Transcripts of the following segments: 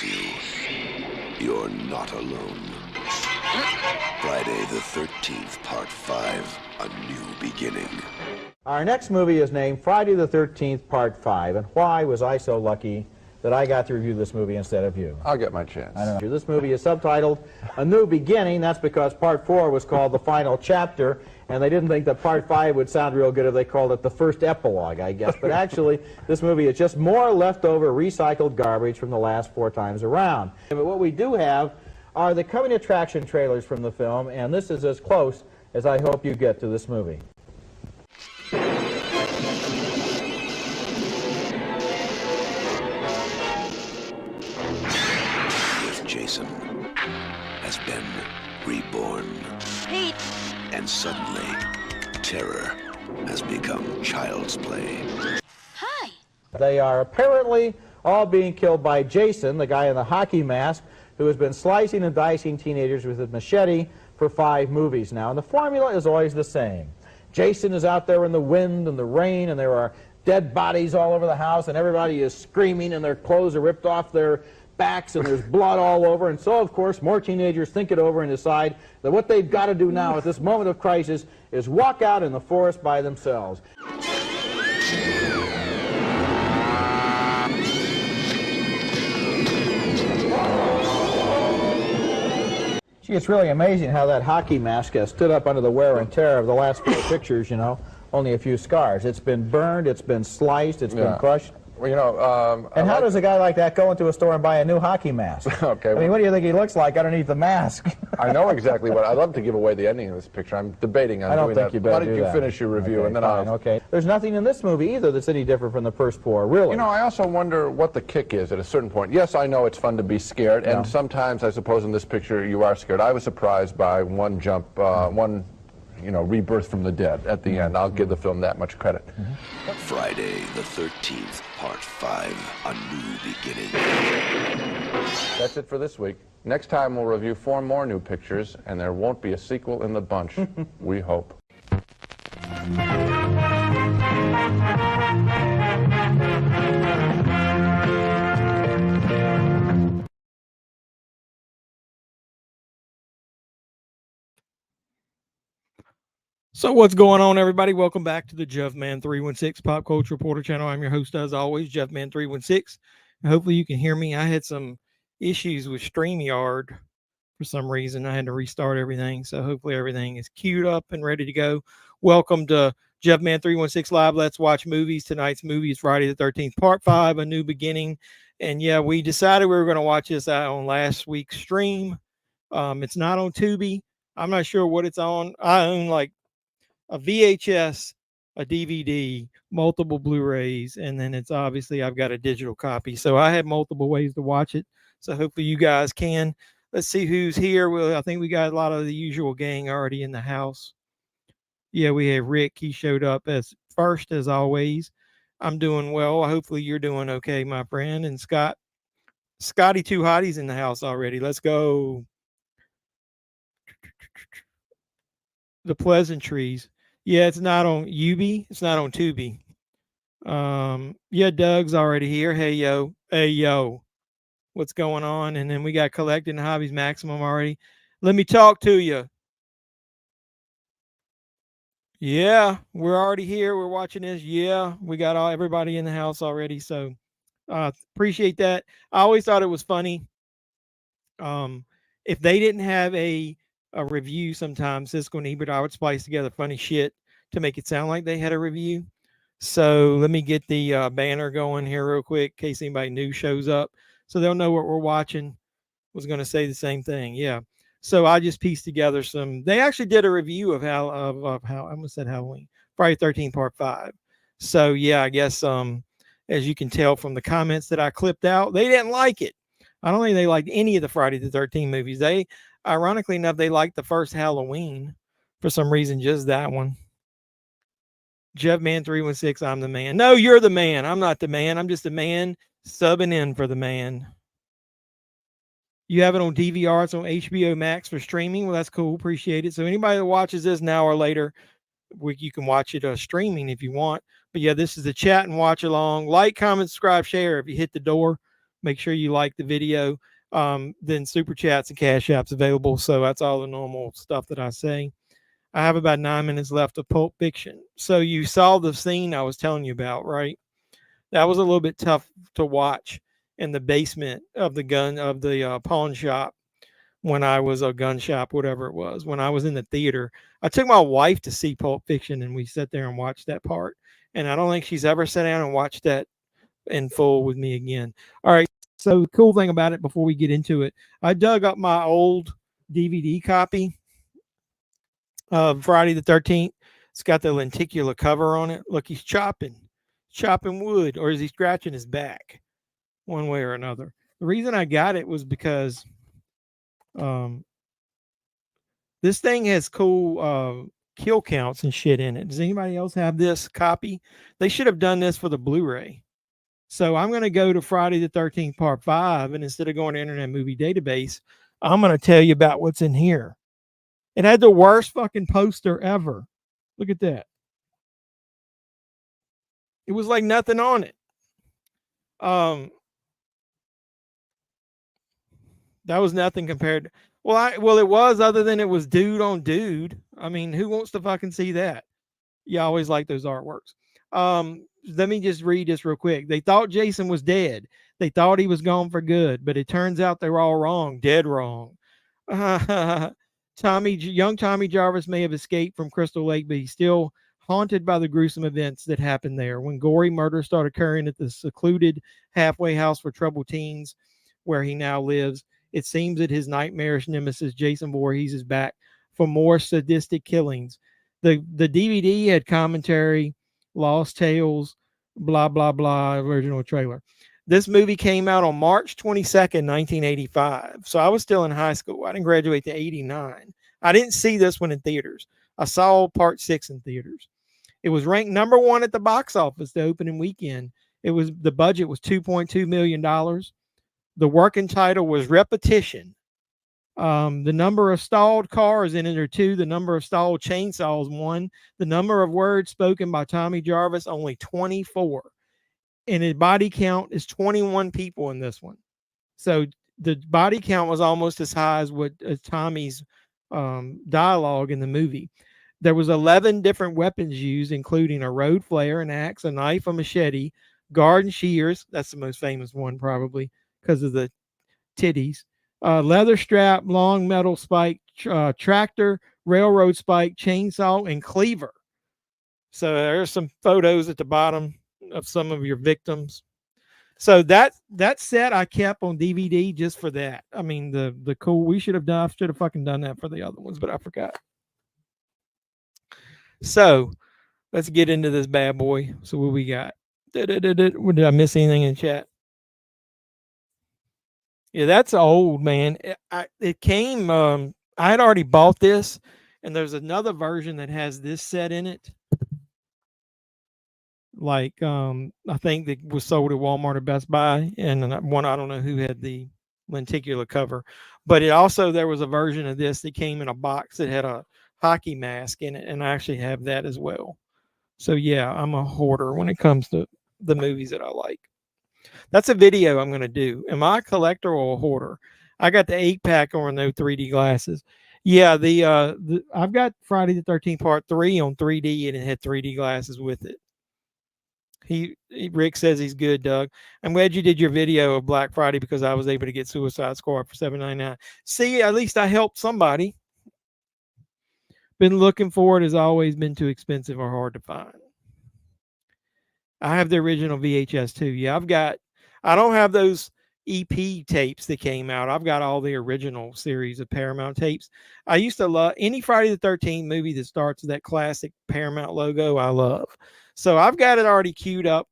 you, you're not alone. Friday the 13th, Part 5, A New Beginning. Our next movie is named Friday the 13th, Part 5. And why was I so lucky that I got to review this movie instead of you? I'll get my chance. I don't know. This movie is subtitled A New Beginning. That's because Part 4 was called The Final Chapter, and they didn't think that Part 5 would sound real good if they called it The First Epilogue, I guess. But actually, this movie is just more leftover recycled garbage from the last 4 times around. But what we do have are the coming attraction trailers from the film, and this is as close as I hope you get to this movie. Jason has been reborn. Pete! And suddenly, terror has become child's play. Hi! They are apparently all being killed by Jason, the guy in the hockey mask, who has been slicing and dicing teenagers with a machete for 5 movies now. And the formula is always the same. Jason is out there in the wind and the rain, and there are dead bodies all over the house, and everybody is screaming, and their clothes are ripped off their backs, and there's blood all over. And so, of course, more teenagers think it over and decide that what they've got to do now at this moment of crisis is walk out in the forest by themselves. Gee, it's really amazing how that hockey mask has stood up under the wear and tear of the last 4 pictures, you know. Only a few scars. It's been burned, it's been sliced, it's been crushed. Well, you know, and how does a guy like that go into a store and buy a new hockey mask? Okay. I mean, what do you think he looks like underneath the mask? I know exactly what. I'd love to give away the ending of this picture. I'm debating on I don't doing think that. you better Why don't do you that. finish your review, Okay, and then fine, I'll... Okay. There's nothing in this movie either that's any different from the first 4, really. You know, I also wonder what the kick is at a certain point. Yes, I know it's fun to be scared, and sometimes, I suppose, in this picture, you are scared. I was surprised by one jump, rebirth from the dead at the end. I'll give the film that much credit. Friday the 13th, Part 5, A New Beginning. That's it for this week. Next time we'll review 4 more new pictures, and there won't be a sequel in the bunch. We hope. So what's going on, everybody? Welcome back to the JEFFMAN316 Pop Culture Reporter channel. I'm your host, as always, JEFFMAN316. Hopefully you can hear me. I had some issues with StreamYard for some reason. I had to restart everything, so hopefully everything is queued up and ready to go. Welcome to JEFFMAN316 Live. Let's watch movies. Tonight's movie is Friday the 13th, Part 5, A New Beginning. And yeah, we decided we were going to watch this out on last week's stream. It's not on Tubi. I'm not sure what it's on. I own like a VHS, a DVD, multiple Blu-rays, and then it's obviously I've got a digital copy. So I have multiple ways to watch it. So hopefully you guys can. Let's see who's here. Well, I think we got a lot of the usual gang already in the house. Yeah, we have Rick. He showed up as first, as always. I'm doing well. Hopefully you're doing okay, my friend. And Scotty Two Hotties in the house already. Let's go. The Pleasantries. Yeah, it's not on Ubi. It's not on Tubi. Yeah, Doug's already here. Hey, yo. Hey, yo. What's going on? And then we got Collecting Hobbies Maximum already. Let me talk to you. Yeah, we're already here. We're watching this. Yeah, we got everybody in the house already. So appreciate that. I always thought it was funny. If they didn't have a review, sometimes Siskel and Ebert, I would splice together funny shit to make it sound like they had a review. So let me get the banner going here real quick in case anybody new shows up, so they'll know what we're watching. Was going to say the same thing. Yeah. So I just pieced together some. They actually did a review of how I almost said Halloween, Friday 13th Part 5. So yeah, I guess as you can tell from the comments that I clipped out, they didn't like it. I don't think they liked any of the Friday the 13th movies. They, ironically enough, they liked the first Halloween for some reason, just that one. JEFFMAN316, I'm the man. No, you're the man. I'm not the man. I'm just a man subbing in for the man. You have it on DVR. It's on HBO Max for streaming. Well, that's cool. Appreciate it. So anybody that watches this now or later, you can watch it streaming if you want. But yeah, this is the chat and watch along. Like, comment, subscribe, share if you hit the door Make sure you like the video. Then super chats and cash apps available. So that's all the normal stuff that I say. I have about 9 minutes left of Pulp Fiction. So you saw the scene I was telling you about, right? That was a little bit tough to watch in the basement of the pawn shop when I was a gun shop, whatever it was. When I was in the theater, I took my wife to see Pulp Fiction, and we sat there and watched that part. And I don't think she's ever sat down and watched that in full with me again. All right. So the cool thing about it, before we get into it, I dug up my old DVD copy of Friday the 13th. It's got the lenticular cover on it. Look, he's chopping wood, or is he scratching his back? One way or another. The reason I got it was because this thing has cool kill counts and shit in it. Does anybody else have this copy? They should have done this for the Blu-ray. So I'm going to go to Friday the 13th Part 5, and instead of going to Internet Movie Database, I'm going to tell you about what's in here. It had the worst fucking poster ever. Look at that. It was like nothing on it. That was nothing compared to, well, it was, other than it was dude on dude. I mean, who wants to fucking see that? You always like those artworks. Let me just read this real quick. They thought Jason was dead. They thought he was gone for good, but it turns out they were all wrong, dead wrong. Young Tommy Jarvis may have escaped from Crystal Lake, but he's still haunted by the gruesome events that happened there. When gory murders start occurring at the secluded halfway house for troubled teens where he now lives, it seems that his nightmarish nemesis, Jason Voorhees, is back for more sadistic killings. The DVD had commentary, Lost Tales, blah, blah, blah, original trailer. This movie came out on March 22nd, 1985. So I was still in high school. I didn't graduate to 89. I didn't see this one in theaters. I saw Part 6 in theaters. It was ranked number 1 at the box office the opening weekend. The budget was $2.2 million. The working title was Repetition. The number of stalled cars in it are 2. The number of stalled chainsaws 1. The number of words spoken by Tommy Jarvis, only 24. And his body count is 21 people in this one. So the body count was almost as high as Tommy's dialogue in the movie. There was 11 different weapons used, including a road flare, an axe, a knife, a machete, garden shears. That's the most famous one, probably because of the titties. Leather strap, long metal spike, tractor, railroad spike, chainsaw, and cleaver. So there's some photos at the bottom of some of your victims. So that set I kept on DVD just for that. I mean, the cool, I should have fucking done that for the other ones, but I forgot. So let's get into this bad boy. So what we got? Did I miss anything in the chat? Yeah, that's old, man. It came, I had already bought this, and there's another version that has this set in it. Like, I think that was sold at Walmart or Best Buy, and one, I don't know who had the lenticular cover, but there was a version of this that came in a box that had a hockey mask in it, and I actually have that as well. So yeah, I'm a hoarder when it comes to the movies that I like. That's a video I'm going to do. Am I a collector or a hoarder? I got the 8-pack on no 3D glasses. Yeah, I've got Friday the 13th Part 3 on 3D, and it had 3D glasses with it. Rick says he's good, Doug. I'm glad you did your video of Black Friday because I was able to get Suicide Squad for $7.99. See, at least I helped somebody. Been looking for it, has always been too expensive or hard to find. I have the original VHS too. Yeah, I don't have those EP tapes that came out. I've got all the original series of Paramount tapes. I used to love any Friday the 13th movie that starts with that classic Paramount logo. I love. So I've got it already queued up.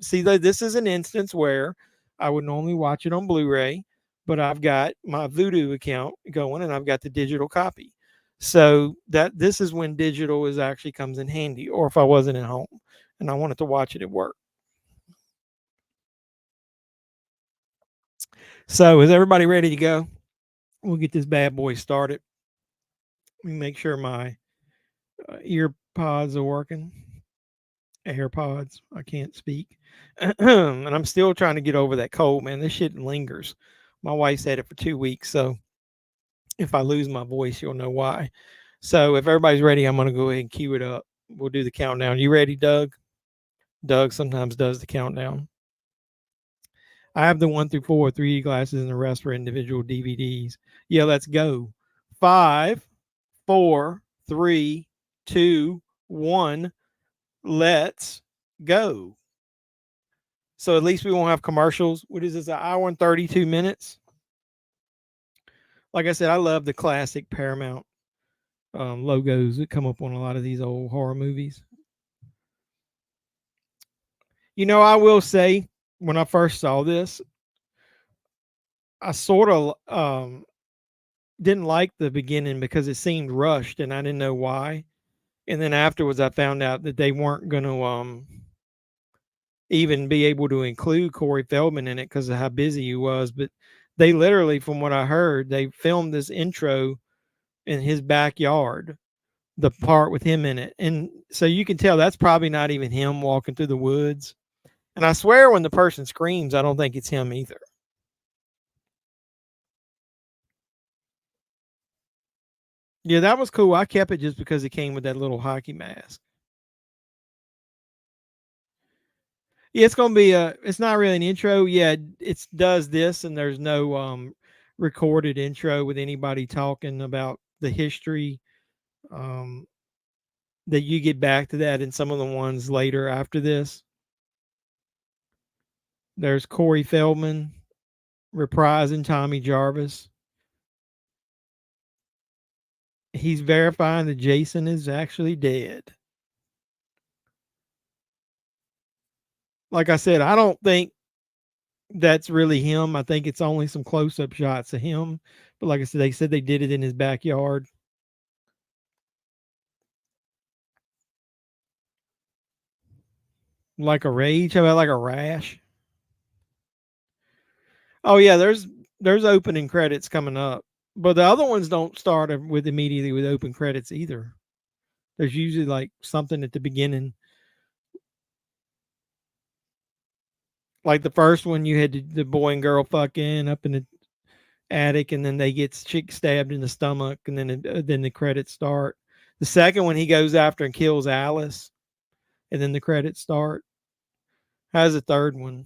See, this is an instance where I would normally watch it on Blu-ray, but I've got my Vudu account going, and I've got the digital copy. So this is when digital actually comes in handy, or if I wasn't at home and I wanted to watch it at work. So is everybody ready to go? We'll get this bad boy started. Let me make sure my ear pods are working. AirPods. I can't speak. And I'm still trying to get over that cold, man. This shit lingers. My wife's had it for 2 weeks, so if I lose my voice, you'll know why. So if everybody's ready, I'm gonna go ahead and cue it up. We'll do the countdown. You ready, Doug? Doug sometimes does the countdown. I have the 1 through 4, 3D glasses, and the rest for individual DVDs. Yeah, let's go. 5, 4, 3, 2, 1. Let's go. So at least we won't have commercials. What is this, an hour and 32 minutes? Like I said, I love the classic Paramount logos that come up on a lot of these old horror movies. You know, I will say, when I first saw this, I sort of didn't like the beginning because it seemed rushed and I didn't know why. And then afterwards, I found out that they weren't going to even be able to include Corey Feldman in it because of how busy he was. But they literally, from what I heard, they filmed this intro in his backyard, the part with him in it. And so you can tell that's probably not even him walking through the woods. And I swear when the person screams, I don't think it's him either. Yeah, that was cool. I kept it just because it came with that little hockey mask. Yeah, it's gonna be it's not really an intro. Yeah, it does this, and there's no recorded intro with anybody talking about the history. Um, that you get back to that in some of the ones later after this. There's Corey Feldman reprising Tommy Jarvis. He's verifying that Jason is actually dead. Like I said, I don't think that's really him. I think it's only some close-up shots of him. But like I said, they did it in his backyard. Like a rage? How about like a rash? Oh yeah, there's opening credits coming up. But the other ones don't start with immediately with open credits either. There's usually like something at the beginning. Like the first one, you had the boy and girl fucking up in the attic, and then they get chick stabbed in the stomach, and then the credits start. The second one, he goes after and kills Alice, and then the credits start. How's the third one?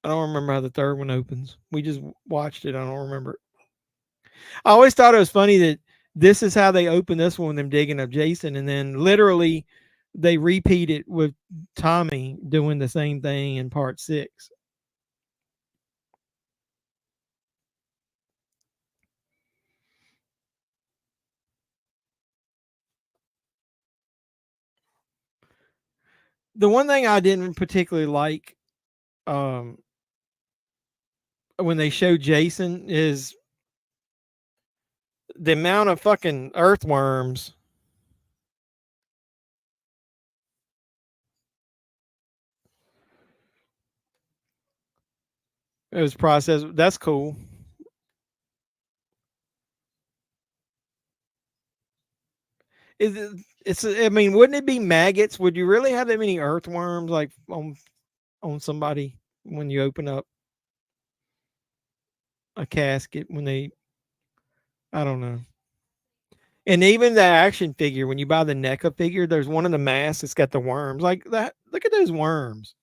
I don't remember how the third one opens. We just watched it. I don't remember. I always thought it was funny that this is how they open this one, them digging up Jason, and then literally they repeat it with Tommy doing the same thing in part 6. The one thing I didn't particularly like when they showed Jason is the amount of fucking earthworms. It was processed. That's cool. Is it, it's I mean, wouldn't it be maggots? Would you really have that many earthworms like on somebody when you open up a casket when they I don't know. And even the action figure, when you buy the NECA figure, there's one in the mask that's got the worms. Like that. Look at those worms.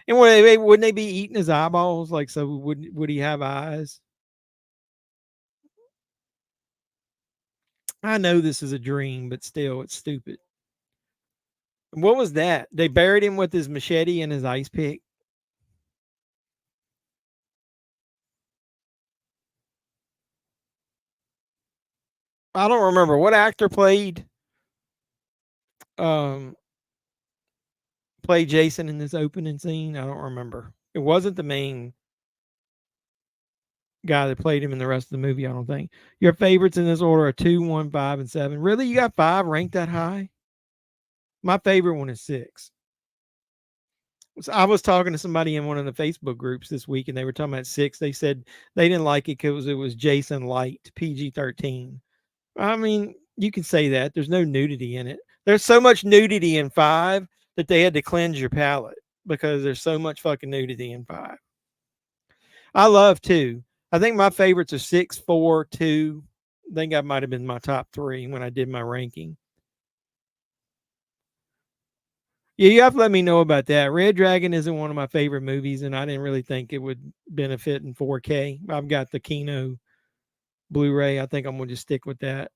And wouldn't they be eating his eyeballs? Like, so would he have eyes? I know this is a dream, but still, it's stupid. What was that? They buried him with his machete and his ice pick. I don't remember what actor um played Jason in this opening scene. I don't remember. It wasn't the main guy that played him in the rest of the movie, I don't think. Your favorites in this order are 2, 1, 5, and 7. Really? You got 5 ranked that high? My favorite one is 6. So I was talking to somebody in one of the Facebook groups this week, and they were talking about 6. They said they didn't like it because it was Jason Light, PG-13. I mean, you can say that. There's no nudity in it. There's so much nudity in 5 that they had to cleanse your palate because there's so much fucking nudity in 5. I love 2. I think my favorites are 6, 4, 2. I think I might have been my top 3 when I did my ranking. Yeah, you have to let me know about that. Red Dragon isn't one of my favorite movies, and I didn't really think it would benefit in 4K. I've got the Kino Blu-ray. I think I'm gonna just stick with that.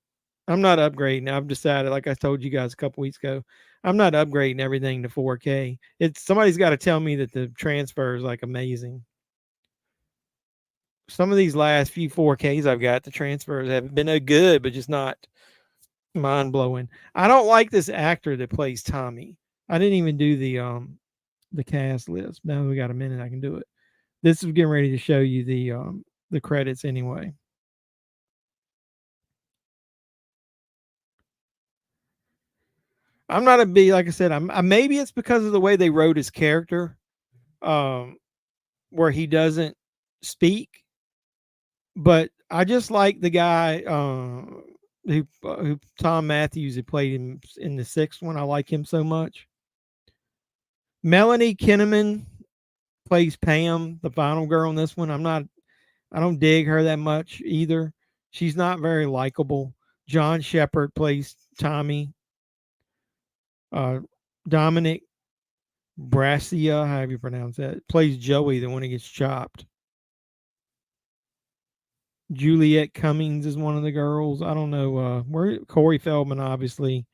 I'm not upgrading. I've decided, like I told you guys a couple weeks ago, I'm not upgrading everything to 4K. It's somebody's got to tell me that the transfer is like amazing. Some of these last few 4Ks I've got, the transfers have been good, but just not mind blowing. I don't like this actor that plays Tommy. I didn't even do the cast list. Now we got a minute, I can do it. This is getting ready to show you the credits anyway. I'm not a big, like I said, maybe it's because of the way they wrote his character, where he doesn't speak. But I just like the guy who Tom Matthews who played him in the 6th one. I like him so much. Melanie Kinnaman plays Pam, the final girl in this one. I don't dig her that much either. She's not very likable. John Shepard plays Tommy. Dominic Brassia, however you pronounce that, plays Joey, the one who gets chopped. Juliet Cummings is one of the girls. I don't know where Corey Feldman, obviously.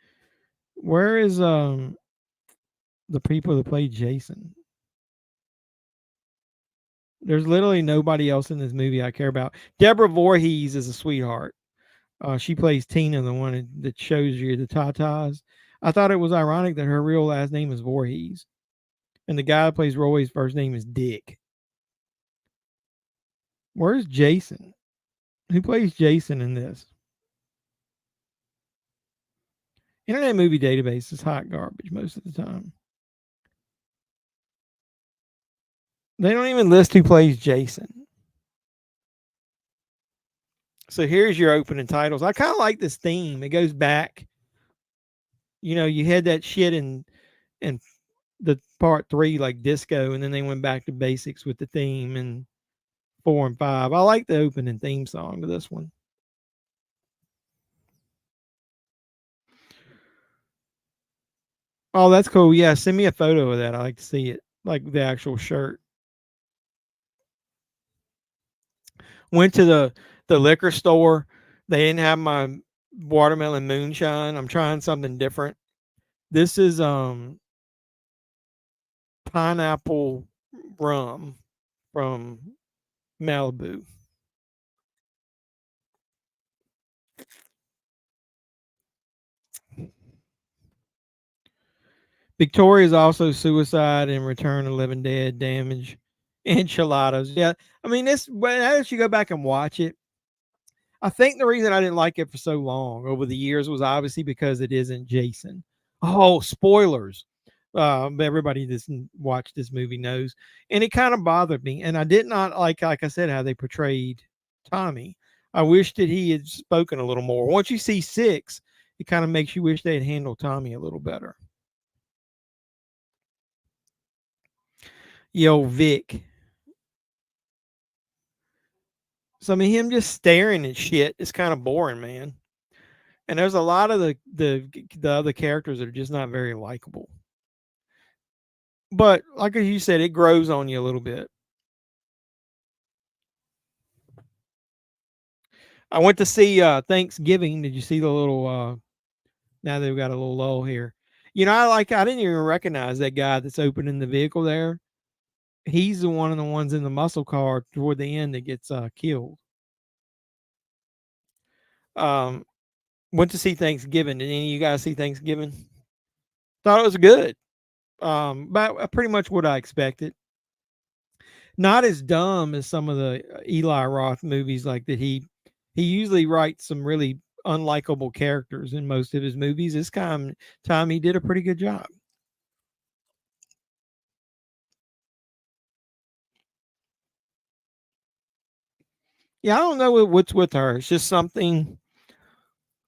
Where is the people that play Jason? There's literally nobody else in this movie I care about. Deborah Voorhees is a sweetheart. She plays Tina, the one that shows you the tatas. I thought it was ironic that her real last name is Voorhees. And the guy that plays Roy's first name is Dick. Where's Jason? Who plays Jason in this? Internet Movie Database is hot garbage most of the time. They don't even list who plays Jason. So here's your opening titles. I kind of like this theme. It goes back. You know, you had that shit in the part 3, like disco, and then they went back to basics with the theme in 4 and 5. I like the opening theme song to this one. Oh, that's cool. Yeah, send me a photo of that. I like to see it, like the actual shirt. Went to the liquor store. They didn't have my watermelon moonshine. I'm trying something different. This is pineapple rum from Malibu. Victoria is also suicide and Return of the Living Dead damage. Enchiladas. Yeah. I mean, this, as you go back and watch it, I think the reason I didn't like it for so long over the years was obviously because it isn't Jason. Oh, spoilers. Everybody that's watched this movie knows. And it kind of bothered me. And I did not like I said, how they portrayed Tommy. I wish that he had spoken a little more. Once you see 6, it kind of makes you wish they had handled Tommy a little better. Yo, Vic. So I mean, him just staring at shit is kind of boring, man. And there's a lot of the other characters that are just not very likable. But like you said, it grows on you a little bit. I went to see Thanksgiving. Did you see the little now they've got a little lull here. You know, I didn't even recognize that guy that's opening the vehicle there. He's the one of the ones in the muscle car toward the end that gets killed. Went to see Thanksgiving. Did any of you guys see Thanksgiving? Thought it was good. But pretty much what I expected. Not as dumb as some of the Eli Roth movies like that. He usually writes some really unlikable characters in most of his movies. This time he did a pretty good job. Yeah, I don't know what's with her. It's just something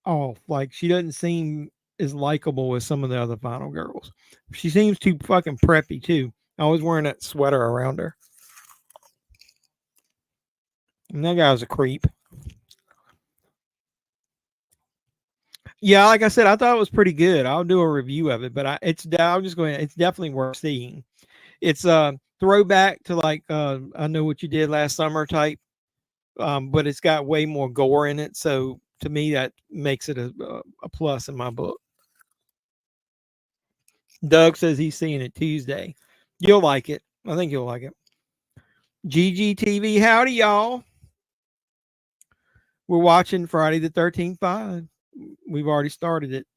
off. Like she doesn't seem as likable as some of the other final girls. She seems too fucking preppy too. Always wearing that sweater around her. And that guy was a creep. Yeah, like I said, I thought it was pretty good. I'll do a review of it, but it's definitely worth seeing. It's a throwback to like I Know What You Did Last Summer type, but it's got way more gore in it. So to me, that makes it a plus in my book. Doug says he's seeing it Tuesday. You'll like it. I think you'll like it. GGTV, howdy y'all. We're watching Friday the 13th 5. We've already started it.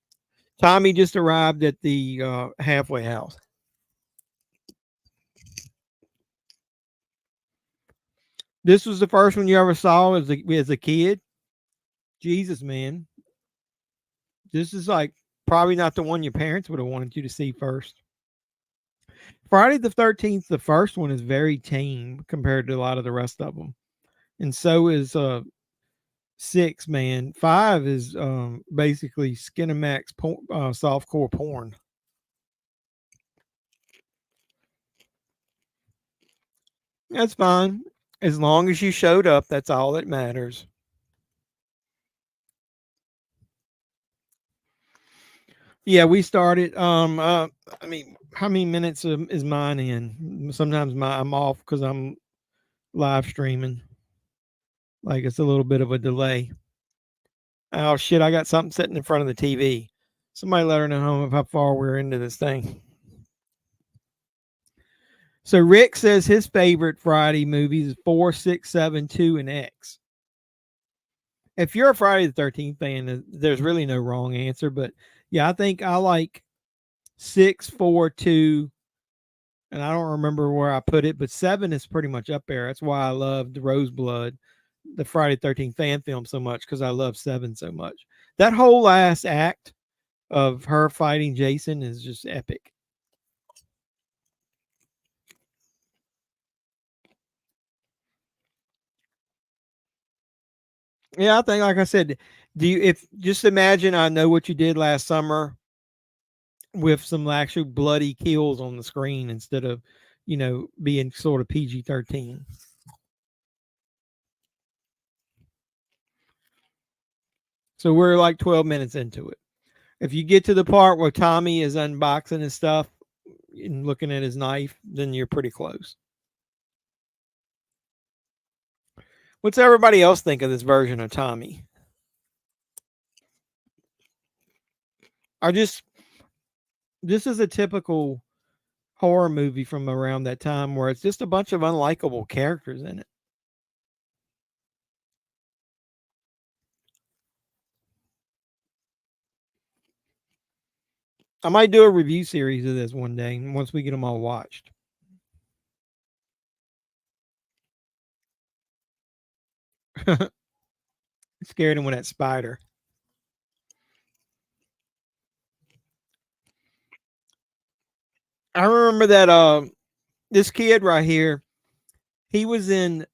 Tommy just arrived at the halfway house. This was the first one you ever saw as a kid? Jesus, man. This is like probably not the one your parents would have wanted you to see first. Friday the 13th, the first one, is very tame compared to a lot of the rest of them. And so is 6, man. 5 is basically Skinamax softcore porn. That's fine. As long as you showed up, that's all that matters. Yeah, we started. I mean, how many minutes is mine in? Sometimes I'm off because I'm live streaming. Like it's a little bit of a delay. Oh shit! I got something sitting in front of the TV. Somebody let her know how far we're into this thing. So Rick says his favorite Friday movies is 4, 6, 7, 2, and X. If you're a Friday the 13th fan, there's really no wrong answer. But yeah, I think I like 6, 4, 2, and I don't remember where I put it, but 7 is pretty much up there. That's why I loved Roseblood, the Friday 13th fan film, so much, because I love 7 so much. That whole last act of her fighting Jason is just epic. Yeah, I think, like I said, just imagine I Know What You Did Last Summer with some actual bloody kills on the screen instead of, being sort of PG-13. So we're like 12 minutes into it. If you get to the part where Tommy is unboxing his stuff and looking at his knife, then you're pretty close. What's everybody else think of this version of Tommy? This is a typical horror movie from around that time where it's just a bunch of unlikable characters in it. I might do a review series of this one day once we get them all watched. Scared him with that spider. I remember that this kid right here, he was in,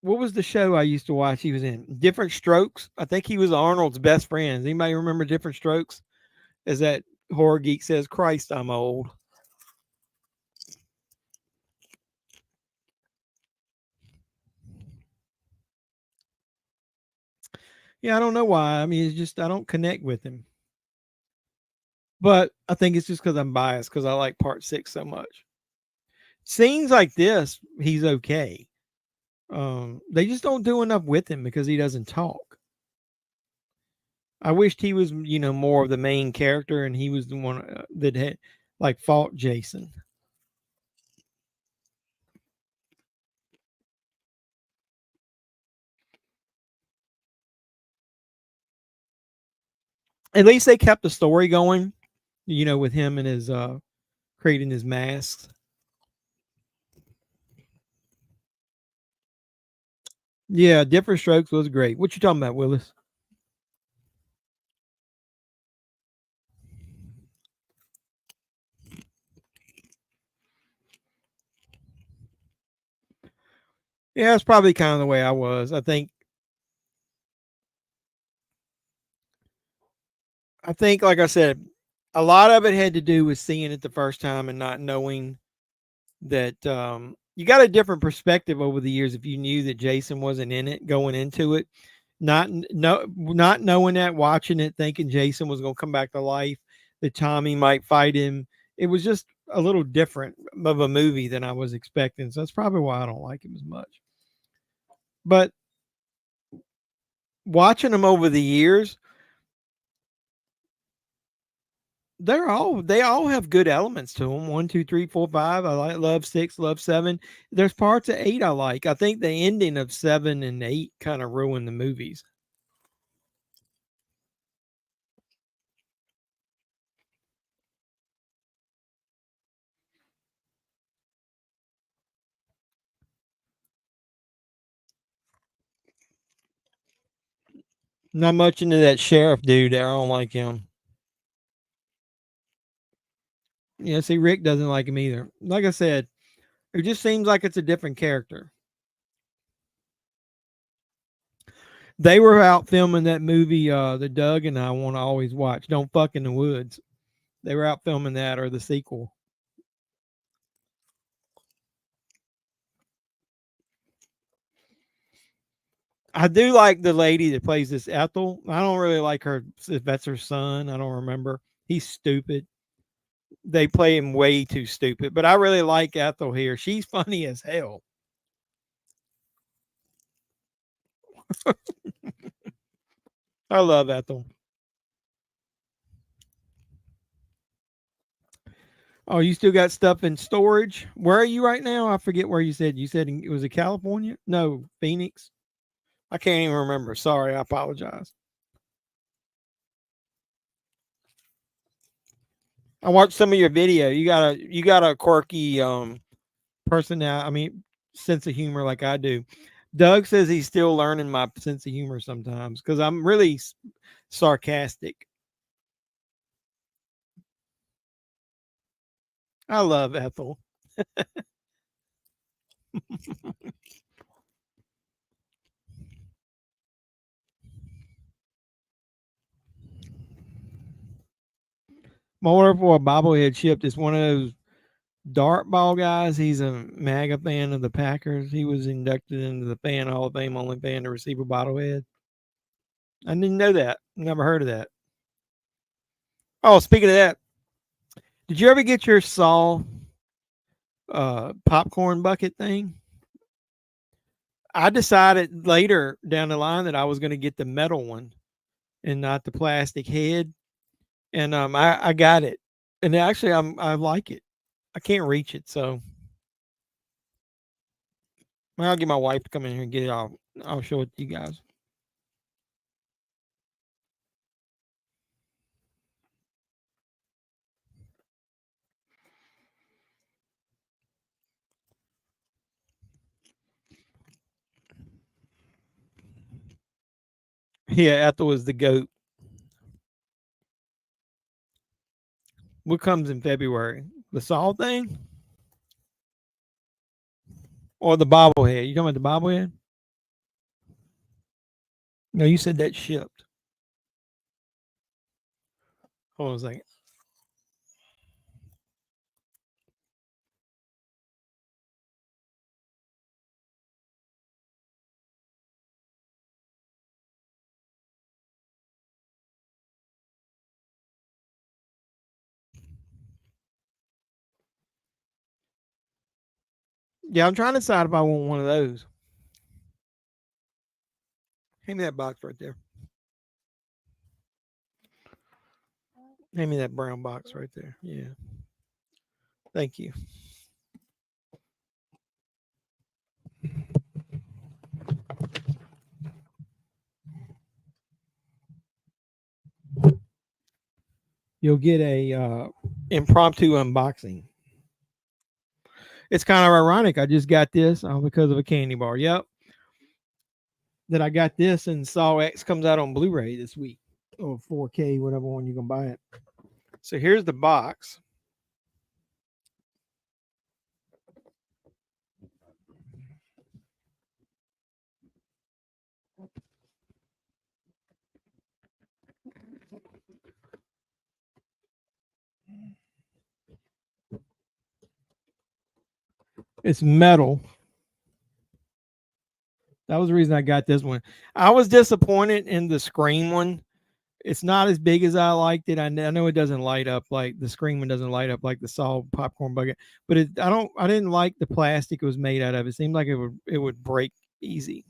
what was the show I used to watch? He was in Different Strokes. I think he was Arnold's best friend. Anybody remember Different Strokes? As that horror geek says, Christ, I'm old. Yeah, I don't know why. I mean, it's just I don't connect with him. But I think it's just because I'm biased because I like part 6 so much. Scenes like this, he's okay. They just don't do enough with him because he doesn't talk. I wished he was, more of the main character and he was the one that had fought Jason. At least they kept the story going, with him and his creating his masks. Yeah, Different Strokes was great. What you talking about, Willis? Yeah, it's probably kind of the way I was. I think I think, like I said, a lot of it had to do with seeing it the first time and not knowing that you got a different perspective over the years if you knew that Jason wasn't in it going into it. Not knowing that, watching it, thinking Jason was going to come back to life, that Tommy might fight him. It was just a little different of a movie than I was expecting. So that's probably why I don't like him as much. But watching them over the years, they all have good elements to them. 1, 2, 3, 4, 5. I love 6, love 7. There's parts of 8 I like. I think the ending of 7 and 8 kind of ruined the movies. Not much into that sheriff dude there. I don't like him. Yeah, see, Rick doesn't like him either. Like I said, it just seems like it's a different character. They were out filming that movie that Doug and I want to always watch, Don't Fuck in the Woods. They were out filming that or the sequel. I do like the lady that plays this Ethel. I don't really like her if that's her son. I don't remember. He's stupid. They play him way too stupid, but I really like Ethel here. She's funny as hell. I love Ethel. Oh, you still got stuff in storage? Where are you right now? I forget where you said. You said it was in California? No, Phoenix. I can't even remember. Sorry, I apologize. I watched some of your video. You got a quirky personality. I mean, sense of humor like I do. Doug says he's still learning my sense of humor sometimes because I'm really sarcastic. I love Ethel. My order for a bobblehead shipped is one of those dart ball guys. He's a MAGA fan of the Packers. He was inducted into the Fan Hall of Fame, only fan to receive a bobblehead. I didn't know that. Never heard of that. Oh, speaking of that, did you ever get your Saw popcorn bucket thing? I decided later down the line that I was going to get the metal one and not the plastic head, and I got it, and actually I like it. I can't reach it, so I'll get my wife to come in here and get it. I'll show it to you guys. Yeah, Ethel is the goat. What comes in February? The Saw thing or the bobblehead? You talking about the bobblehead? No, you said that shipped. Hold on a second. Yeah, I'm trying to decide if I want one of those. Hand me that box right there. Hand me that brown box right there. Yeah. Thank you. You'll get a impromptu unboxing. It's kind of ironic. I just got this because of a candy bar. Yep. That I got this and Saw X comes out on Blu-ray this week or 4K, whatever one you can buy it. So here's the box. It's metal. That was the reason I got this one. I was disappointed in the Scream one. It's not as big as I liked it. I know it doesn't light up like the Scream one doesn't light up like the Saw popcorn bucket, but I didn't like the plastic it was made out of. It seemed like it would break easy.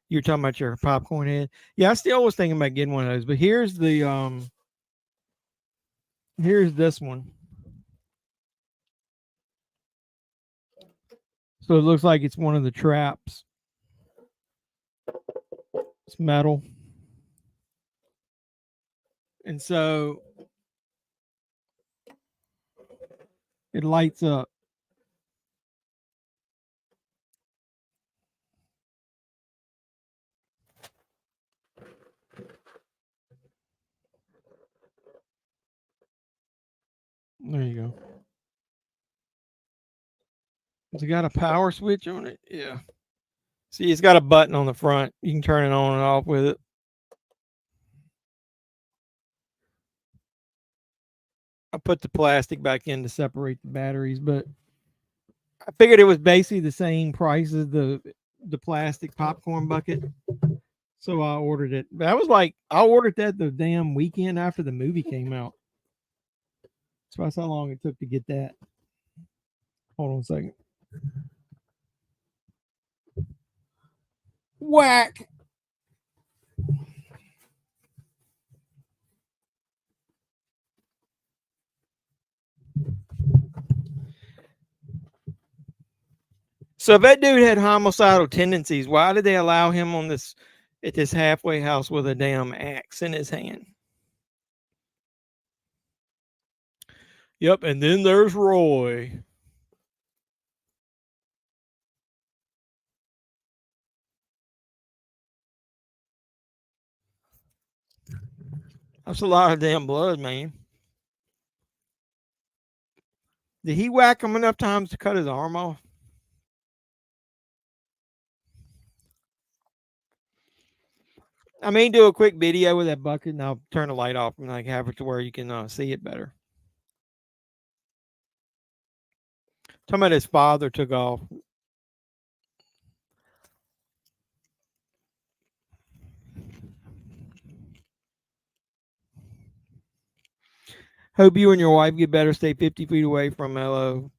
You're talking about your popcorn head. Yeah, I still was thinking about getting one of those, but here's this one. So it looks like it's one of the traps. It's metal. And so it lights up. There you go. Has it got a power switch on it? Yeah. See, it's got a button on the front. You can turn it on and off with it. I put the plastic back in to separate the batteries, but I figured it was basically the same price as the plastic popcorn bucket. So I ordered it. That was like I ordered that the damn weekend after the movie came out. So that's how long it took to get that. Hold on a second. Whack. So if that dude had homicidal tendencies, why did they allow him on this at this halfway house with a damn axe in his hand? Yep, and then there's Roy. That's a lot of damn blood, man. Did he whack him enough times to cut his arm off? I may do a quick video with that bucket, and I'll turn the light off and like have it to where you can see it better. Talking about his father took off. Hope you and your wife get better. Stay 50 feet away from Mello.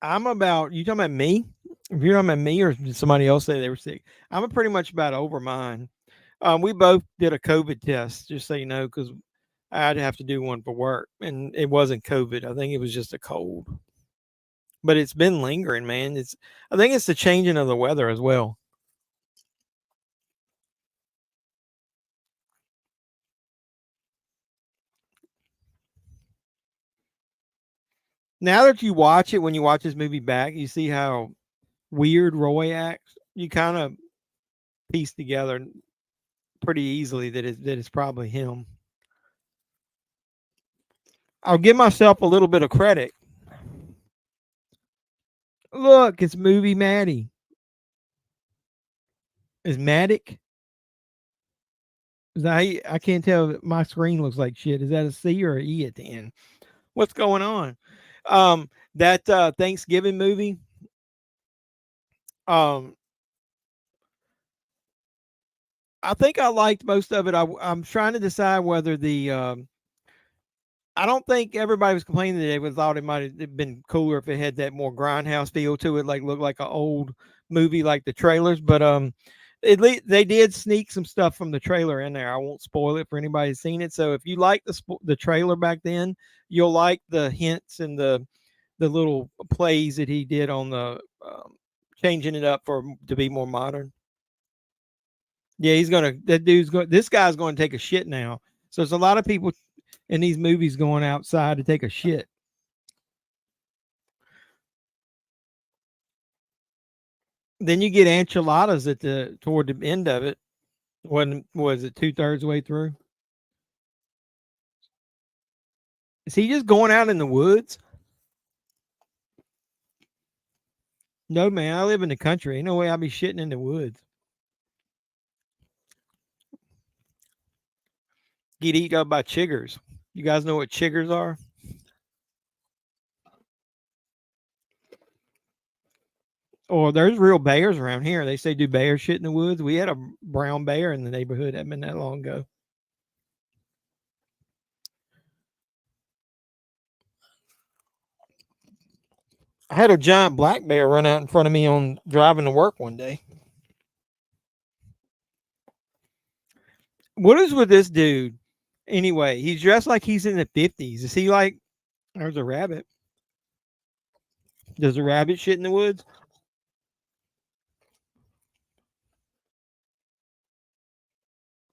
I'm about, you talking about me? If you're talking about me or somebody else say they were sick, I'm pretty much about over mine. We both did a COVID test, just so you know, because I'd have to do one for work, and it wasn't COVID. I think it was just a cold, but it's been lingering, man. I think it's the changing of the weather as well. Now that you watch it, when you watch this movie back, you see how weird Roy acts. You kind of piece together pretty easily that it's probably him. I'll give myself a little bit of credit. Look, it's movie Maddie. Is Maddock? Is that, I can't tell. My screen looks like shit. Is that a C or an E at the end? What's going on? That Thanksgiving movie. I think I liked most of it. I'm trying to decide whether I don't think everybody was complaining that they thought it might have been cooler if it had that more grindhouse feel to it, like looked like an old movie like the trailers. But they did sneak some stuff from the trailer in there. I won't spoil it for anybody who's seen it. So if you like the trailer back then, you'll like the hints and the little plays that he did on the changing it up to be more modern. Yeah, this guy's going to take a shit now. So there's a lot of people in these movies going outside to take a shit. Then you get enchiladas toward the end of it. Was it 2/3 way through? Is he just going out in the woods? No, man. I live in the country. Ain't no way I'll be shitting in the woods. Get eaten up by chiggers. You guys know what chiggers are? Or there's real bears around here. They say do bear shit in the woods. We had a brown bear in the neighborhood. That been that long ago. I had a giant black bear run out in front of me on driving to work one day. What is with this dude? Anyway, he's dressed like he's in the 50s. Is he like, there's a rabbit. Does a rabbit shit in the woods?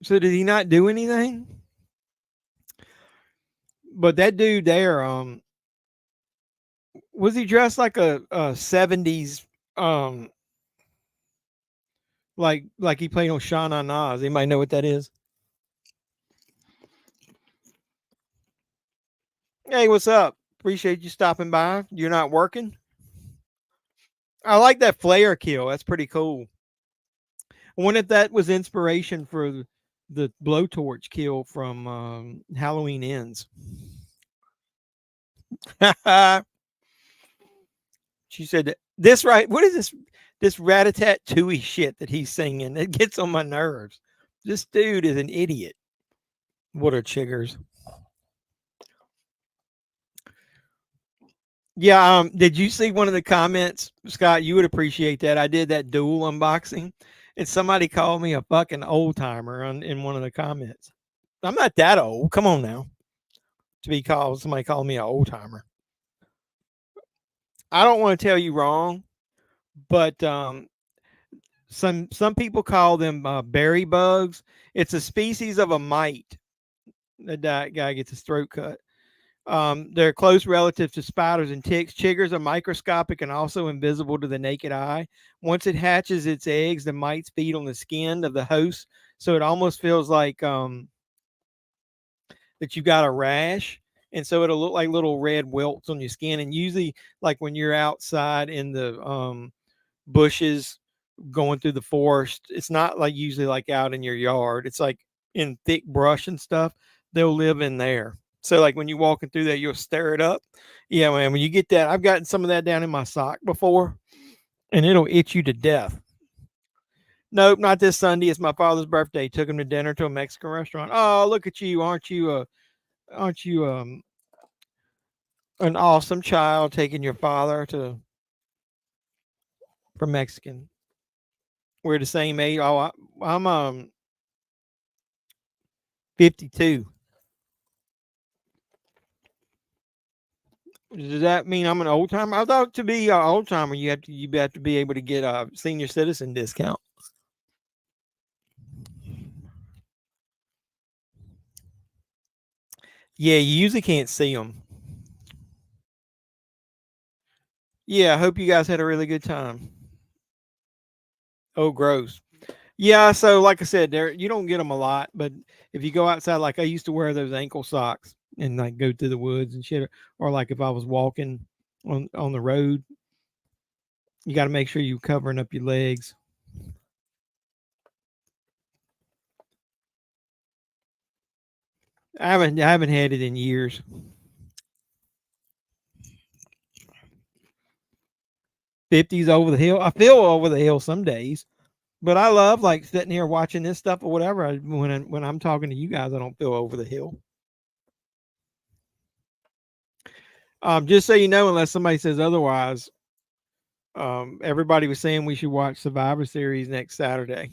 So did he not do anything? But that dude there, was he dressed like a 70s, like he played on Sean on Nas? Anybody know what that is? Hey, what's up? Appreciate you stopping by. You're not working? I like that flare kill. That's pretty cool. I wonder if that was inspiration for the blowtorch kill from Halloween Ends. She said, "This right? What is this rat-a-tat-tooey shit that he's singing? It gets on my nerves. This dude is an idiot. What are chiggers?" Yeah. Did you see one of the comments, Scott? You would appreciate that. I did that dual unboxing, and somebody called me a fucking old timer in one of the comments. I'm not that old. Come on now. Somebody called me an old timer. I don't want to tell you wrong, but some people call them berry bugs. It's a species of a mite. That guy gets his throat cut. They're close relatives to spiders and ticks. Chiggers are microscopic and also invisible to the naked eye. Once it hatches its eggs, the mites feed on the skin of the host, so it almost feels like that you got a rash, and so it'll look like little red welts on your skin. And usually, like when you're outside in the bushes going through the forest, it's not like usually like out in your yard. It's like in thick brush and stuff. They'll live in there. So like when you're walking through that, you'll stir it up. Yeah, man. When you get that, I've gotten some of that down in my sock before, and it'll itch you to death. Nope, not this Sunday. It's my father's birthday. Took him to dinner to a Mexican restaurant. Oh, look at you! Aren't you an awesome child taking your father for Mexican? We're the same age. Oh, I'm 52. Does that mean I'm an old timer? I thought to be an old timer, you have to be able to get a senior citizen discount. Yeah, you usually can't see them. Yeah, I hope you guys had a really good time. Oh, gross. Yeah, so like I said, there you don't get them a lot, but if you go outside, like I used to wear those ankle socks and like go through the woods and shit, or like if I was walking on the road, you got to make sure you're covering up your legs. I haven't had it in years. 50s over the hill. I feel over the hill some days, but I love like sitting here watching this stuff or whatever. When I'm talking to you guys, I don't feel over the hill. Just so you know, unless somebody says otherwise, everybody was saying we should watch Survivor Series next Saturday.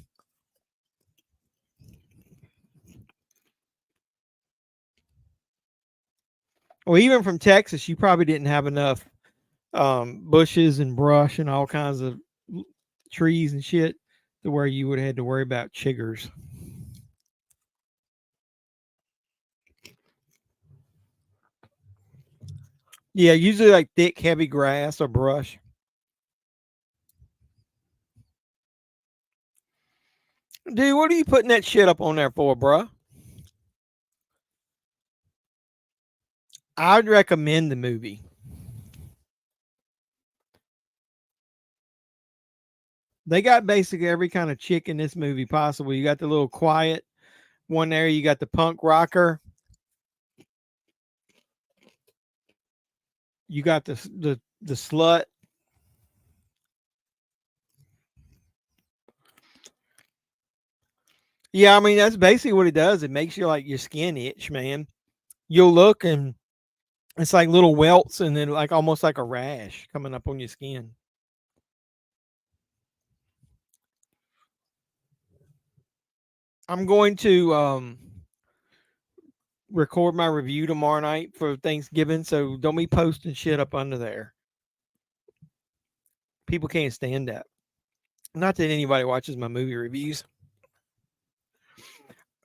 Well, even from Texas, you probably didn't have enough bushes and brush and all kinds of trees and shit to where you would have had to worry about chiggers. Yeah, usually like thick, heavy grass or brush. Dude, what are you putting that shit up on there for, bruh? I'd recommend the movie. They got basically every kind of chick in this movie possible. You got the little quiet one there. You got the punk rocker. You got the slut. Yeah, I mean that's basically what it does. It makes you like your skin itch, man. You'll look and it's like little welts and then like almost like a rash coming up on your skin. I'm going to record my review tomorrow night for Thanksgiving, so don't be posting shit up under there. People can't stand that. Not that anybody watches my movie reviews.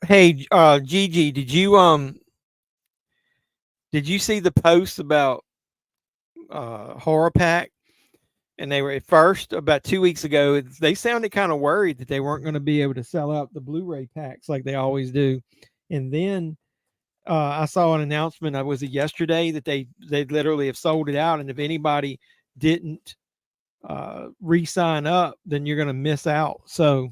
Hey, Gigi, did you see the post about Horror Pack? And they were at first about 2 weeks ago. They sounded kind of worried that they weren't going to be able to sell out the Blu-ray packs like they always do. And then I saw an announcement. I was it yesterday that they literally have sold it out. And if anybody didn't re-sign up, then you're going to miss out. So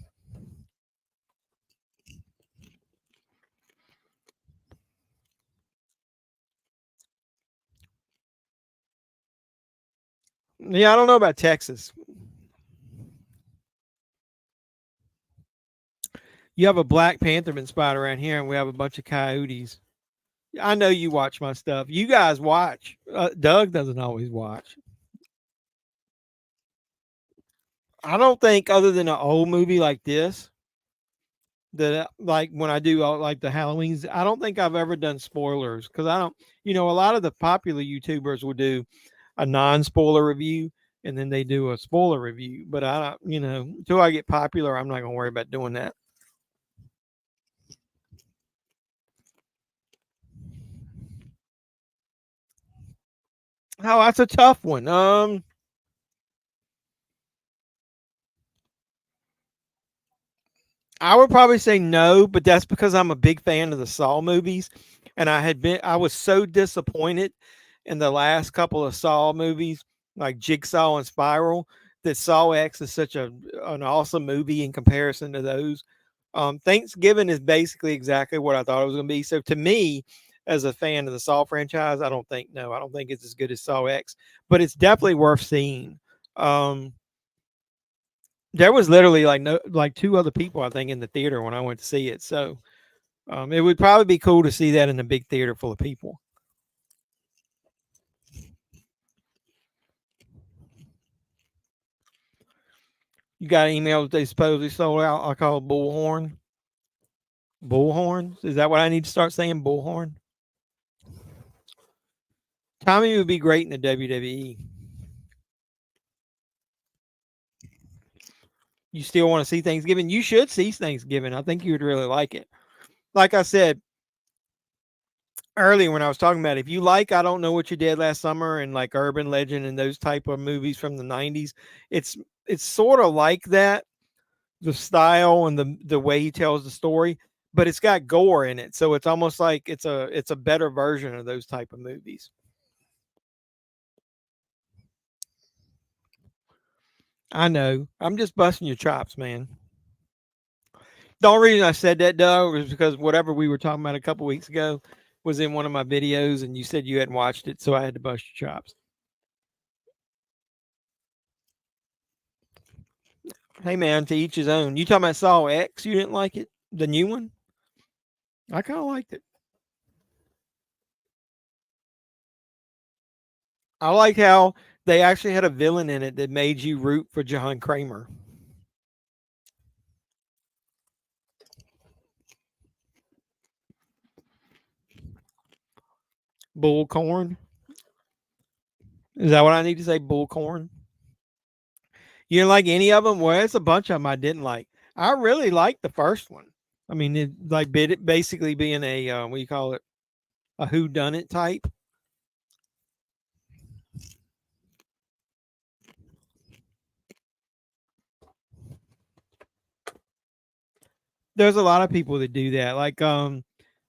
yeah, I don't know about Texas. You have a Black Pantherman spot around here, and we have a bunch of coyotes. I know you watch my stuff. You guys watch. Doug doesn't always watch. I don't think, other than an old movie like this, that like when I do like the Halloweens, I don't think I've ever done spoilers because I don't. A lot of the popular YouTubers will do a non-spoiler review and then they do a spoiler review. But I don't. Until I get popular, I'm not gonna worry about doing that. Oh, that's a tough one. I would probably say no, but that's because I'm a big fan of the Saw movies, and I was so disappointed in the last couple of Saw movies, like Jigsaw and Spiral, that Saw X is such an awesome movie in comparison to those. Thanksgiving is basically exactly what I thought it was going to be. So to me, as a fan of the Saw franchise, I don't think it's as good as Saw X, but it's definitely worth seeing. Um, there was literally like no like two other people I think in the theater when I went to see it. So it would probably be cool to see that in a big theater full of people. You got an email that they supposedly sold out. I call it bullhorn. Bullhorns? Is that what I need to start saying? Bullhorn? Tommy would be great in the WWE. You still want to see Thanksgiving? You should see Thanksgiving. I think you would really like it. Like I said earlier when I was talking about it, if you like I Don't Know What You Did Last Summer and like Urban Legend and those type of movies from the 90s, it's sort of like that, the style and the way he tells the story, but it's got gore in it. So it's almost like it's a better version of those type of movies. I know. I'm just busting your chops, man. The only reason I said that, Doug, was because whatever we were talking about a couple weeks ago was in one of my videos, and you said you hadn't watched it, so I had to bust your chops. Hey, man, to each his own. You talking about Saw X? You didn't like it, the new one? I kind of liked it. I like how they actually had a villain in it that made you root for John Kramer. Bullcorn. Is that what I need to say? Bullcorn. You didn't like any of them? Well, it's a bunch of them I didn't like. I really liked the first one. I mean, it like basically being a what do you call it? A who done it type. There's a lot of people that do that. Like I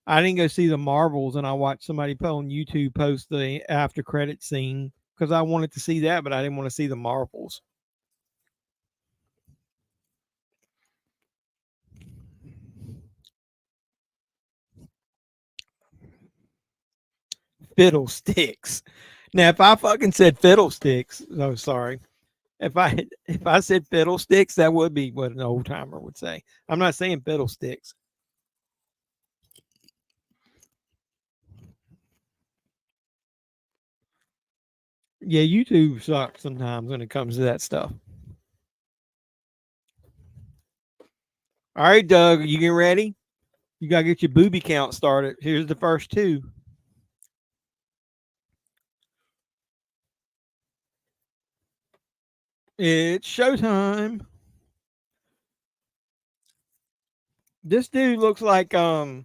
didn't go see the Marvels, and I watched somebody put on YouTube post the after credit scene because I wanted to see that, but I didn't want to see the Marvels. Fiddlesticks. Now, if I fucking said fiddlesticks, oh sorry. If I said fiddlesticks, that would be what an old timer would say. I'm not saying fiddlesticks. Yeah, YouTube sucks sometimes when it comes to that stuff. All right, Doug, you get ready? You gotta get your booby count started. Here's the first two. It's showtime. This dude looks like the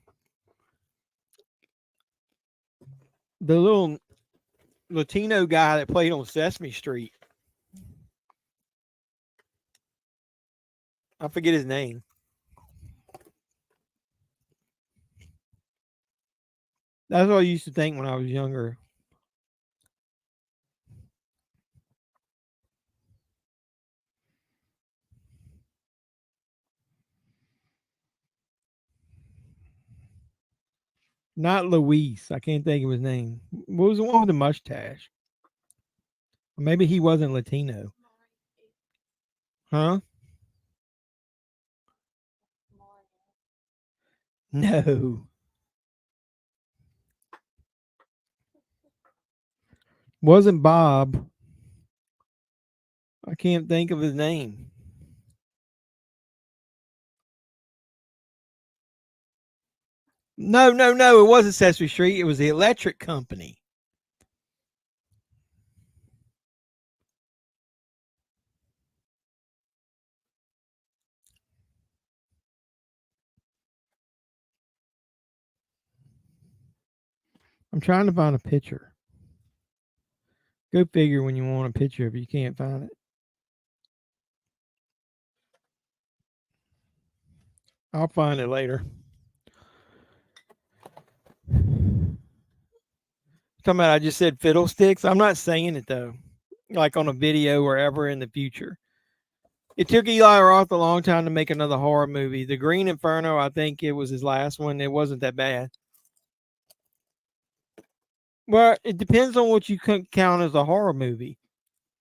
little Latino guy that played on Sesame Street. I forget his name. That's what I used to think when I was younger. Not Luis. I can't think of his name. What was the one with the mustache? Maybe he wasn't Latino. Huh? No. Wasn't Bob. I can't think of his name. No. It wasn't Sesame Street. It was the Electric Company. I'm trying to find a picture. Go figure when you want a picture if you can't find it. I'll find it later. Talking about I just said fiddlesticks. I'm not saying it though. Like on a video or ever in the future. It took Eli Roth a long time to make another horror movie. The Green Inferno, I think it was his last one. It wasn't that bad. Well, it depends on what you count as a horror movie.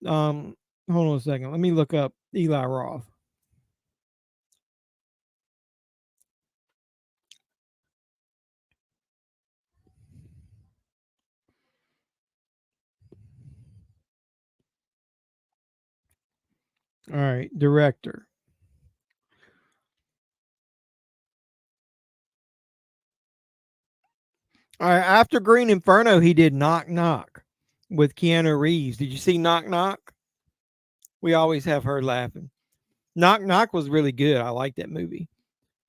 Hold on a second. Let me look up Eli Roth. All right, director. All right, after Green Inferno, he did Knock Knock with Keanu Reeves. Did you see Knock Knock? We always have her laughing. Knock Knock was really good. I like that movie.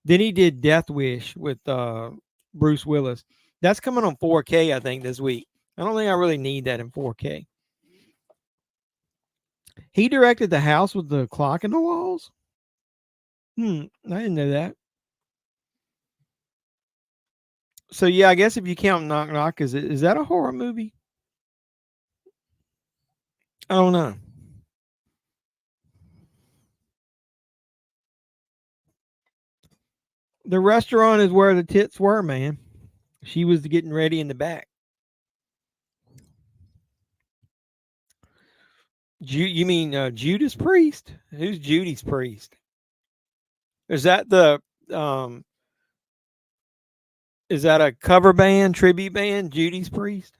Then he did Death Wish with Bruce Willis. That's coming on 4K, I think, this week. I don't think I really need that in 4K. He directed The House with the Clock in the Walls. I didn't know that. So yeah, I guess if you count Knock Knock, is that a horror movie? I don't know. The restaurant is where the tits were, man. She was getting ready in the back. You mean Judas Priest? Who's Judas Priest? Is that the is that a cover band, tribute band, Judas Priest?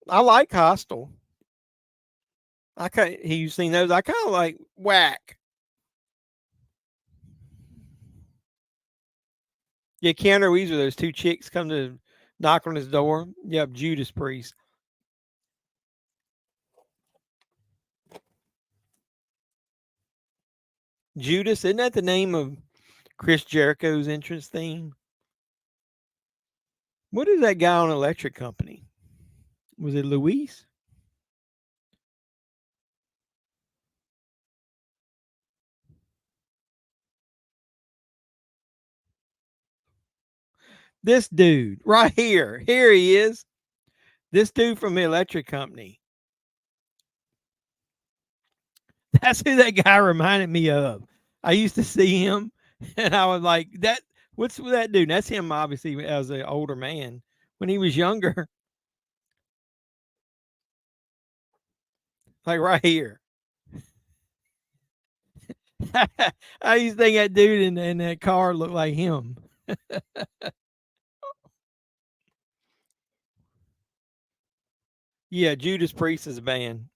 I like Hostel. You've seen those. I kind of like Whack. Yeah, Keanu Reeves with those two chicks come to knock on his door. Yep, Judas Priest. Judas, isn't that the name of Chris Jericho's entrance theme? What is that guy on Electric Company? Was it Luis? This dude right here. Here he is. This dude from the Electric Company. That's who that guy reminded me of. I used to see him, and I was like, "That what's that dude?" That's him, obviously, as an older man. When he was younger, like right here. I used to think that dude in that car looked like him. Yeah, Judas Priest is a band.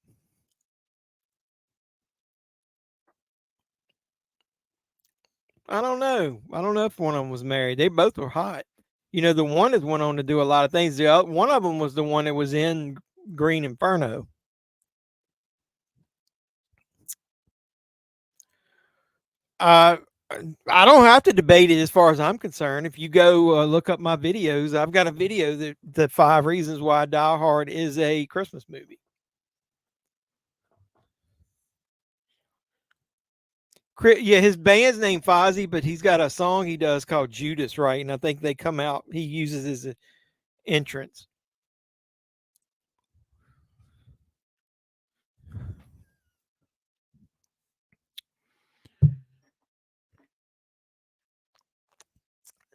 I don't know. I don't know if one of them was married. They both were hot. You know, the one that went on to do a lot of things. The other, one of them was the one that was in Green Inferno. Uh, I don't have to debate it as far as I'm concerned. If you go look up my videos, I've got a video that the 5 reasons why Die Hard is a Christmas movie. Yeah, his band's named Fozzy, but he's got a song he does called Judas, right? And I think they come out. He uses his entrance.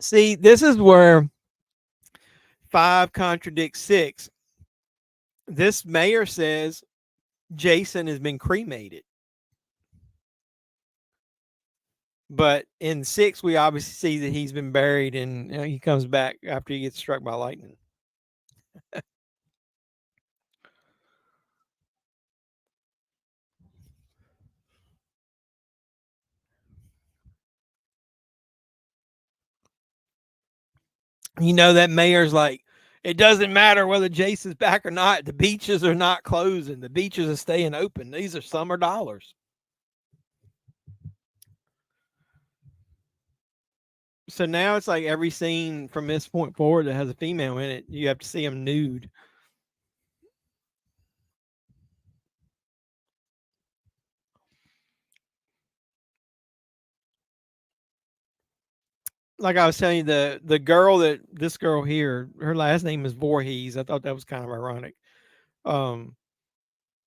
See, this is where 5 contradicts 6. This mayor says Jason has been cremated. But in 6, we obviously see that he's been buried and he comes back after he gets struck by lightning. You know, that mayor's like, it doesn't matter whether Jason's back or not. The beaches are not closing. The beaches are staying open. These are summer dollars. So now it's like every scene from this point forward that has a female in it, you have to see them nude. Like I was telling you, the girl that this girl here, her last name is Voorhees. I thought that was kind of ironic. Um,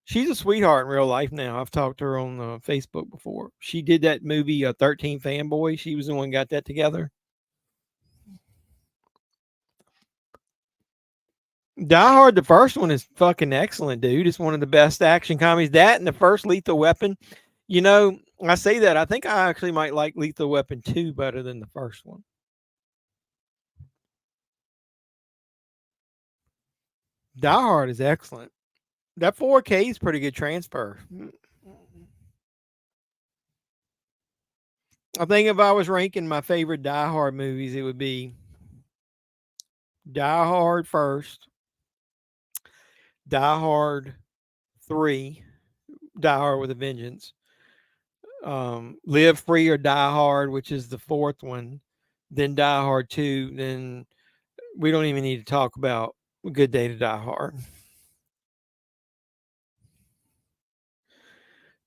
she's a sweetheart in real life now. I've talked to her on Facebook before. She did that movie, 13 Fanboy. She was the one who got that together. Die Hard, the first one, is fucking excellent, dude. It's one of the best action comedies. That and the first Lethal Weapon. You know, I say that. I think I actually might like Lethal Weapon 2 better than the first one. Die Hard is excellent. That 4K is pretty good transfer. I think if I was ranking my favorite Die Hard movies, it would be Die Hard first, Die Hard 3, Die Hard with a Vengeance, Live Free or Die Hard, which is the fourth one, then Die Hard 2, then we don't even need to talk about A Good Day to Die Hard.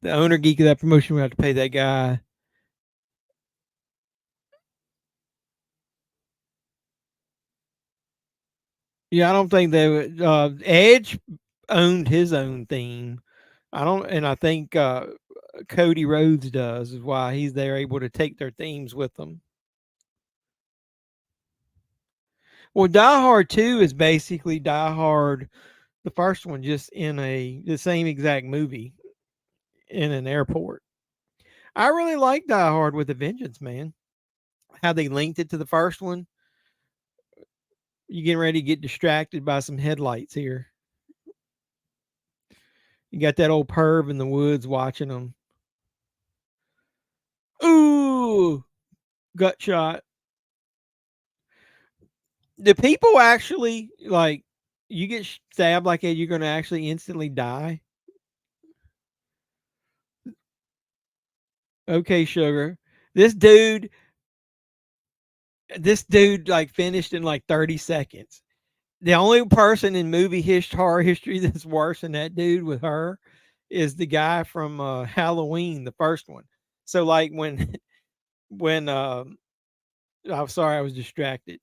The owner geek of that promotion, we have to pay that guy. Yeah, I don't think they would. Edge owned his own theme. I don't, and I think Cody Rhodes does, is why he's there able to take their themes with them. Well, Die Hard 2 is basically Die Hard, the first one, just in the same exact movie in an airport. I really like Die Hard with a Vengeance, man. How they linked it to the first one. You getting ready to get distracted by some headlights here. You got that old perv in the woods watching them. Ooh, gut shot. Do people actually, like, you get stabbed like that, you're going to actually instantly die? Okay, sugar. This dude, like finished in like 30 seconds. The only person in horror history that's worse than that dude with her is the guy from Halloween, the first one. So like when I'm sorry, I was distracted.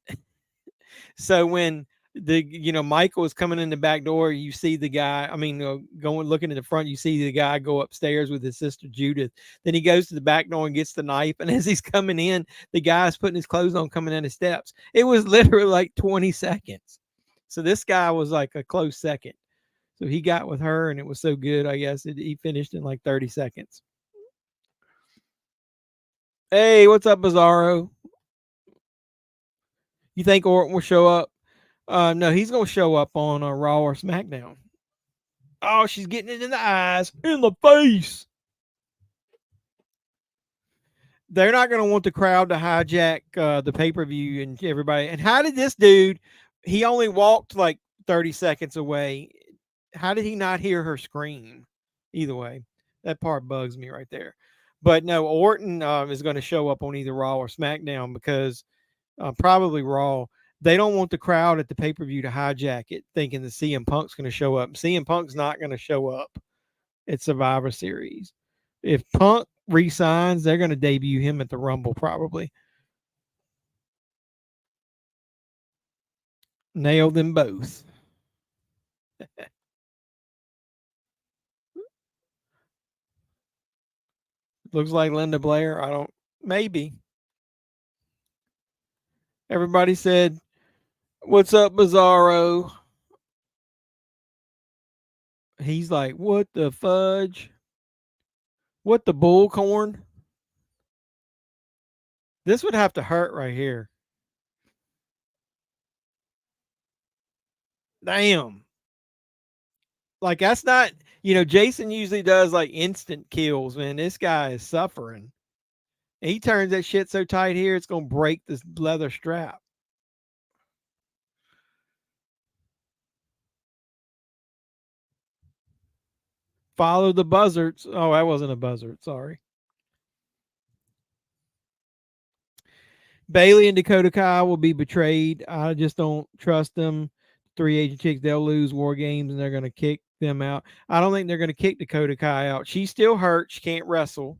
So when Michael is coming in the back door. You see the guy, going looking in the front, you see the guy go upstairs with his sister Judith. Then he goes to the back door and gets the knife. And as he's coming in, the guy's putting his clothes on, coming down the steps. It was literally like 20 seconds. So this guy was like a close second. So he got with her, and it was so good, I guess, he finished in like 30 seconds. Hey, what's up, Bizarro? You think Orton will show up? No, he's going to show up on Raw or SmackDown. Oh, she's getting it in the eyes, in the face. They're not going to want the crowd to hijack the pay-per-view and everybody. And how did this dude, he only walked like 30 seconds away. How did he not hear her scream? Either way, that part bugs me right there. But no, Orton is going to show up on either Raw or SmackDown because probably Raw. They don't want the crowd at the pay-per-view to hijack it, thinking that CM Punk's going to show up. CM Punk's not going to show up at Survivor Series. If Punk re-signs, they're going to debut him at the Rumble probably. Nail them both. Looks like Linda Blair. Maybe. Everybody said, "What's up, Bizarro?" He's like, "What the fudge? What the bullcorn?" This would have to hurt right here. Damn. Like, that's not, Jason usually does like instant kills, man. This guy is suffering. He turns that shit so tight here, it's going to break this leather strap. Follow the buzzards. Oh, that wasn't a buzzard. Sorry. Bailey and Dakota Kai will be betrayed. I just don't trust them. 3 Agent Chicks, they'll lose War Games and they're going to kick them out. I don't think they're going to kick Dakota Kai out. She's still hurt. She can't wrestle.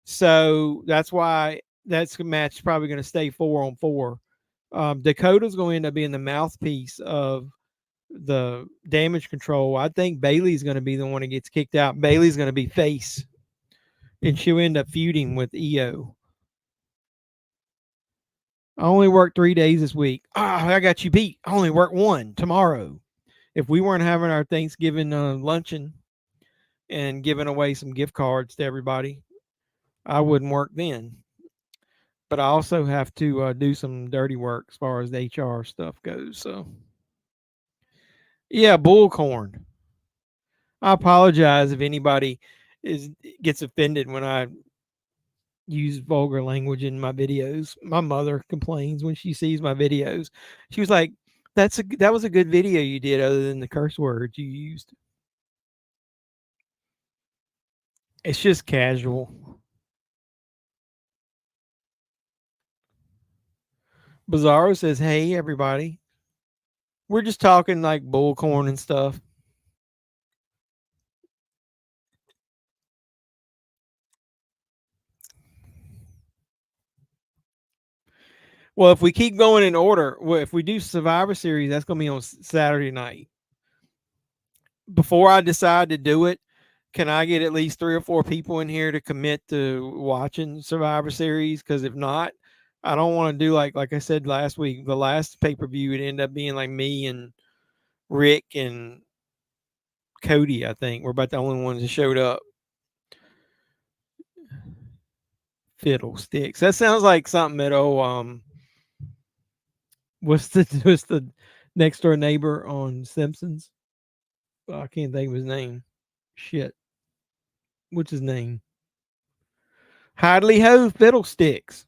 So that's why that's a match probably going to stay 4-on-4. Dakota's going to end up being the mouthpiece of the Damage Control. I think Bailey's going to be the one that gets kicked out. Bailey's going to be face. And she'll end up feuding with EO. I only worked 3 days this week. I got you beat. I only work 1 tomorrow. If we weren't having our Thanksgiving luncheon and giving away some gift cards to everybody, I wouldn't work then. But I also have to do some dirty work as far as the HR stuff goes. So, yeah, bullcorn. I apologize if anybody gets offended when I use vulgar language in my videos. My mother complains when she sees my videos. She was like, that was a good video you did other than the curse words you used. It's just casual. Bizarro says, "Hey everybody. We're just talking like bullcorn and stuff." Well, if we keep going in order, if we do Survivor Series, that's going to be on Saturday night. Before I decide to do it, can I get at least 3 or 4 people in here to commit to watching Survivor Series? Because if not, I don't want to do like I said last week, the last pay-per-view would end up being like me and Rick and Cody, I think. We're about the only ones that showed up. Fiddlesticks. That sounds like something that what's the next door neighbor on Simpsons? Oh, I can't think of his name. Shit. What's his name? Hidely Ho Fiddlesticks.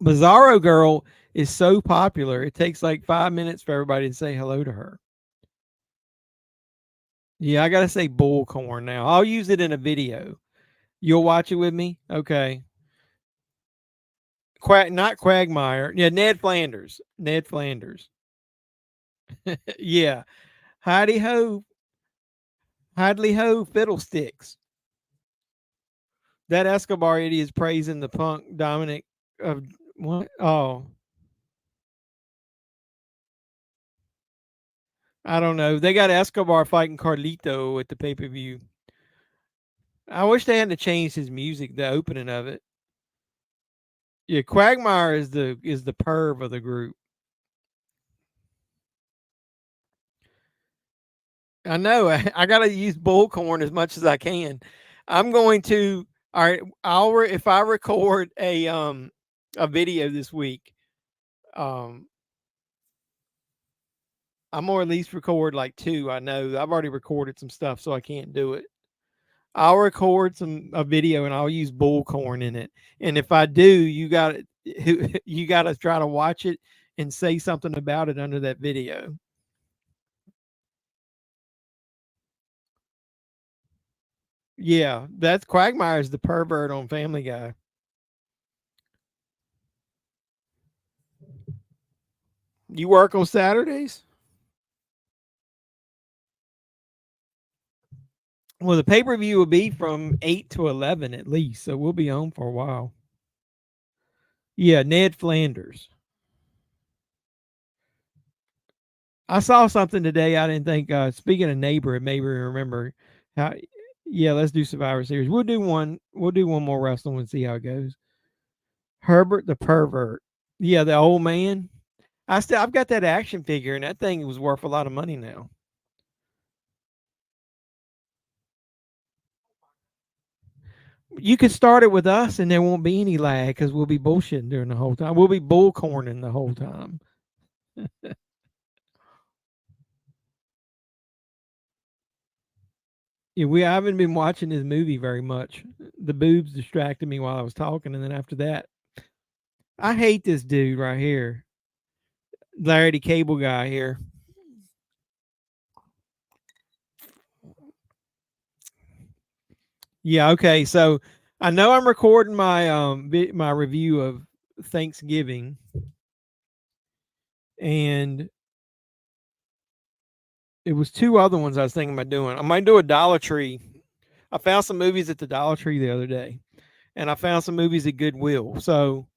Bizarro Girl is so popular, it takes like 5 minutes for everybody to say hello to her. Yeah, I got to say bullcorn now. I'll use it in a video. You'll watch it with me? Okay. Not Quagmire. Yeah, Ned Flanders. Ned Flanders. Yeah. Hidey ho. Hidely ho Fiddlesticks. That Escobar idiot is praising the Punk Dominic of what? Oh. I don't know. They got Escobar fighting Carlito at the pay-per-view. I wish they hadn't changed his music, the opening of it. Yeah, Quagmire is the perv of the group. I know. I gotta use bullcorn as much as I can. I'm going to. All right. If I record a video this week, um I'm gonna at least record like two. I know I've already recorded some stuff, so I can't do it. I'll record a video and I'll use bullcorn in it. And if I do, you got to try to watch it and say something about it under that video. Yeah, that's Quagmire's the pervert on Family Guy. You work on Saturdays? Well, the pay per view will be from 8 to 11 at least, so we'll be on for a while. Yeah, Ned Flanders. I saw something today. I didn't think. Speaking of neighbor, it made me remember how. Yeah, let's do Survivor Series. We'll do one. We'll do one more wrestling and see how it goes. Herbert the pervert. Yeah, the old man. I've got that action figure, and that thing was worth a lot of money now. You could start it with us, and there won't be any lag because we'll be bullshitting during the whole time. We'll be bullcorning the whole time. Yeah, I haven't been watching this movie very much. The boobs distracted me while I was talking, and then after that, I hate this dude right here, Larry the Cable Guy here. Yeah, okay. So I know I'm recording my review of Thanksgiving, and it was two other ones I was thinking about doing. I might do a Dollar Tree. I found some movies at the Dollar Tree the other day, and I found some movies at Goodwill. So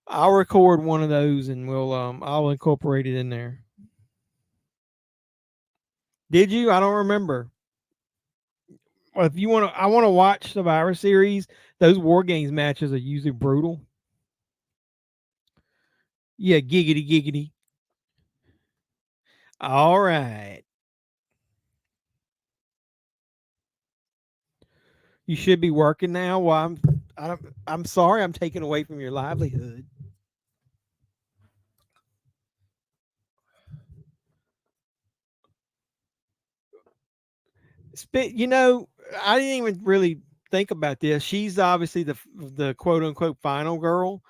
I'll record one of those, and I'll incorporate it in there. Did you? I don't remember. If you want to, I want to watch Survivor Series. Those War Games matches are usually brutal. Yeah, giggity giggity. All right. You should be working now. Well, I'm sorry I'm taking away from your livelihood. You know, I didn't even really think about this. She's obviously the quote unquote final girl.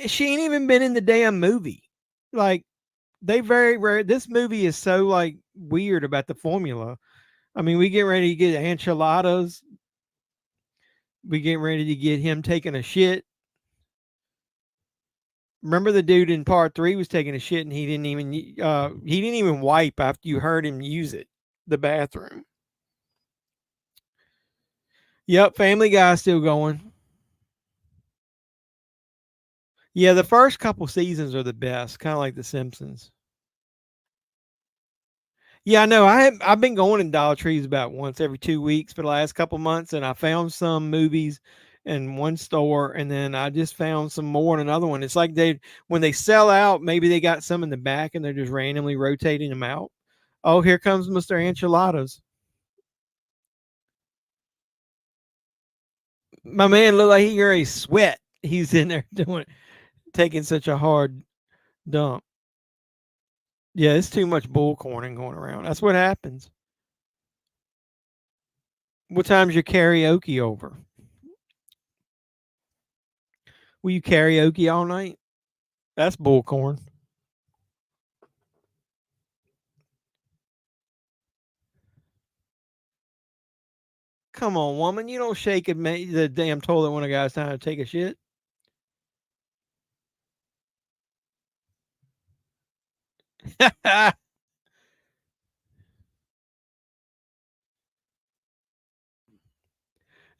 She ain't even been in the damn movie. Like they very rare. This movie is so like weird about the formula. I mean, we get ready to get enchiladas. We get ready to get him taking a shit. Remember the dude in part 3 was taking a shit and he didn't even wipe after you heard him use it, the bathroom. Yep, Family Guy's still going. Yeah, the first couple seasons are the best, kind of like The Simpsons. Yeah, I know. I've been going in Dollar Trees about once every 2 weeks for the last couple months, and I found some movies in one store, and then I just found some more in another one. It's like when they sell out, maybe they got some in the back, and they're just randomly rotating them out. Oh, here comes Mr. Enchiladas. My man looked like he already sweat. He's in there taking such a hard dump. Yeah, it's too much bullcorning going around. That's what happens. What time's your karaoke over? Will you karaoke all night? That's bullcorn. Come on, woman. You don't shake the damn toilet when a guy's trying to take a shit.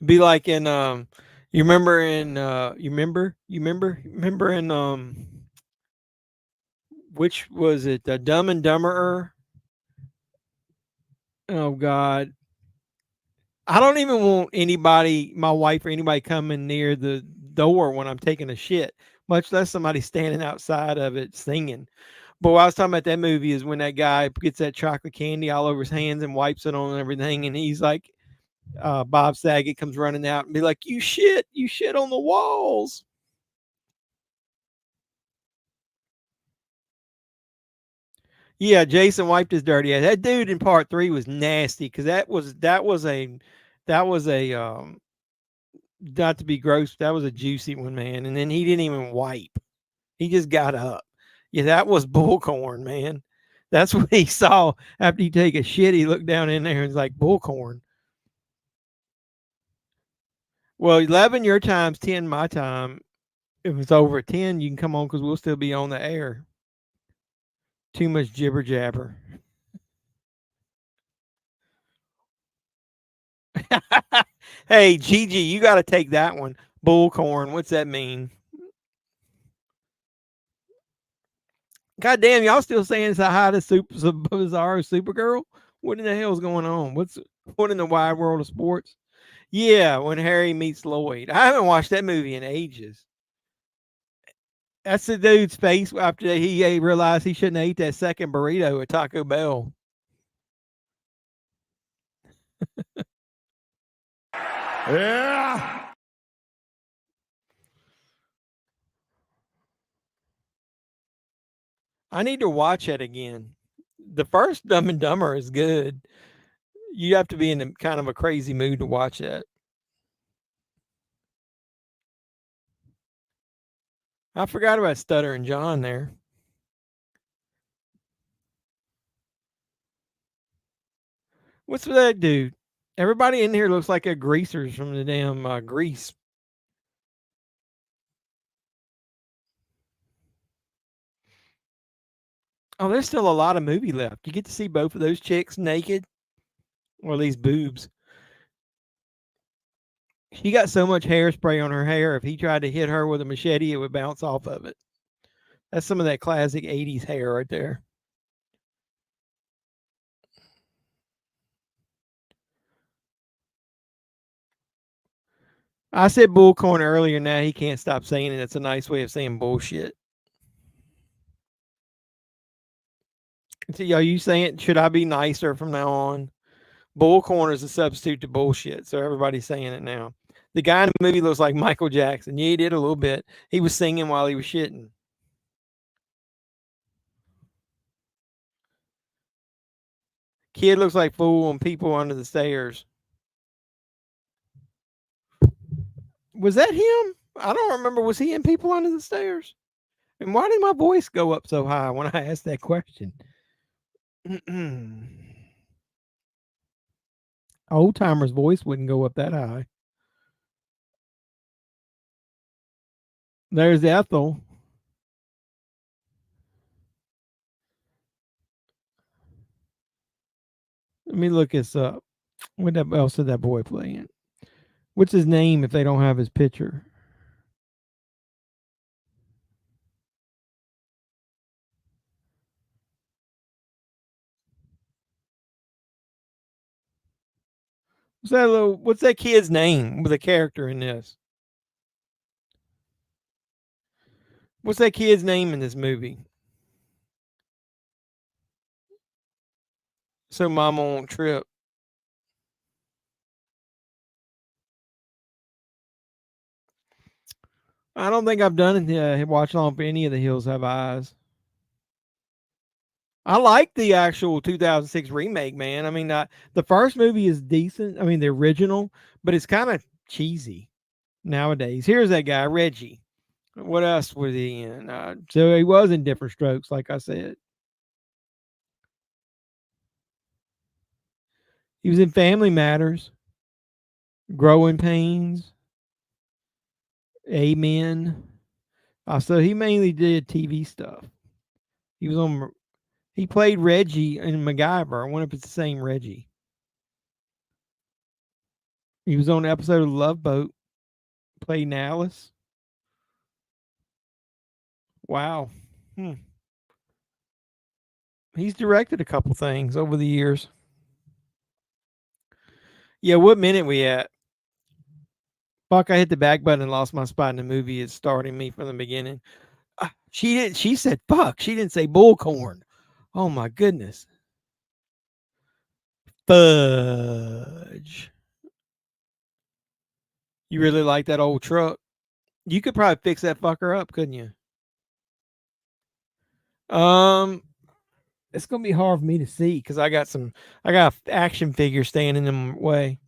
Be like in you remember in which was it? The Dumb and Dumberer. Oh God, I don't even want anybody, my wife or anybody, coming near the door when I'm taking a shit, much less somebody standing outside of it singing. But what I was talking about that movie is when that guy gets that chocolate candy all over his hands and wipes it on everything, and he's like, Bob Saget comes running out and be like, you shit on the walls." Yeah, Jason wiped his dirty ass. That dude in part 3 was nasty because that was a not to be gross, that was a juicy one, man. And then he didn't even wipe. He just got up. Yeah, that was bullcorn, man. That's what he saw after he take a shit. He looked down in there and was like, bullcorn. Well, 11 your time's 10 my time. If it's over 10, you can come on because we'll still be on the air. Too much jibber jabber. Hey, Gigi, you got to take that one. Bullcorn. What's that mean? God damn, y'all still saying it's a hi to Bizarro Supergirl? What in the hell's going on? What in the wide world of sports? Yeah, when Harry meets Lloyd. I haven't watched that movie in ages. That's the dude's face after he realized he shouldn't have ate that second burrito at Taco Bell. Yeah. I need to watch it again. The first Dumb and Dumber is good. You have to be in kind of a crazy mood to watch that. I forgot about Stuttering John there. What's with that dude? Everybody in here looks like a greasers from the damn Grease. Oh, there's still a lot of movie left. You get to see both of those chicks naked, or these boobs. She got so much hairspray on her hair. If he tried to hit her with a machete, it would bounce off of it. That's some of that classic 80s hair right there. I said bullcorn earlier. Now he can't stop saying it. It's a nice way of saying bullshit. So, are you saying, should I be nicer from now on? Bullcorn is a substitute to bullshit. So everybody's saying it now. The guy in the movie looks like Michael Jackson. Yeah, he did a little bit. He was singing while he was shitting. Kid looks like Fool and People Under the Stairs. Was that him? I don't remember. Was he in People Under the Stairs? And why did my voice go up so high when I asked that question? Old timer's voice wouldn't go up that high. There's Ethel. Let me look this up. What else did that boy play in? What's his name if they don't have his picture? What's that kid's name with a character in this? What's that kid's name in this movie? So Mama won't trip. I don't think I've done it. Watch along for any of The Hills Have Eyes. I like the actual 2006 remake, man. I mean, the first movie is decent. I mean, the original, but it's kind of cheesy nowadays. Here's that guy, Reggie. What else was he in? So he was in Different Strokes, like I said. He was in Family Matters, Growing Pains, Amen. So he mainly did TV stuff. He played Reggie in MacGyver. I wonder if it's the same Reggie. He was on an episode of Love Boat, played Alice. Wow. He's directed a couple things over the years. Yeah, what minute we at? Fuck, I hit the back button and lost my spot in the movie. It's starting me from the beginning. She didn't. She said fuck. She didn't say bullcorn. Oh my goodness. Fudge. You really like that old truck? You could probably fix that fucker up, couldn't you? It's gonna be hard for me to see because I got action figures standing in the way.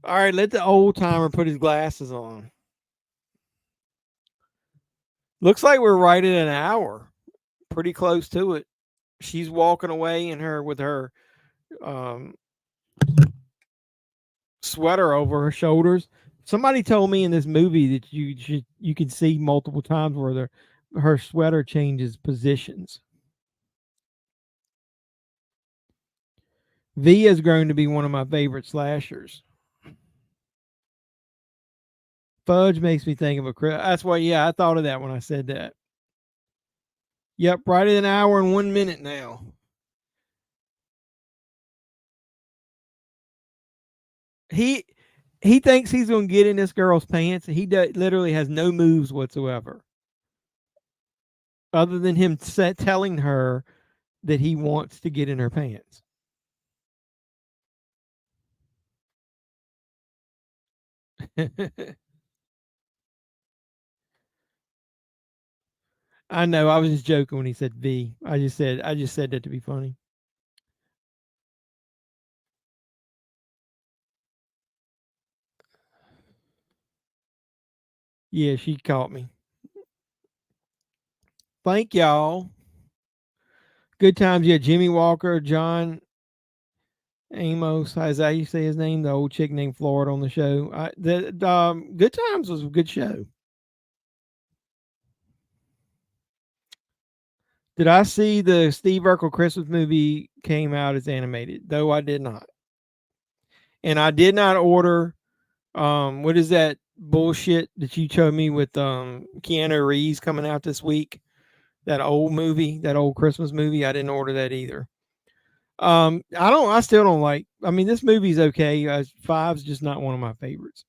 All right, let the old timer put his glasses on. Looks like we're right at an hour. Pretty close to it. She's walking away in her with her sweater over her shoulders. Somebody told me in this movie that you can see multiple times where her sweater changes positions. V has grown to be one of my favorite slashers. Fudge makes me think of a. That's why, yeah, I thought of that when I said that. Yep, right at an hour and 1 minute now. He thinks he's going to get in this girl's pants. He literally has no moves whatsoever, other than him telling her that he wants to get in her pants. I know. I was just joking when he said V. I just said that to be funny. Yeah, she caught me. Thank y'all. Good times. Yeah, Jimmy Walker, John Amos. Is that how you say his name? The old chick named Florida on the show. Good Times was a good show. Did I see the Steve Urkel Christmas movie came out as animated? Though I did not. And I did not order what is that bullshit that you showed me with Keanu Reeves coming out this week? That old movie, that old Christmas movie. I didn't order that either. I still don't like. I mean, this movie's okay. 5's just not one of my favorites.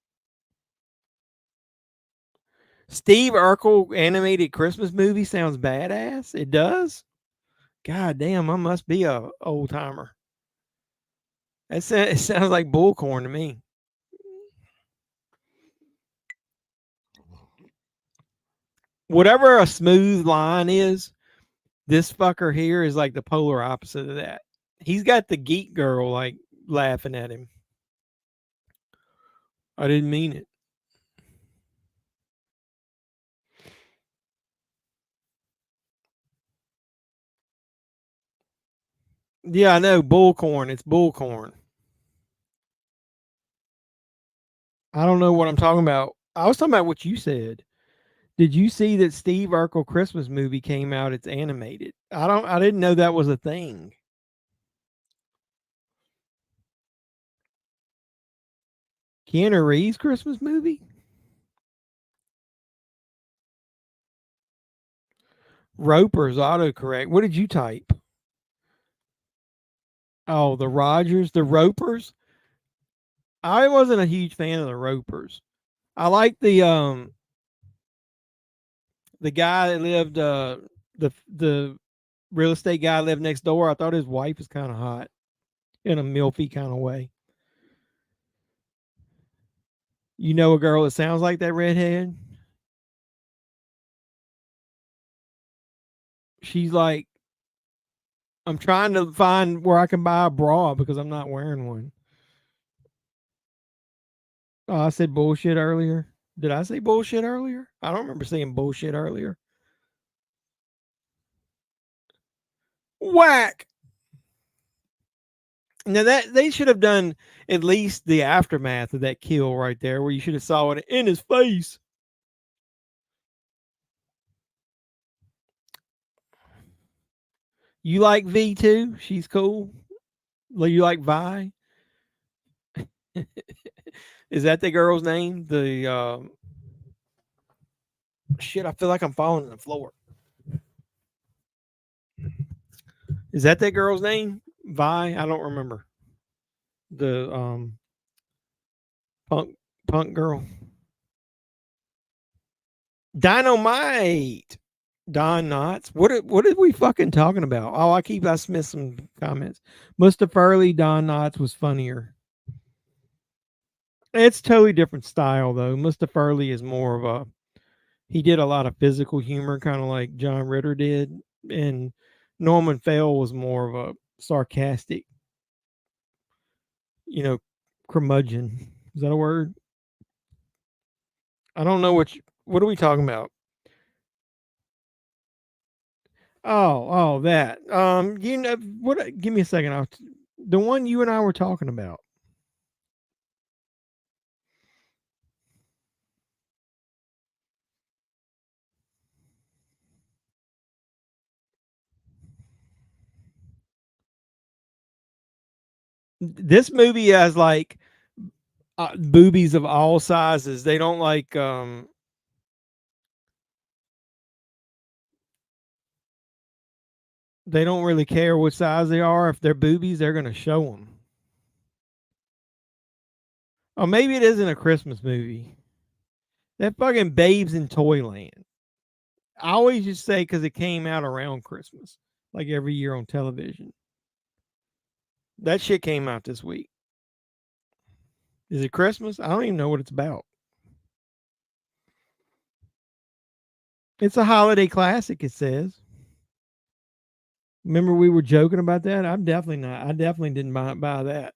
Steve Urkel animated Christmas movie sounds badass. It does. God damn, I must be a old timer. It sounds like bullcorn to me. Whatever a smooth line is, this fucker here is like the polar opposite of that. He's got the geek girl like laughing at him. I didn't mean it. Yeah, I know. Bullcorn. It's bullcorn. I don't know what I'm talking about. I was talking about what you said. Did you see that Steve Urkel Christmas movie came out? It's animated. I didn't know that was a thing. Keanu Reeves Christmas movie? Roper's autocorrect. What did you type? Oh, the Rogers, the Ropers. I wasn't a huge fan of the Ropers. I like the guy that lived the real estate guy lived next door. I thought his wife was kind of hot in a milfy kind of way. You know a girl that sounds like that redhead? She's like, I'm trying to find where I can buy a bra because I'm not wearing one. Oh, I said bullshit earlier. Did I say bullshit earlier? I don't remember saying bullshit earlier. Whack. Now that they should have done at least the aftermath of that kill right there, where you should have saw it in his face. You like V too? She's cool. You like Vi? Is that the girl's name? The Shit, I feel like I'm falling on the floor. Is that girl's name? Vi? I don't remember. The punk girl. Dynamite. Don Knotts. What are we fucking talking about? Oh, I missed some comments. Mustafa Early, Don Knotts was funnier. It's totally different style though. Mustafa Early is more of a he did a lot of physical humor, kind of like John Ritter did, and Norman Fell was more of a sarcastic, you know, curmudgeon. Is that a word? I don't know what are we talking about? That. What? Give me a second. The one you and I were talking about. This movie has like boobies of all sizes. They don't like they don't really care what size they are. If they're boobies, they're gonna show them. Oh, maybe it isn't a Christmas movie. That fucking Babes in Toyland. I always just say because it came out around Christmas, like every year on television. That shit came out this week. Is it Christmas? I don't even know what it's about. It's a holiday classic, it says. Remember we were joking about that? I'm definitely not. I definitely didn't buy that.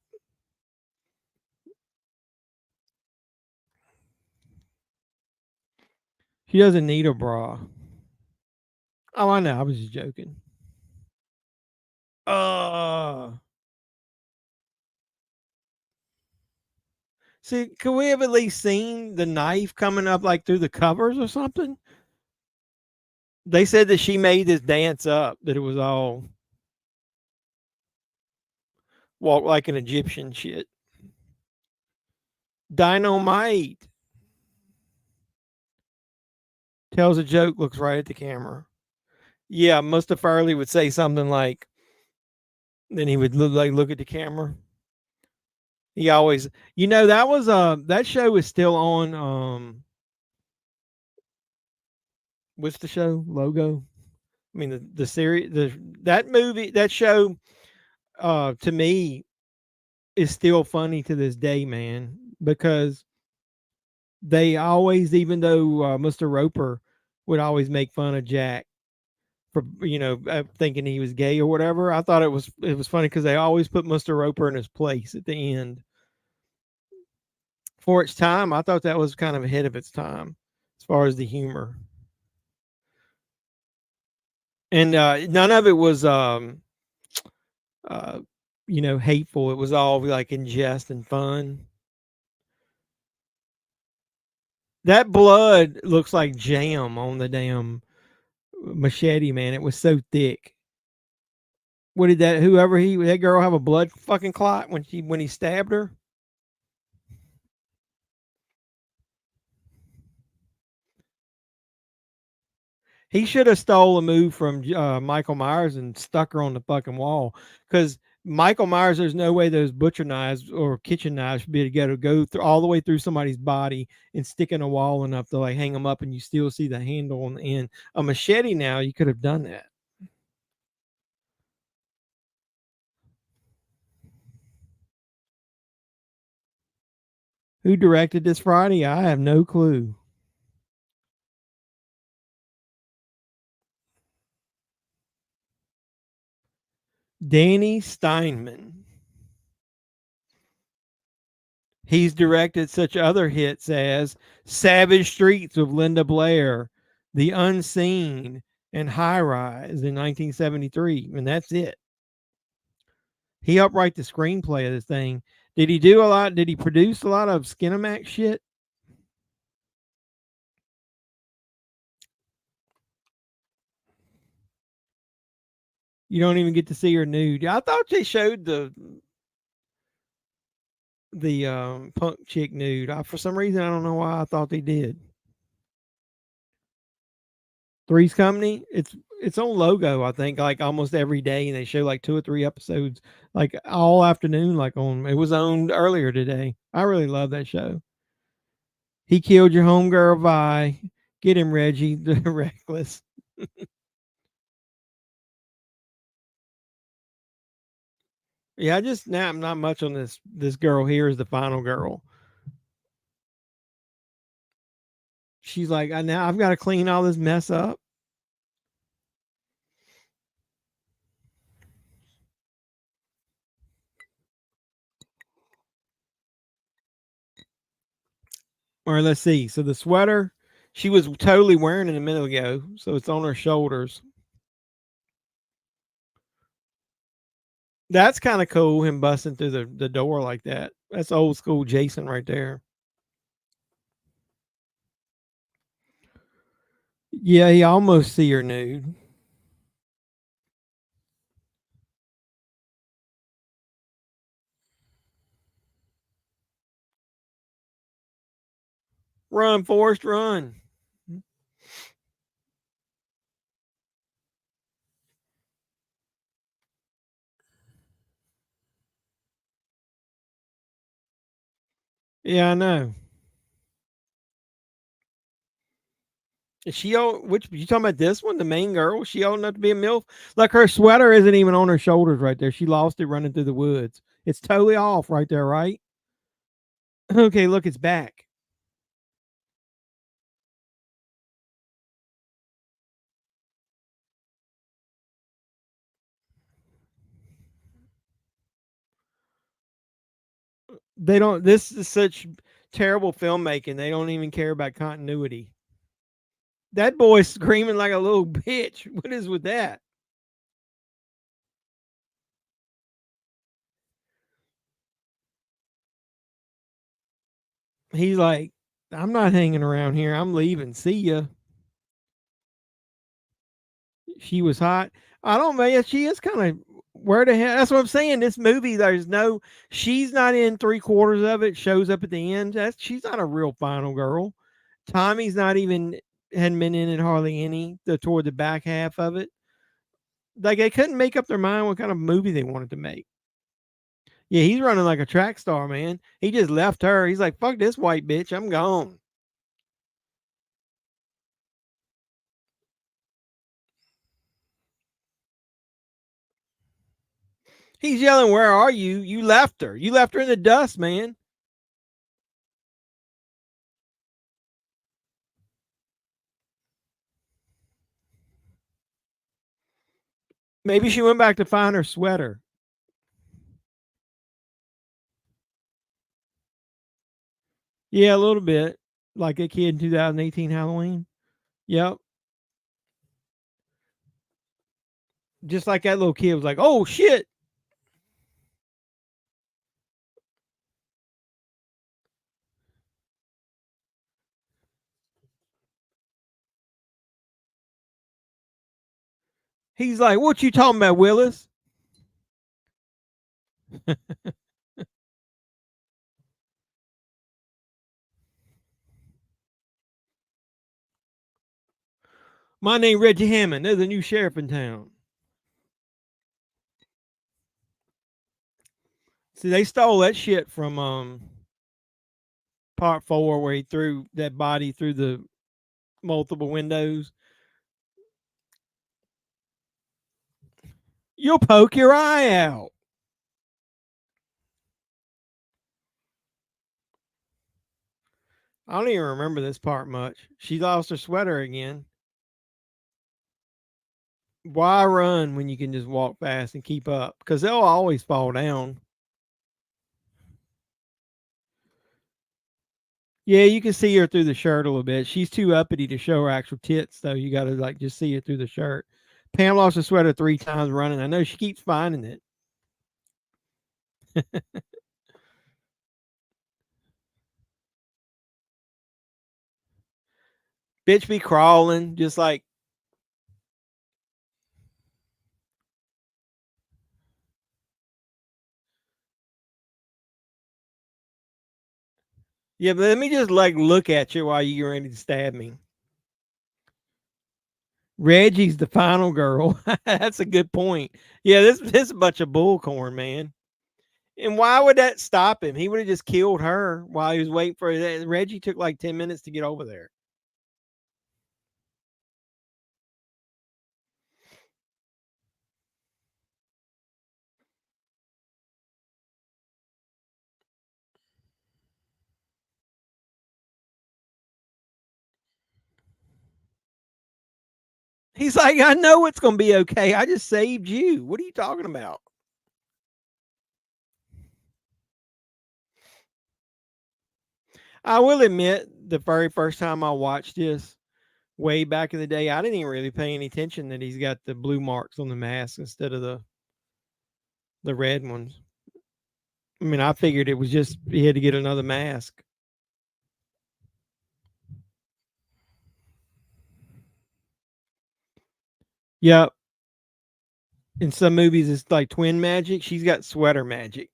She doesn't need a bra. Oh, I know. I was just joking. Uh See, could we have at least seen the knife coming up like through the covers or something? They said that she made this dance up, that it was all walk like an Egyptian shit. Dynamite tells a joke, looks right at the camera. Yeah, Mustafa Farley would say something like, then he would look at the camera. He always, that was that show is still on. What's the show logo? I mean the series, that movie, that show, to me is still funny to this day, man, because they always, even though Mr. Roper would always make fun of Jack for thinking he was gay or whatever. I thought it was funny because they always put Mr. Roper in his place at the end. For its time, I thought that was kind of ahead of its time as far as the humor, and none of it was uh, hateful. It was all like in jest and fun. That blood looks like jam on the damn machete, man. It was so thick. What did that girl have a blood fucking clot when he stabbed her? He should have stole a move from Michael Myers and stuck her on the fucking wall. Because Michael Myers, there's no way those butcher knives or kitchen knives should be able to go through all the way through somebody's body and stick in a wall enough to like hang them up, and you still see the handle on the end. A machete, now you could have done that. Who directed this Friday? I have no clue. Danny Steinman. He's directed such other hits as Savage Streets with Linda Blair, The Unseen, and High Rise in 1973, and that's it. He helped write the screenplay of this thing. Did he do a lot? Did he produce a lot of Skinamax shit? You don't even get to see her nude. I thought they showed the punk chick nude. For some reason, I don't know why I thought they did. Three's Company. It's on Logo, I think, like almost every day, and they show like 2 or 3 episodes, like all afternoon. Like it was on earlier today. I really love that show. He killed your homegirl Vi. Get him, Reggie, the reckless. Yeah, I just now I'm not much on this girl here is the final girl. She's like, now I've got to clean all this mess up. Or let's see. So the sweater she was totally wearing it a minute ago, so it's on her shoulders. That's kind of cool, him busting through the door like that. That's old school Jason right there. Yeah, he almost see her nude. Run, Forrest, run. Yeah, I know. Is she old? Which you talking about? This one, the main girl? She old enough to be a milf? Like her sweater isn't even on her shoulders right there. She lost it running through the woods. It's totally off right there, right? Okay, look, it's back. They don't. This is such terrible filmmaking. They don't even care about continuity. That boy's screaming like a little bitch. What is with that? He's like, I'm not hanging around here. I'm leaving. See ya. She was hot. I don't know. Yeah, she is kind of where the hell. That's what I'm saying. This movie, there's no. She's not in 3/4 of it. Shows up at the end. She's not a real final girl. Tommy's not even hadn't been in it hardly any. Toward the back half of it. Like they couldn't make up their mind what kind of movie they wanted to make. Yeah, he's running like a track star, man. He just left her. He's like, fuck this white bitch. I'm gone. He's yelling, where are you? You left her. You left her in the dust, man. Maybe she went back to find her sweater. Yeah, a little bit. Like a kid in 2018 Halloween. Yep. Just like that little kid was like, oh shit. He's like, what you talking about, Willis? My name Reggie Hammond. There's a new sheriff in town. See, they stole that shit from part 4 where he threw that body through the multiple windows. You'll poke your eye out. I don't even remember this part much. She lost her sweater again. Why run when you can just walk fast and keep up? Because they'll always fall down. Yeah, you can see her through the shirt a little bit. She's too uppity to show her actual tits, though. You got to like just see her through the shirt. Pam lost her sweater 3 times running. I know she keeps finding it. Bitch be crawling, just like. Yeah, but let me just like look at you while you get ready to stab me. Reggie's the final girl. That's a good point. Yeah, this is a bunch of bullcorn, man. And why would that stop him? He would have just killed her while he was waiting for it. Reggie took like 10 minutes to get over there. He's like, I know it's going to be okay. I just saved you. What are you talking about? I will admit, the very first time I watched this, way back in the day, I didn't even really pay any attention that he's got the blue marks on the mask instead of the red ones. I mean, I figured it was just he had to get another mask. Yep. In some movies, it's like twin magic. She's got sweater magic.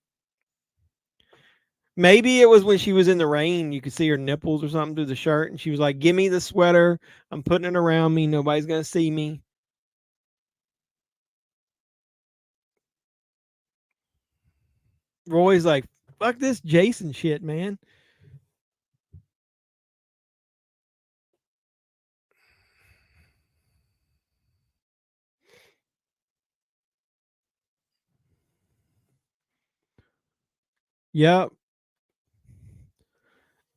Maybe it was when she was in the rain, you could see her nipples or something through the shirt, and she was like, "Give me the sweater. I'm putting it around me. Nobody's gonna see me." Roy's like, "Fuck this Jason shit, man." Yep.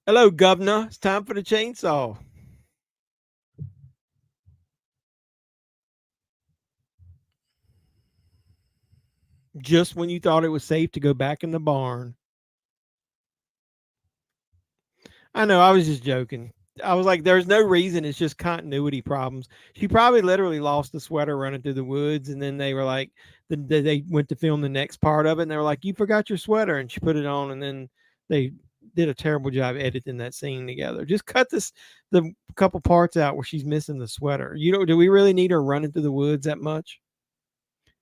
Hello, governor. It's time for the chainsaw. Just when you thought it was safe to go back in the barn. I know, I was just joking. I was like, there's no reason. It's just continuity problems. She probably literally lost the sweater running through the woods, and then they were like, they went to film the next part of it, and they were like, "You forgot your sweater," and she put it on, and then they did a terrible job editing that scene together. Just cut the couple parts out where she's missing the sweater. You know, do we really need her running through the woods that much?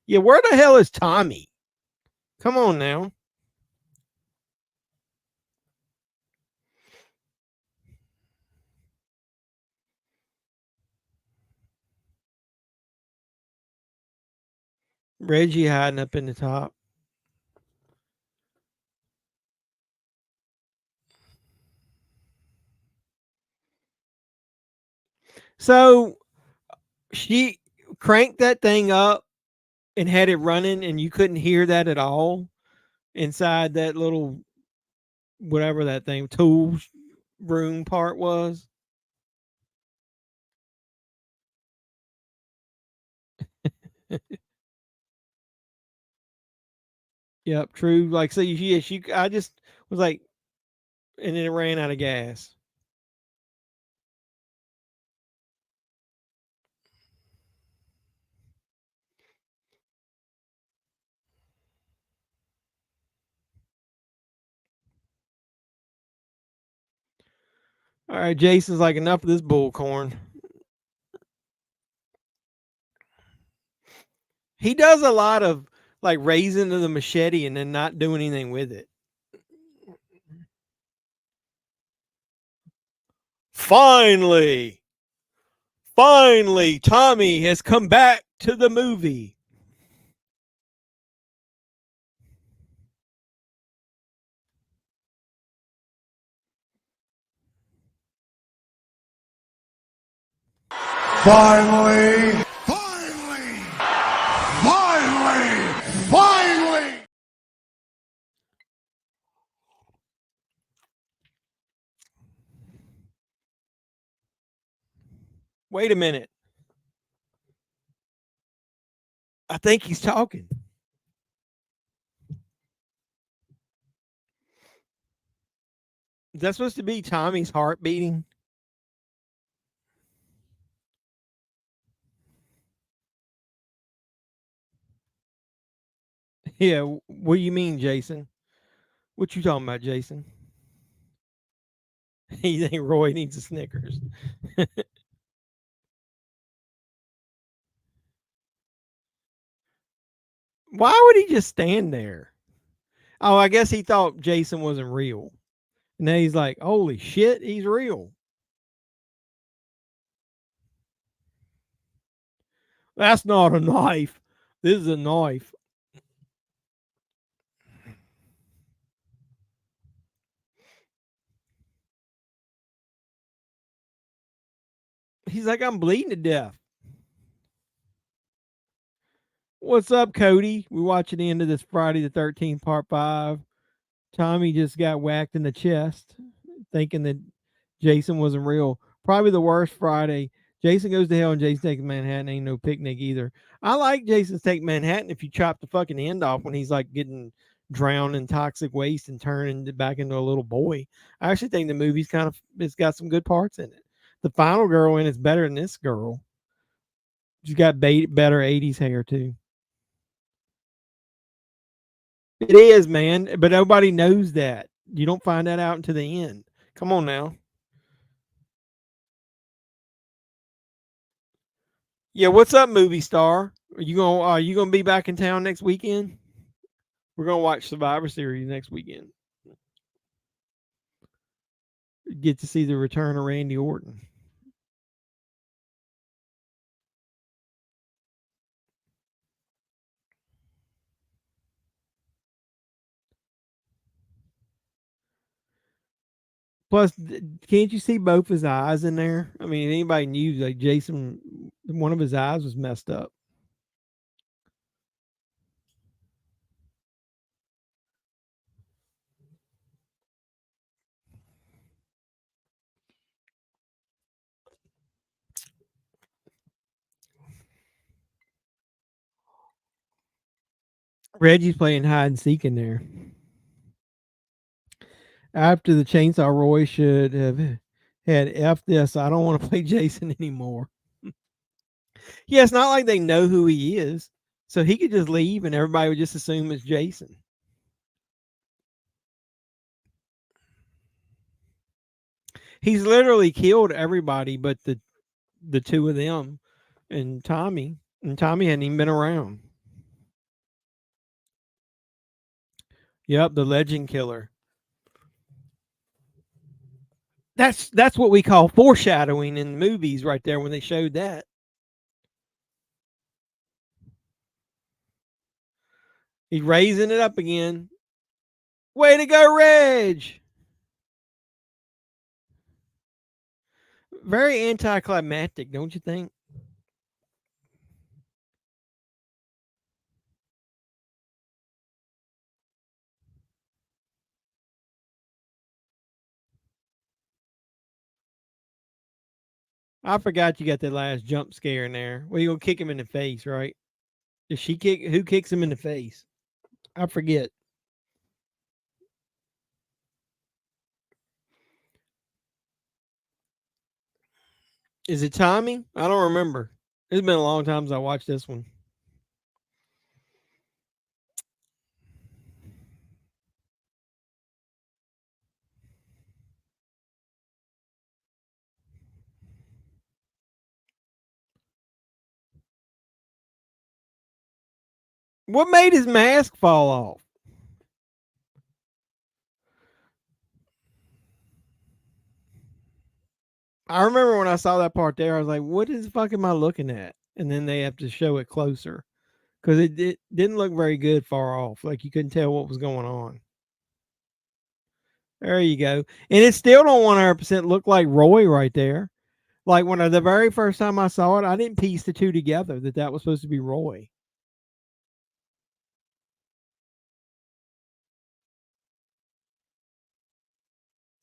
Yeah, where the hell is Tommy? Come on now. Reggie hiding up in the top. So she cranked that thing up and had it running, and you couldn't hear that at all inside that little whatever that thing tools room part was. Yep, true. Like so, yeah, she. I just was like, and then it ran out of gas. All right, Jason's like, enough of this bullcorn. He does a lot of like raising the machete and then not doing anything with it. Finally, Tommy has come back to the movie. Finally! Wait a minute. I think he's talking. Is that supposed to be Tommy's heart beating? Yeah. What do you mean, Jason? What you talking about, Jason? He think Roy needs a Snickers. Why would he just stand there? Oh, I guess he thought Jason wasn't real. And then he's like, holy shit, he's real. That's not a knife. This is a knife. He's like, I'm bleeding to death. What's up, Cody? We're watching the end of this Friday the 13th, part 5. Tommy just got whacked in the chest, thinking that Jason wasn't real. Probably the worst Friday. Jason Goes to Hell and Jason Takes Manhattan ain't no picnic either. I like Jason's Take Manhattan if you chop the fucking end off when he's like getting drowned in toxic waste and turning back into a little boy. I actually think the movie's it's got some good parts in it. The final girl in it's better than this girl. She's got better 80s hair too. It is, man, but nobody knows that. You don't find that out until the end. Come on now. Yeah, what's up, movie star? Are you gonna be back in town next weekend? We're gonna watch Survivor Series next weekend. Get to see the return of Randy Orton. Plus, can't you see both his eyes in there? I mean, anybody knew like Jason, one of his eyes was messed up. Reggie's playing hide and seek in there. After the Chainsaw Roy should have had F this. I don't want to play Jason anymore. Yeah, it's not like they know who he is. So he could just leave and everybody would just assume it's Jason. He's literally killed everybody but the two of them and Tommy. And Tommy hadn't even been around. Yep, the legend killer. That's what we call foreshadowing in movies right there when they showed that. He's raising it up again. Way to go, Reg! Very anticlimactic, don't you think? I forgot you got that last jump scare in there. Well, you gonna kick him in the face, right? Does she kick? Who kicks him in the face? I forget. Is it Tommy? I don't remember. It's been a long time since I watched this one. What made his mask fall off? I remember when I saw that part there, I was like, "What is the fuck am I looking at?" And then they have to show it closer because it didn't look very good far off. Like you couldn't tell what was going on. There you go. And it still don't 100% look like Roy right there. Like when the very first time I saw it, I didn't piece the two together that was supposed to be Roy.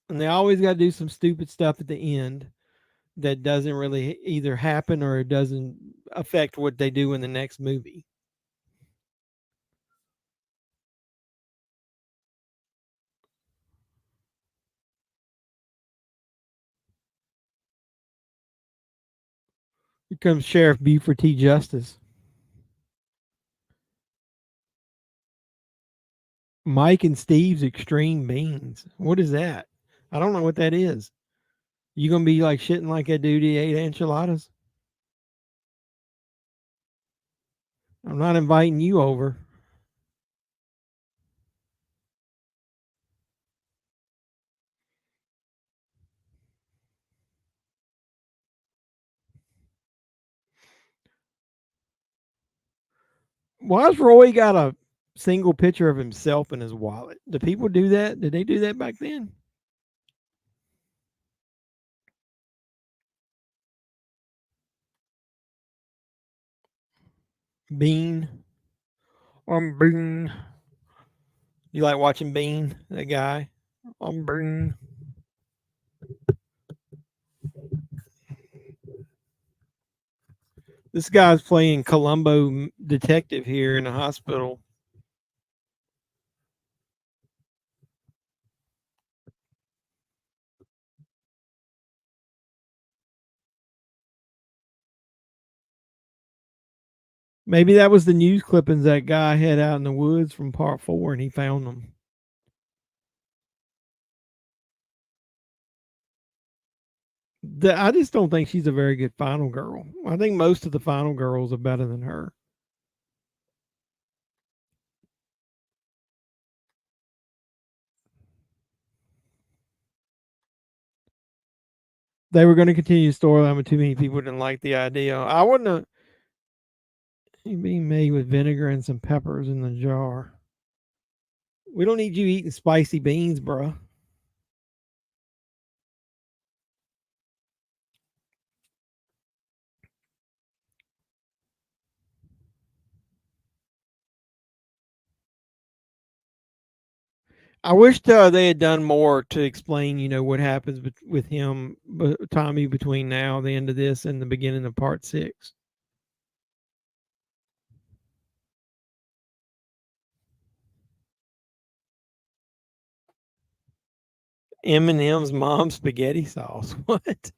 And they always got to do some stupid stuff at the end that doesn't really either happen or it doesn't affect what they do in the next movie. Here comes Sheriff Buford T. Justice. Mike and Steve's Extreme Beans. What is that? I don't know what that is. You gonna be like shitting like that dude he ate enchiladas? I'm not inviting you over. Why's Roy got a single picture of himself in his wallet? Do people do that? Did they do that back then? Bean. I'm Bean. You like watching Bean, that guy? I'm Bean. This guy's playing Columbo detective here in the hospital. Maybe that was the news clippings that guy had out in the woods from part 4 and he found them. I just don't think she's a very good final girl. I think most of the final girls are better than her. They were going to continue the storyline, but too many people didn't like the idea. I wouldn't have being made with vinegar and some peppers in the jar. We don't need you eating spicy beans, bruh. I wish they had done more to explain, what happens with him, Tommy, between now, the end of this, and the beginning of part 6. Eminem's mom's spaghetti sauce. What?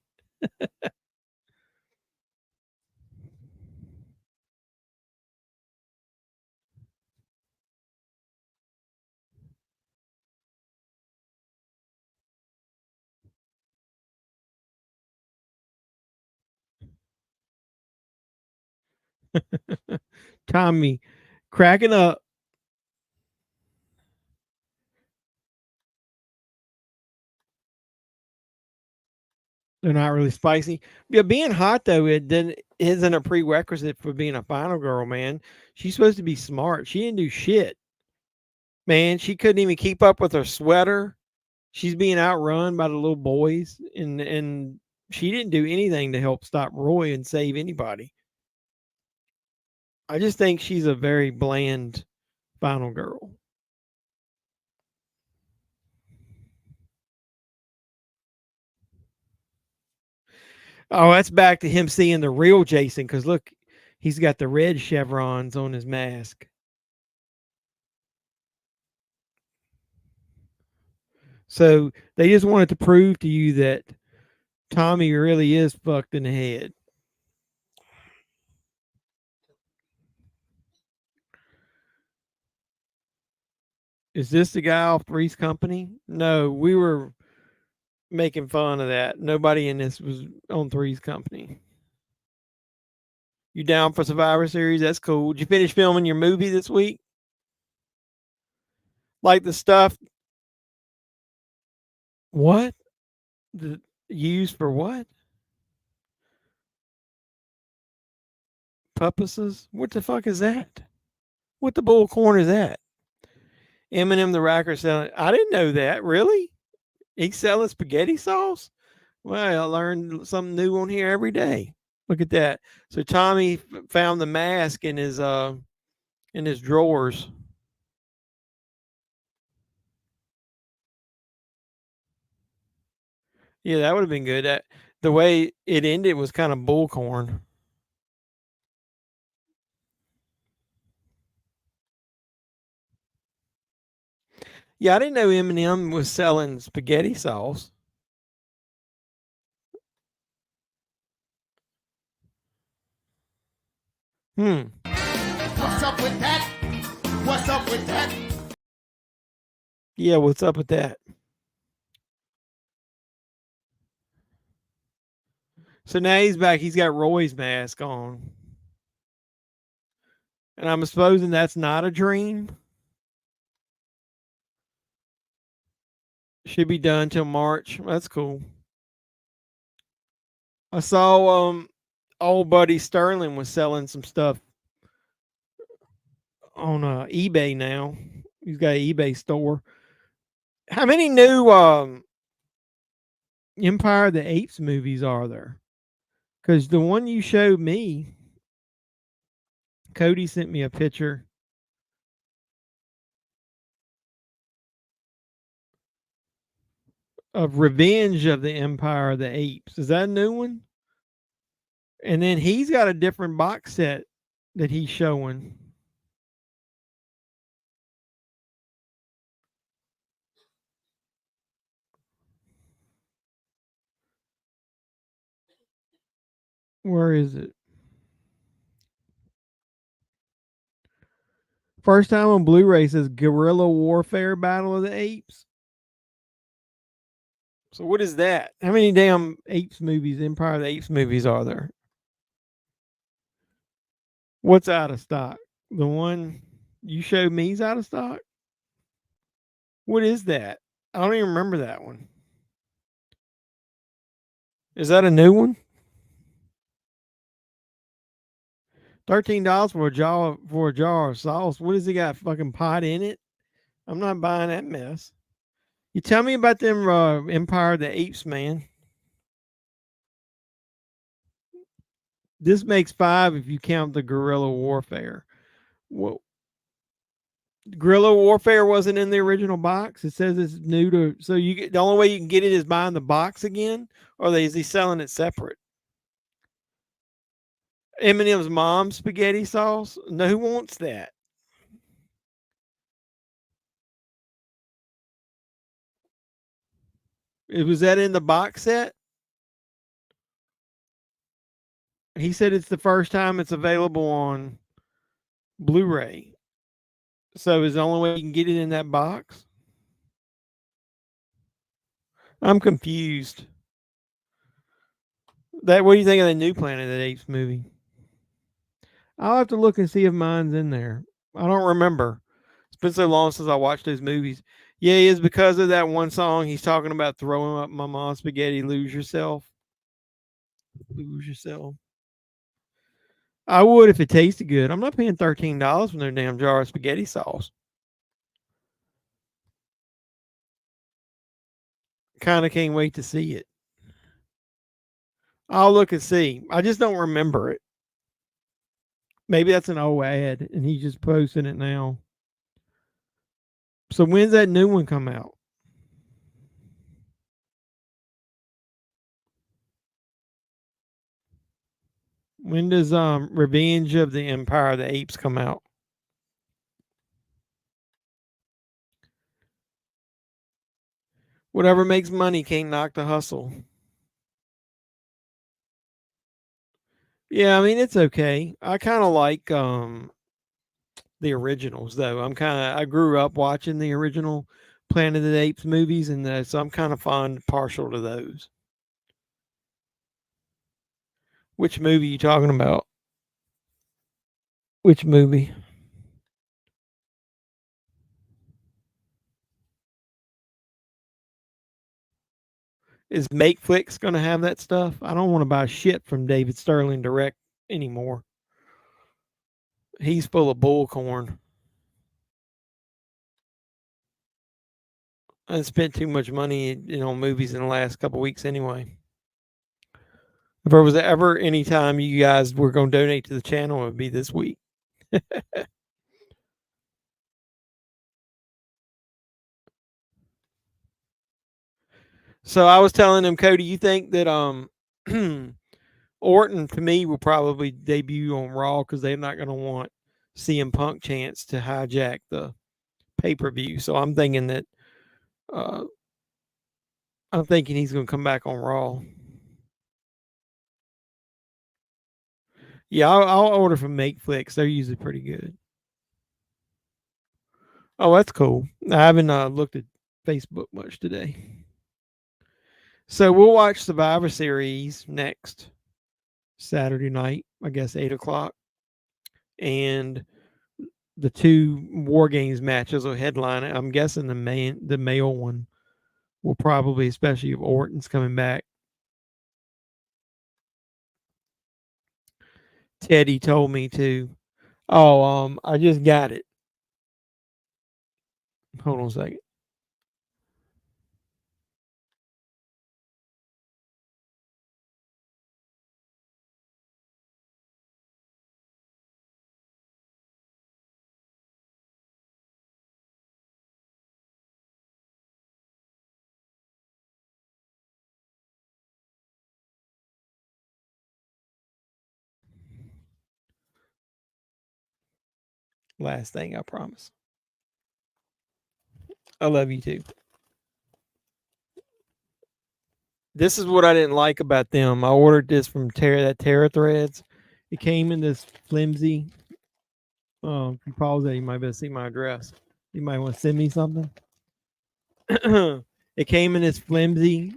Tommy cracking up. They're not really spicy. Yeah, being hot though, it then isn't a prerequisite for being a final girl, man. She's supposed to be smart. She didn't do shit. Man, she couldn't even keep up with her sweater. She's being outrun by the little boys, and she didn't do anything to help stop Roy and save anybody. I just think she's a very bland final girl. Oh, that's back to him seeing the real Jason, because look, he's got the red chevrons on his mask. So they just wanted to prove to you that Tommy really is fucked in the head. Is this the guy off Three's Company? No, we were making fun of that. Nobody in this was on Three's Company. You down for Survivor Series? That's cool. Did you finish filming your movie this week? Like the stuff. What? Used for what? Purposes? What the fuck is that? What the bull corn is that? Eminem the Racker selling. I didn't know that. Really? He's selling spaghetti sauce? Well, I learned something new on here every day. Look at that. So Tommy found the mask in his drawers. Yeah, that would have been good. The way it ended was kind of bullcorn. Yeah, I didn't know Eminem was selling spaghetti sauce. What's up with that? What's up with that? Yeah, what's up with that? So now he's back. He's got Roy's mask on. And I'm supposing that's not a dream. Should be done till March. That's cool. I saw old buddy Sterling was selling some stuff. on eBay now. He's got an eBay store. How many new Empire of the Apes movies are there? Because the one you showed me, Cody sent me a picture. Of Revenge of the Empire of the Apes. Is that a new one? And then he's got a different box set that he's showing. Where is it? First time on Blu-ray says Guerrilla Warfare Battle of the Apes. So what is that? How many damn Apes movies, Empire of the Apes movies are there? What's out of stock? The one you showed me is out of stock? What is that? I don't even remember that one. Is that a new one? $13 for a jar of sauce. What does it got? Fucking pot in it? I'm not buying that mess. You tell me about them Empire of the Apes, man. This makes 5 if you count the guerrilla warfare. Whoa. Guerrilla warfare wasn't in the original box. It says it's new to. So you get the only way you can get it is buying the box again, or is he selling it separate? Eminem's mom spaghetti sauce. No, who wants that? Was that in the box set? He said it's the first time it's available on Blu-ray. So is the only way you can get it in that box? I'm confused. What do you think of the new Planet of the Apes movie? I'll have to look and see if mine's in there. I don't remember. It's been so long since I watched those movies. Yeah, it's because of that one song. He's talking about throwing up my mom's spaghetti, lose yourself. Lose yourself. I would if it tasted good. I'm not paying $13 for their damn jar of spaghetti sauce. Kind of can't wait to see it. I'll look and see. I just don't remember it. Maybe that's an old ad and he's just posting it now. So when's that new one come out? When does Revenge of the Empire of the Apes come out? Whatever makes money can't knock the hustle. Yeah, I mean it's okay. I kind of like the originals though. I grew up watching the original Planet of the Apes movies, and so I'm kind of partial to those. Which movie are you talking about? Which movie? Is Makeflix going to have that stuff? I don't want to buy shit from David Sterling Direct anymore. He's full of bullcorn. I spent too much money, on movies in the last couple weeks anyway. If there was ever any time you guys were going to donate to the channel, it would be this week. So I was telling him, Cody, you think that Orton to me will probably debut on Raw because they're not going to want CM Punk chance to hijack the pay-per-view. So I'm thinking that he's going to come back on Raw. Yeah, I'll order from Makeflix. They're usually pretty good. Oh, that's cool. I haven't looked at Facebook much today. So we'll watch Survivor Series next Saturday night, I guess 8 o'clock. And the 2 War Games matches will headline it. I'm guessing the male one will probably, especially if Orton's coming back. Teddy told me to. Oh, I just got it. Hold on a second. Last thing, I promise. I love you too. This is what I didn't like about them. I ordered this from Terra Threads. It came in this flimsy. If you pause that, you might be able to see my address. You might want to send me something. It came in this flimsy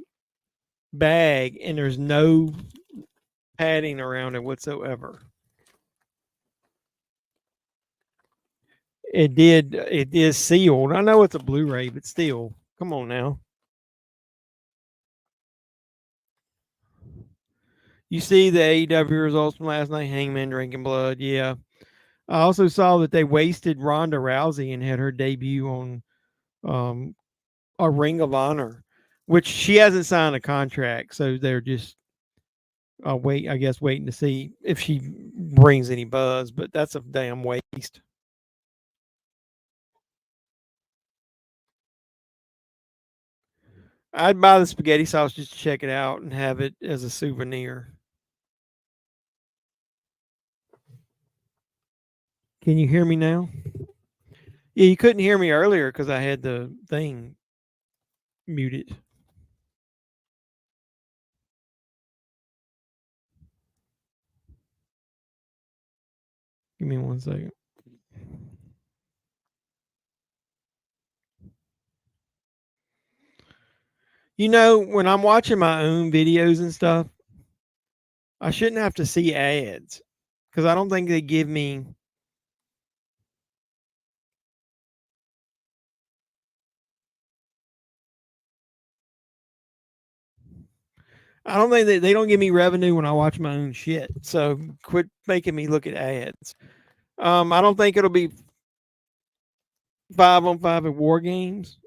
bag, and there's no padding around it whatsoever. It is sealed. I know it's a Blu-ray, but still, come on now. You see the AEW results from last night, Hangman drinking blood. Yeah. I also saw that they wasted Ronda Rousey and had her debut on a Ring of Honor, which she hasn't signed a contract, so they're just waiting to see if she brings any buzz, but that's a damn waste. I'd buy the spaghetti sauce just to check it out and have it as a souvenir. Can you hear me now? Yeah, you couldn't hear me earlier because I had the thing muted. Give me 1 second. You know, when I'm watching my own videos and stuff, I shouldn't have to see ads because I don't think they give me. I don't think they don't give me revenue when I watch my own shit. So quit making me look at ads. I don't think it'll be 5-on-5 at War Games.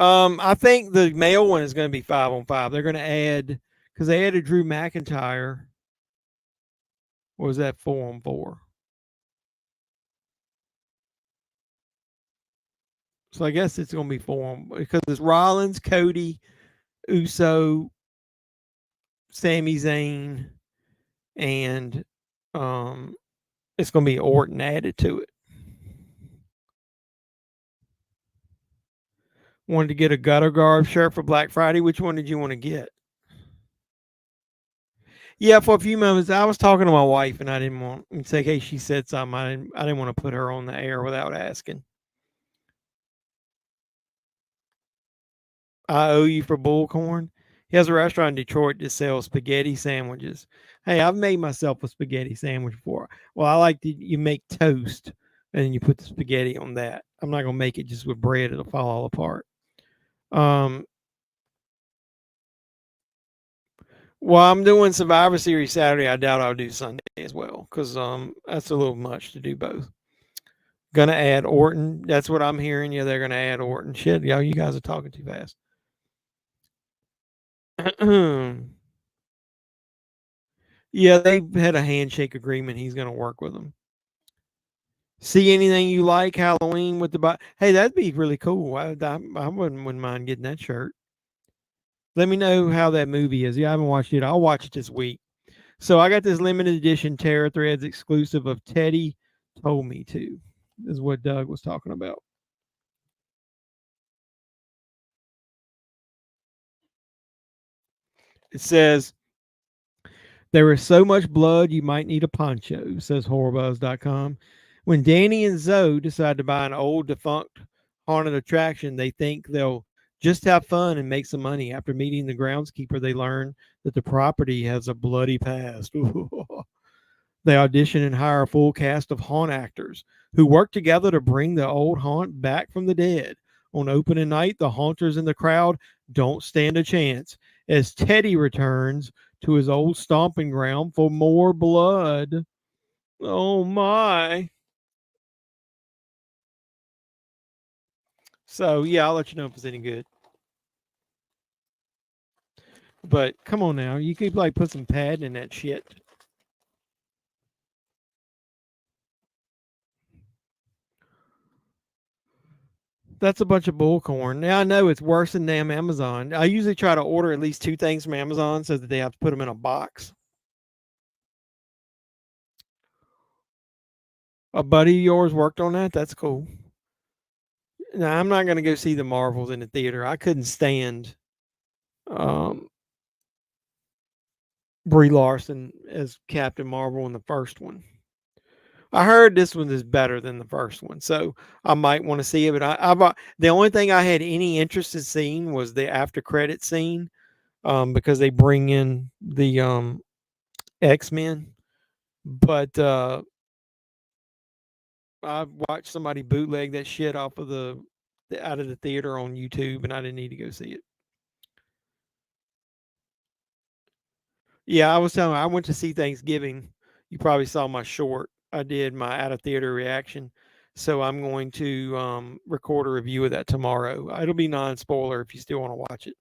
I think the male one is going to be 5-on-5. They're going to add because they added Drew McIntyre. What was that 4-on-4? So I guess it's going to be 4 because it's Rollins, Cody, Uso, Sami Zayn, and it's going to be Orton added to it. Wanted to get a gutter guard shirt for Black Friday. Which one did you want to get? Yeah, for a few moments, I was talking to my wife, and I didn't want to say, "Hey, she said something." I didn't want to put her on the air without asking. I owe you for Bullcorn. He has a restaurant in Detroit that sells spaghetti sandwiches. Hey, I've made myself a spaghetti sandwich before. Well, I like to you make toast and then you put the spaghetti on that. I'm not gonna make it just with bread; it'll fall all apart. Um, well, I'm doing Survivor Series Saturday. I doubt I'll do Sunday as well because that's a little much to do both. Gonna add Orton. That's what I'm hearing. Yeah, they're gonna add Orton. Shit, y'all, you guys are talking too fast. Yeah, they had a handshake agreement. He's gonna work with them. See anything you like Halloween with the hey, that'd be really cool. I wouldn't mind getting that shirt. Let me know how that movie is. Yeah, I haven't watched it. I'll watch it this week. So I got this limited edition Terra Threads exclusive of Teddy Told Me To. This is what Doug was talking about. It says, there is so much blood you might need a poncho, says horrorbuzz.com. When Danny and Zoe decide to buy an old defunct haunted attraction, they think they'll just have fun and make some money. After meeting the groundskeeper, they learn that the property has a bloody past. They audition and hire a full cast of haunt actors who work together to bring the old haunt back from the dead. On opening night, the haunters in the crowd don't stand a chance as Teddy returns to his old stomping ground for more blood. Oh my. So yeah, I'll let you know if it's any good. But come on now, you could like put some padding in that shit. That's a bunch of bullcorn. Now I know it's worse than damn Amazon. I usually try to order at least 2 things from Amazon so that they have to put them in a box. A buddy of yours worked on that. That's cool. Now I'm not going to go see the Marvels in the theater. I couldn't stand um, Brie Larson as Captain Marvel in the first one. I heard this one is better than the first one, so I might want to see it. But the only thing I had any interest in seeing was the after credit scene, because they bring in the X-Men. But I watched somebody bootleg that shit off of out of the theater on YouTube, and I didn't need to go see it. Yeah, I was telling you, I went to see Thanksgiving. You probably saw my short. I did my out of theater reaction. So I'm going to record a review of that tomorrow. It'll be non-spoiler if you still want to watch it.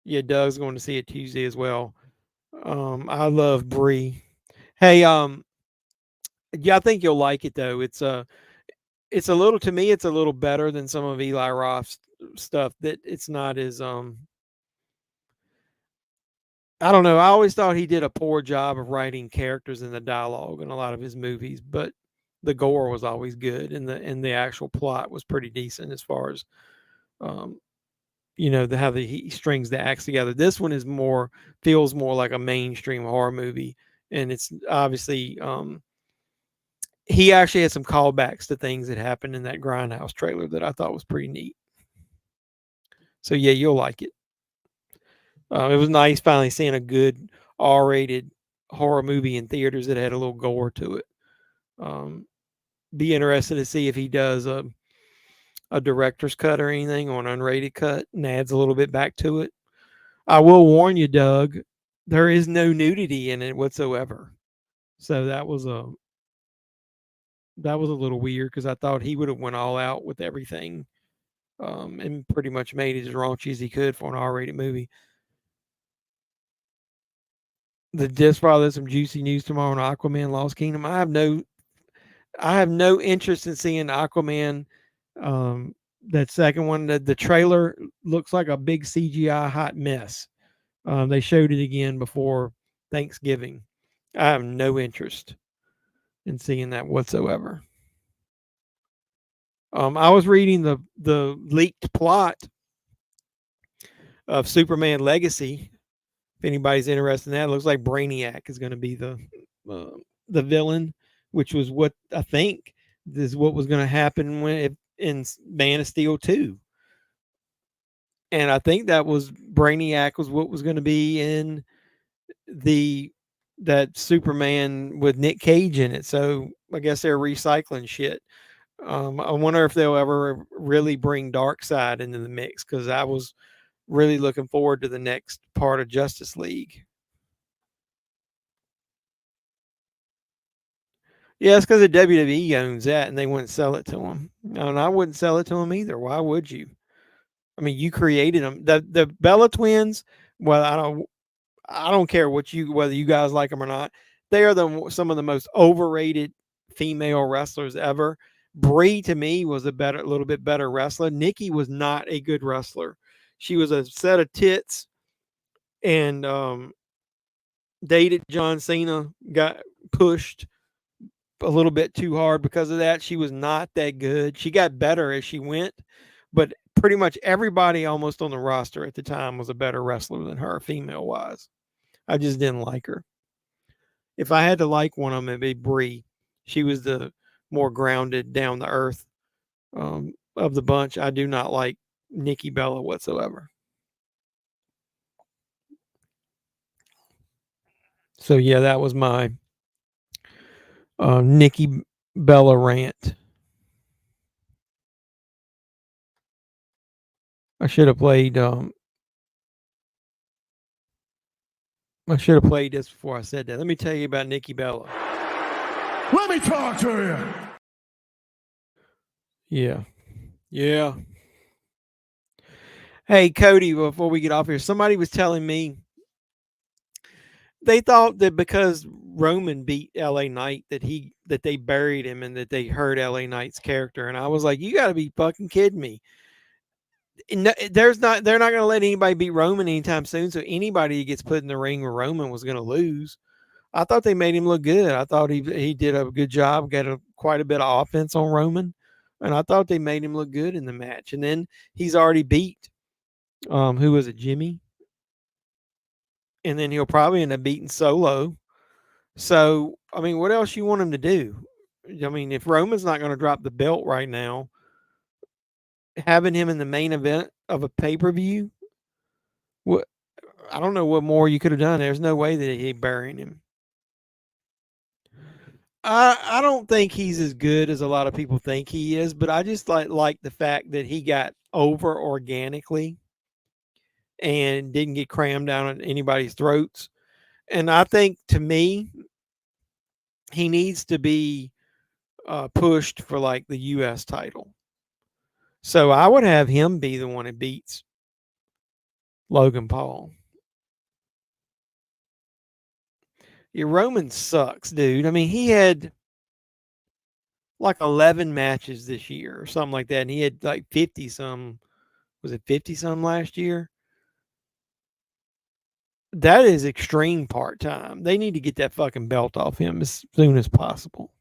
Yeah, Doug's going to see it Tuesday as well. I love Brie. Hey, yeah, I think you'll like it though. It's a little, to me, it's a little better than some of Eli Roth's stuff. That it's not as I don't know. I always thought he did a poor job of writing characters in the dialogue in a lot of his movies, but the gore was always good, and the actual plot was pretty decent as far as um, how he strings the acts together. This one feels more like a mainstream horror movie, and it's obviously he actually had some callbacks to things that happened in that Grindhouse trailer that I thought was pretty neat. So yeah, you'll like it. It was nice finally seeing a good R-rated horror movie in theaters that had a little gore to it. Be interested to see if he does a director's cut or anything, or an unrated cut, and adds a little bit back to it. I will warn you, Doug, there is no nudity in it whatsoever. So that was a little weird, because I thought he would have went all out with everything, and pretty much made it as raunchy as he could for an R-rated movie. The disc file, there's some juicy news tomorrow on Aquaman Lost Kingdom. I have no interest in seeing Aquaman. That second one, the trailer looks like a big CGI hot mess. They showed it again before Thanksgiving. I have no interest in seeing that whatsoever. I was reading the leaked plot of Superman Legacy. If anybody's interested in that, it looks like Brainiac is going to be the villain, which was what I think is what was going to happen in Man of Steel 2. And I think that was Brainiac was what was going to be in that Superman with Nick Cage in it. So I guess they're recycling shit. I wonder if they'll ever really bring Darkseid into the mix, because I was really looking forward to the next part of Justice League. Yeah, it's because the WWE owns that, and they wouldn't sell it to them. And I wouldn't sell it to them either. Why would you? I mean, you created them. The Bella Twins. Well, I don't care whether you guys like them or not. They are some of the most overrated female wrestlers ever. Brie, to me, was a little bit better wrestler. Nikki was not a good wrestler. She was a set of tits, and dated John Cena, got pushed a little bit too hard because of that. She was not that good. She got better as she went, but pretty much everybody almost on the roster at the time was a better wrestler than her, female wise. I just didn't like her. If I had to like one of them, it'd be Brie. She was the more grounded, down to earth of the bunch. I do not like Nikki Bella whatsoever. So yeah, that was my Nikki Bella rant. I should have played I should have played this before I said that. Let me tell you about Nikki Bella. Let me talk to you. Yeah. Yeah. Hey, Cody, before we get off here, somebody was telling me they thought that because Roman beat LA Knight that they buried him and that they hurt LA Knight's character. And I was like, you got to be fucking kidding me. No, they're not going to let anybody beat Roman anytime soon. So anybody who gets put in the ring with Roman was going to lose. I thought they made him look good. I thought he did a good job, got quite a bit of offense on Roman, and I thought they made him look good in the match. And then he's already beat, who was it, Jimmy? And then he'll probably end up beating Solo. So, I mean, what else you want him to do? I mean, if Roman's not going to drop the belt right now, having him in the main event of a pay-per-view, what, I don't know what more you could have done. There's no way that he burying him. I don't think he's as good as a lot of people think he is, but I just like the fact that he got over organically and didn't get crammed down anybody's throats. And I think, to me, he needs to be pushed for like the U.S. title. So I would have him be the one that beats Logan Paul. Your Roman sucks, dude. I mean, he had like 11 matches this year or something like that, and he had like 50 some. Was it 50 some last year? That is extreme part time. They need to get that fucking belt off him as soon as possible.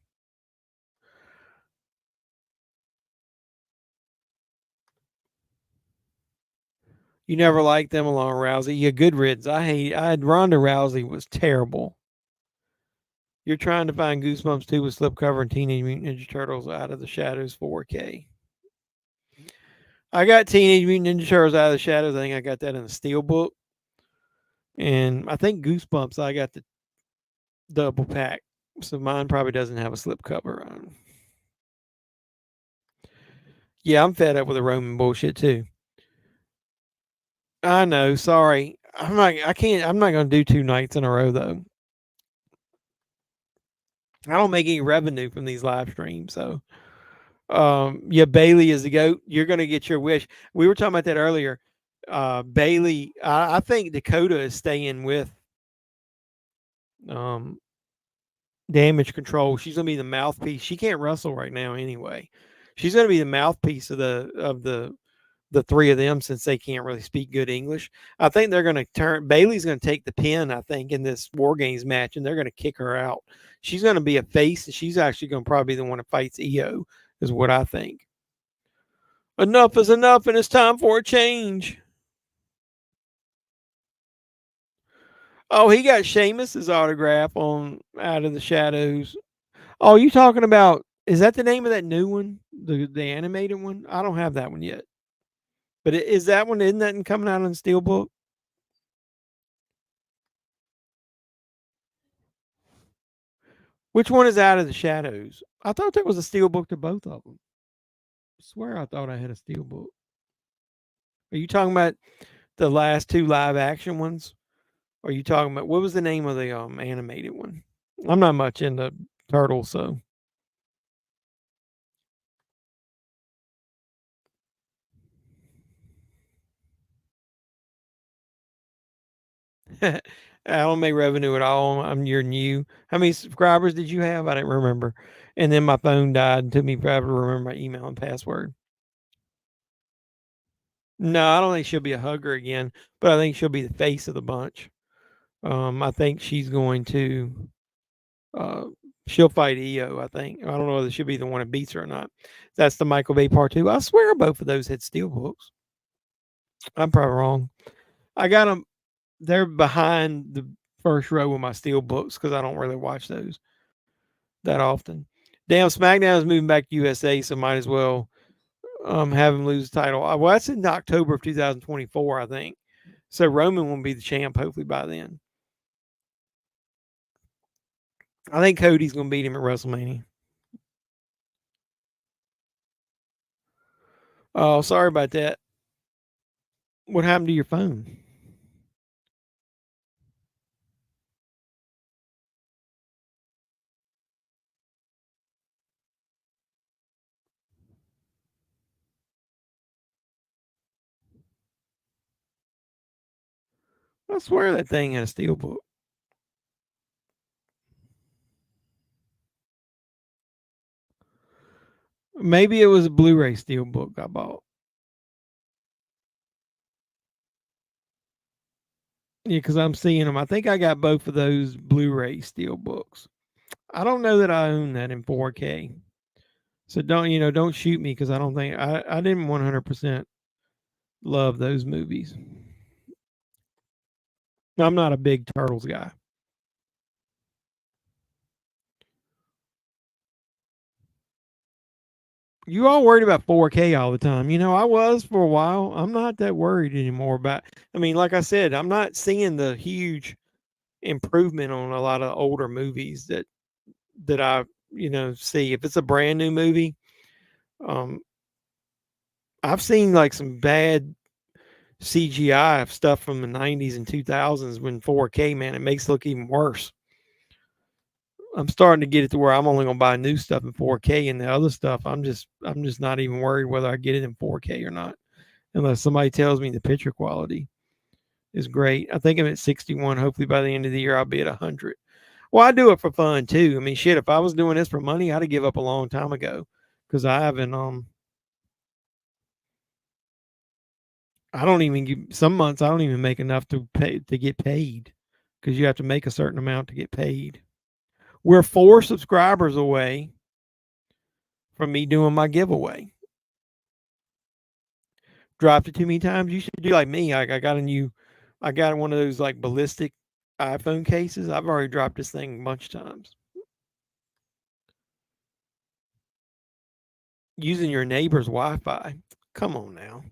You never liked them along Rousey. Yeah, good riddance. I had Ronda Rousey was terrible. You're trying to find Goosebumps 2 with slipcover and Teenage Mutant Ninja Turtles Out of the Shadows 4K. I got Teenage Mutant Ninja Turtles Out of the Shadows. I think I got that in a Steelbook. And I think Goosebumps, I got the double pack. So mine probably doesn't have a slipcover on. Yeah, I'm fed up with the Roman bullshit too. I know, sorry. I'm not gonna do 2 nights in a row though. I don't make any revenue from these live streams, so yeah, Bailey is the GOAT. You're gonna get your wish. We were talking about that earlier. Bailey, I think Dakota is staying with Damage Control. She's gonna be the mouthpiece. She can't wrestle right now anyway. She's gonna be the mouthpiece of the 3 of them, since they can't really speak good English. I think they're going to Bailey's going to take the pin, I think, in this War Games match, and they're going to kick her out. She's going to be a face, and she's actually going to probably be the one that fights EO, is what I think. Enough is enough, and it's time for a change. Oh, he got Sheamus's autograph on Out of the Shadows. Oh, you talking about, is that the name of that new one? The animated one? I don't have that one yet. But is that one, isn't that coming out on Steelbook? Which one is Out of the Shadows? I thought there was a Steelbook to both of them. I swear I thought I had a Steelbook. Are you talking about the last 2 live action ones? Or are you talking about, what was the name of the animated one? I'm not much into Turtles, so. I don't make revenue at all. You're new. How many subscribers did you have? I didn't remember. And then my phone died and took me forever to remember my email and password. No, I don't think she'll be a hugger again, but I think she'll be the face of the bunch. I think she's going to she'll fight EO, I think. I don't know whether she'll be the one that beats her or not. That's the Michael Bay Part 2. I swear both of those had steelbooks. I'm probably wrong. I got them. They're behind the first row of my steel books because I don't really watch those that often. Damn, SmackDown is moving back to USA, so might as well have him lose the title. Well, that's in October of 2024, I think. So Roman will be the champ hopefully by then. I think Cody's going to beat him at WrestleMania. Oh, sorry about that. What happened to your phone? I swear that thing had a steelbook. Maybe it was a Blu-ray steelbook I bought. Yeah, because I'm seeing them. I think I got both of those Blu-ray steelbooks. I don't know that I own that in 4K. So don't shoot me because I don't think I didn't 100% love those movies. I'm not a big Turtles guy. You all worried about 4K all the time. I was for a while. I'm not that worried anymore about. I mean, like I said, I'm not seeing the huge improvement on a lot of older movies that I see. If it's a brand new movie, um, I've seen like some bad CGI stuff from the 90s and 2000s when 4K, man, it makes it look even worse. I'm starting to get it to where I'm only going to buy new stuff in 4K, and the other stuff I'm just not even worried whether I get it in 4K or not, unless somebody tells me the picture quality is great. I think I'm at 61. Hopefully by the end of the year I'll be at 100. Well, I do it for fun too. I mean, shit, if I was doing this for money, I'd have give up a long time ago because I haven't I don't even some months I don't even make enough to get paid because you have to make a certain amount to get paid. We're 4 subscribers away from me doing my giveaway. Dropped it too many times. You should do like me. I got one of those like ballistic iPhone cases. I've already dropped this thing a bunch of times. Using your neighbor's Wi-Fi. Come on now.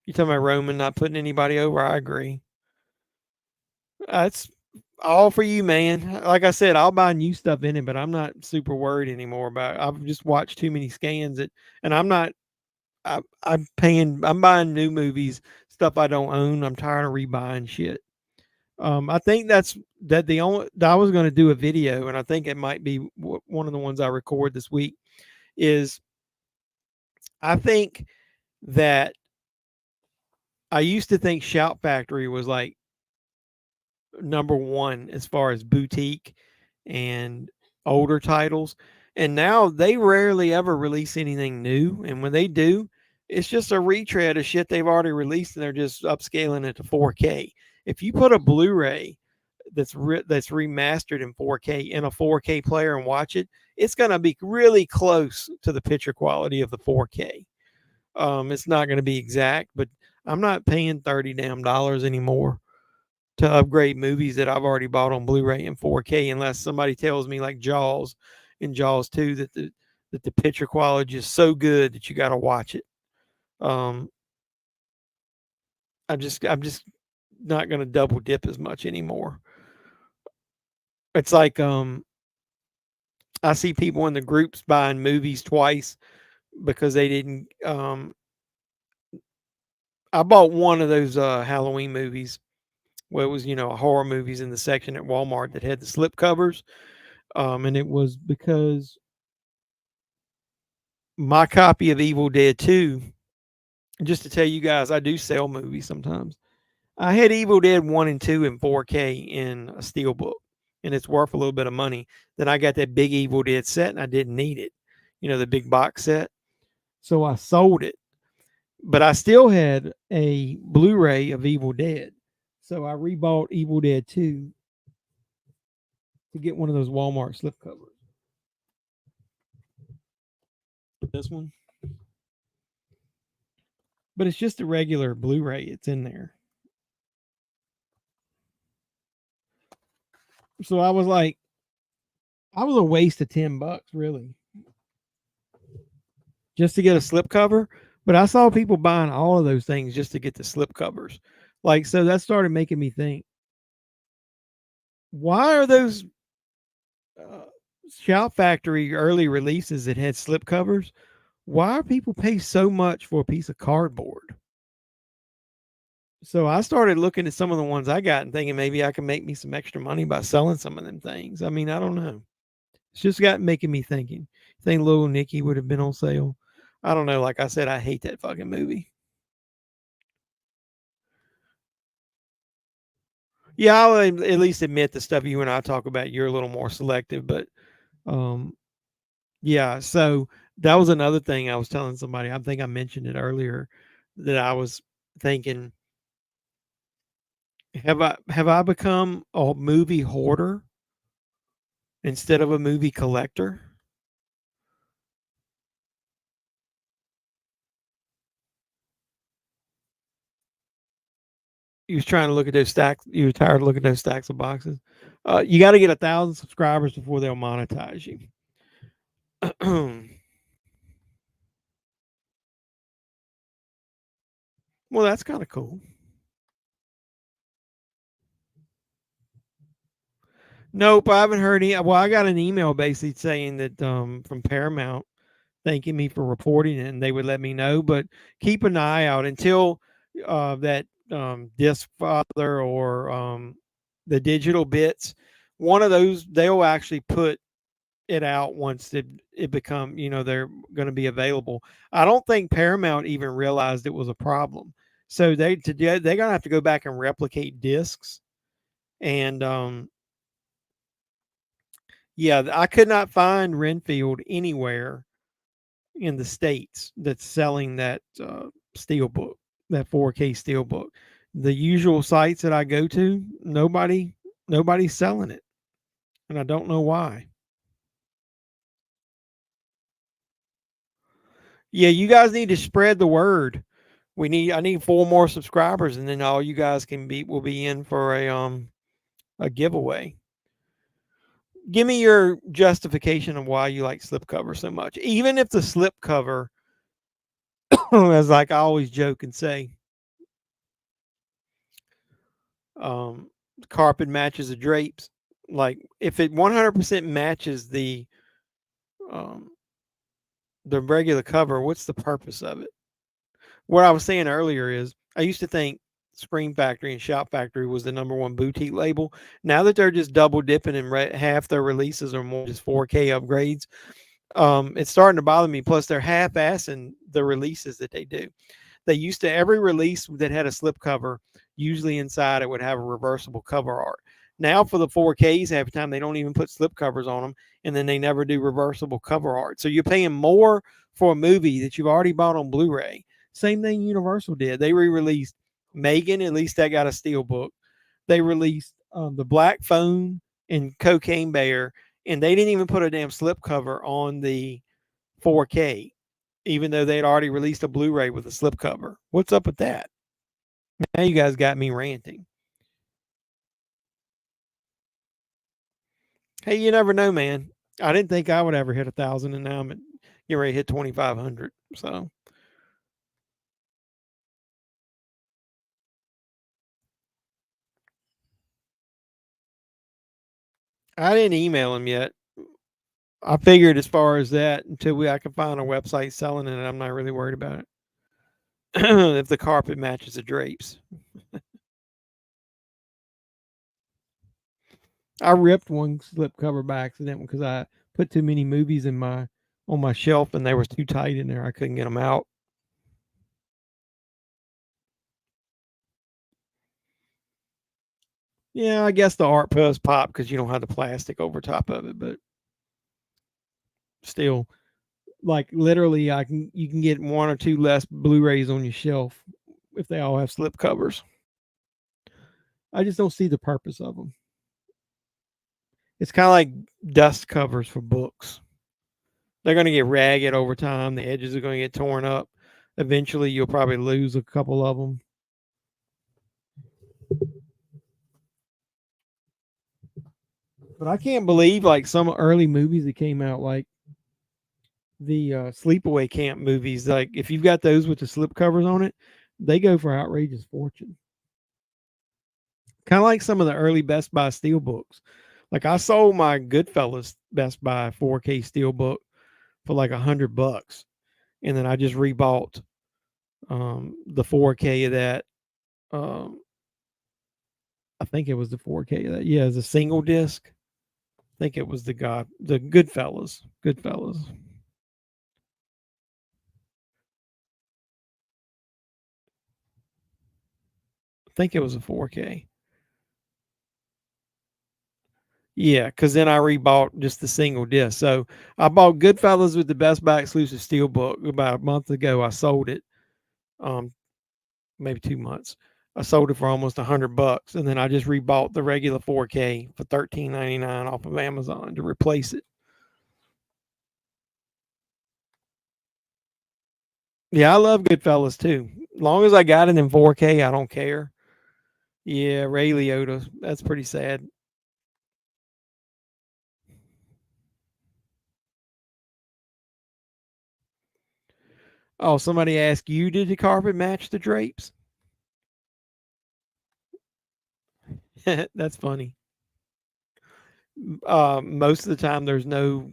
You talking about Roman not putting anybody over? I agree. That's all for you, man. Like I said, I'll buy new stuff in it, but I'm not super worried anymore about it. I've just watched too many scans and I'm not I'm buying new movies, stuff I don't own. I'm tired of rebuying shit. I think I was going to do a video, and I think it might be one of the ones I record this week. Is I think that I used to think Shout Factory was like number one as far as boutique and older titles, and now they rarely ever release anything new. And when they do, it's just a retread of shit they've already released, and they're just upscaling it to 4K. If you put a Blu-ray that's remastered in 4K in a 4K player and watch it, it's going to be really close to the picture quality of the 4K. It's not going to be exact, but I'm not paying $30 damn anymore to upgrade movies that I've already bought on Blu-ray in 4K, unless somebody tells me like Jaws and Jaws 2 that the picture quality is so good that you got to watch it. I'm just not going to double dip as much anymore. It's like I see people in the groups buying movies twice because they didn't I bought one of those Halloween movies where it was, horror movies in the section at Walmart that had the slip covers. And it was because my copy of Evil Dead 2, just to tell you guys, I do sell movies sometimes. I had Evil Dead 1 and 2 in 4K in a steelbook, and it's worth a little bit of money. Then I got that big Evil Dead set, and I didn't need it, the big box set. So I sold it. But I still had a Blu-ray of Evil Dead. So I rebought Evil Dead 2 to get one of those Walmart slipcovers. This one. But it's just a regular Blu-ray. It's in there. So I was like, I was a waste of $10, really. Just to get a slipcover. But I saw people buying all of those things just to get the slipcovers. Like, so that started making me think, why are those Shout Factory early releases that had slipcovers, why are people pay so much for a piece of cardboard? So I started looking at some of the ones I got and thinking maybe I can make me some extra money by selling some of them things. I mean, I don't know. It's just making me thinking. Think Little Nicky would have been on sale. I don't know. Like I said, I hate that fucking movie. Yeah, I'll at least admit the stuff you and I talk about, you're a little more selective, but um, yeah. So that was another thing I was telling somebody. I think I mentioned it earlier that I was thinking, have I become a movie hoarder instead of a movie collector? You was trying to look at those stacks. You were tired of looking at those stacks of boxes. You got to get 1,000 subscribers before they'll monetize you. Well, that's kind of cool. Nope, I haven't heard any. Well, I got an email basically saying that from Paramount thanking me for reporting it, and they would let me know. But keep an eye out until that disc father or the digital bits. One of those they'll actually put it out once it become they're going to be available. I don't think Paramount even realized it was a problem. So they're gonna have to go back and replicate discs and yeah, I could not find Renfield anywhere in the states that's selling that steelbook, that 4K steelbook. The usual sites that I go to, nobody's selling it, and I don't know why. Yeah, you guys need to spread the word. I need 4 more subscribers, and then all you guys will be in for a giveaway. Give me your justification of why you like slipcover so much, even if the slipcover, as like I always joke and say, um, carpet matches the drapes. Like if it 100% matches um, the regular cover, what's the purpose of it? What I was saying earlier is I used to think Scream Factory and Shout Factory was the #1 boutique label. Now that they're just double dipping and half their releases are more just 4K upgrades, it's starting to bother me. Plus, they're half-assing the releases that they do. They used to, every release that had a slipcover, usually inside it would have a reversible cover art. Now for the 4Ks, half the time they don't even put slipcovers on them, and then they never do reversible cover art. So you're paying more for a movie that you've already bought on Blu-ray. Same thing Universal did. They re-released Megan. At least that got a steelbook. They released the Black Phone and Cocaine Bear, and they didn't even put a damn slipcover on the 4K, even though they'd already released a Blu-ray with a slipcover. What's up with that? Now you guys got me ranting. Hey, you never know, man. I didn't think I would ever hit 1,000, and now I'm getting ready to hit 2,500. So I didn't email him yet. I figured as far as that, until I can find a website selling it, I'm not really worried about it. If the carpet matches the drapes. I ripped one slipcover by accident because I put too many movies on my shelf and they were too tight in there. I couldn't get them out. Yeah, I guess the art does pop because you don't have the plastic over top of it, but still, like literally, you can get 1 or 2 less Blu-rays on your shelf if they all have slip covers. I just don't see the purpose of them. It's kind of like dust covers for books. They're going to get ragged over time. The edges are going to get torn up. Eventually, you'll probably lose a couple of them. But I can't believe like some early movies that came out, like the Sleepaway Camp movies. Like if you've got those with the slip covers on it, they go for outrageous fortune. Kind of like some of the early Best Buy steelbooks. Like I sold my Goodfellas Best Buy 4K steelbook for like $100, and then I just rebought the 4K of that. I think it was the 4K of that. Yeah, it's a single disc. I think it was the Goodfellas. think it was a 4K. Yeah, because then I rebought just the single disc. So I bought Goodfellas with the Best Buy exclusive steelbook about a month ago. I sold it, maybe 2 months. I sold it for almost $100, and then I just rebought the regular 4K for $13.99 off of Amazon to replace it. Yeah, I love Goodfellas too. As long as I got it in 4K, I don't care. Yeah, Ray Liotta. That's pretty sad. Oh, somebody asked you, did the carpet match the drapes? That's funny. Most of the time, there's no.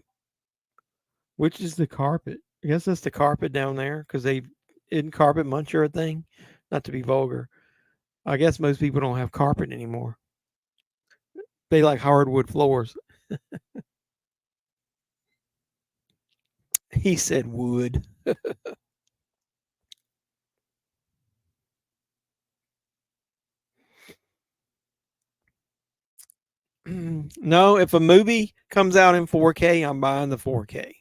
Which is the carpet? I guess that's the carpet down there because they isn't carpet muncher a thing. Not to be vulgar. I guess most people don't have carpet anymore. They like hardwood floors. He said wood. No, if a movie comes out in 4K, I'm buying the 4K.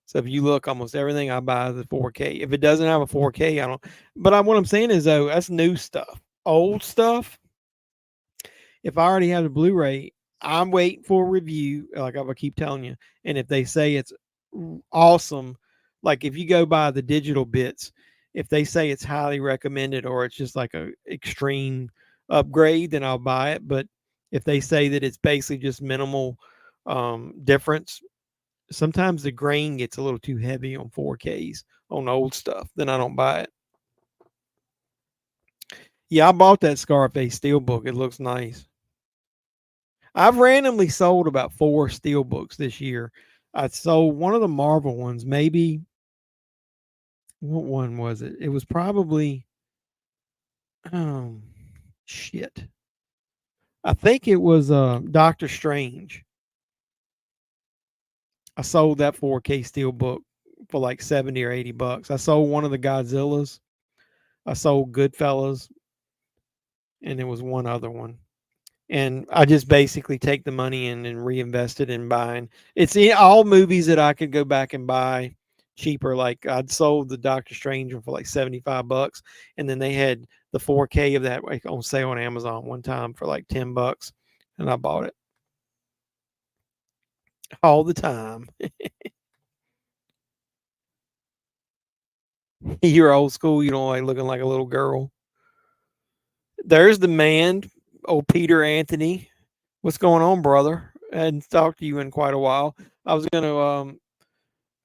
So if you look, almost everything I buy is the 4K. If it doesn't have a 4K, I don't. But what I'm saying is though, that's new stuff. Old stuff, if I already have the Blu-ray, I'm waiting for a review, like I will keep telling you. And if they say it's awesome, like if you go by the digital bits, if they say it's highly recommended or it's just like a extreme upgrade, then I'll buy it. But if they say that it's basically just minimal difference, sometimes the grain gets a little too heavy on 4Ks on old stuff, then I don't buy it. Yeah, I bought that Scarface Steelbook. It looks nice. I've randomly sold about 4 Steelbooks this year. I sold one of the Marvel ones, maybe. What one was it? It was probably, shit. I think it was Doctor Strange. I sold that 4K Steelbook for like 70 or $80. I sold one of the Godzillas. I sold Goodfellas, and there was one other one. And I just basically take the money in and reinvest it in buying. It's all movies that I could go back and buy cheaper. Like I'd sold the Doctor Strange one for like $75, and then they had the 4K of that like on sale on Amazon one time for like $10, and I bought it all the time. You're old school. You don't like looking like a little girl. There's the man, old Peter Anthony. What's going on, brother? I hadn't talked to you in quite a while. I was gonna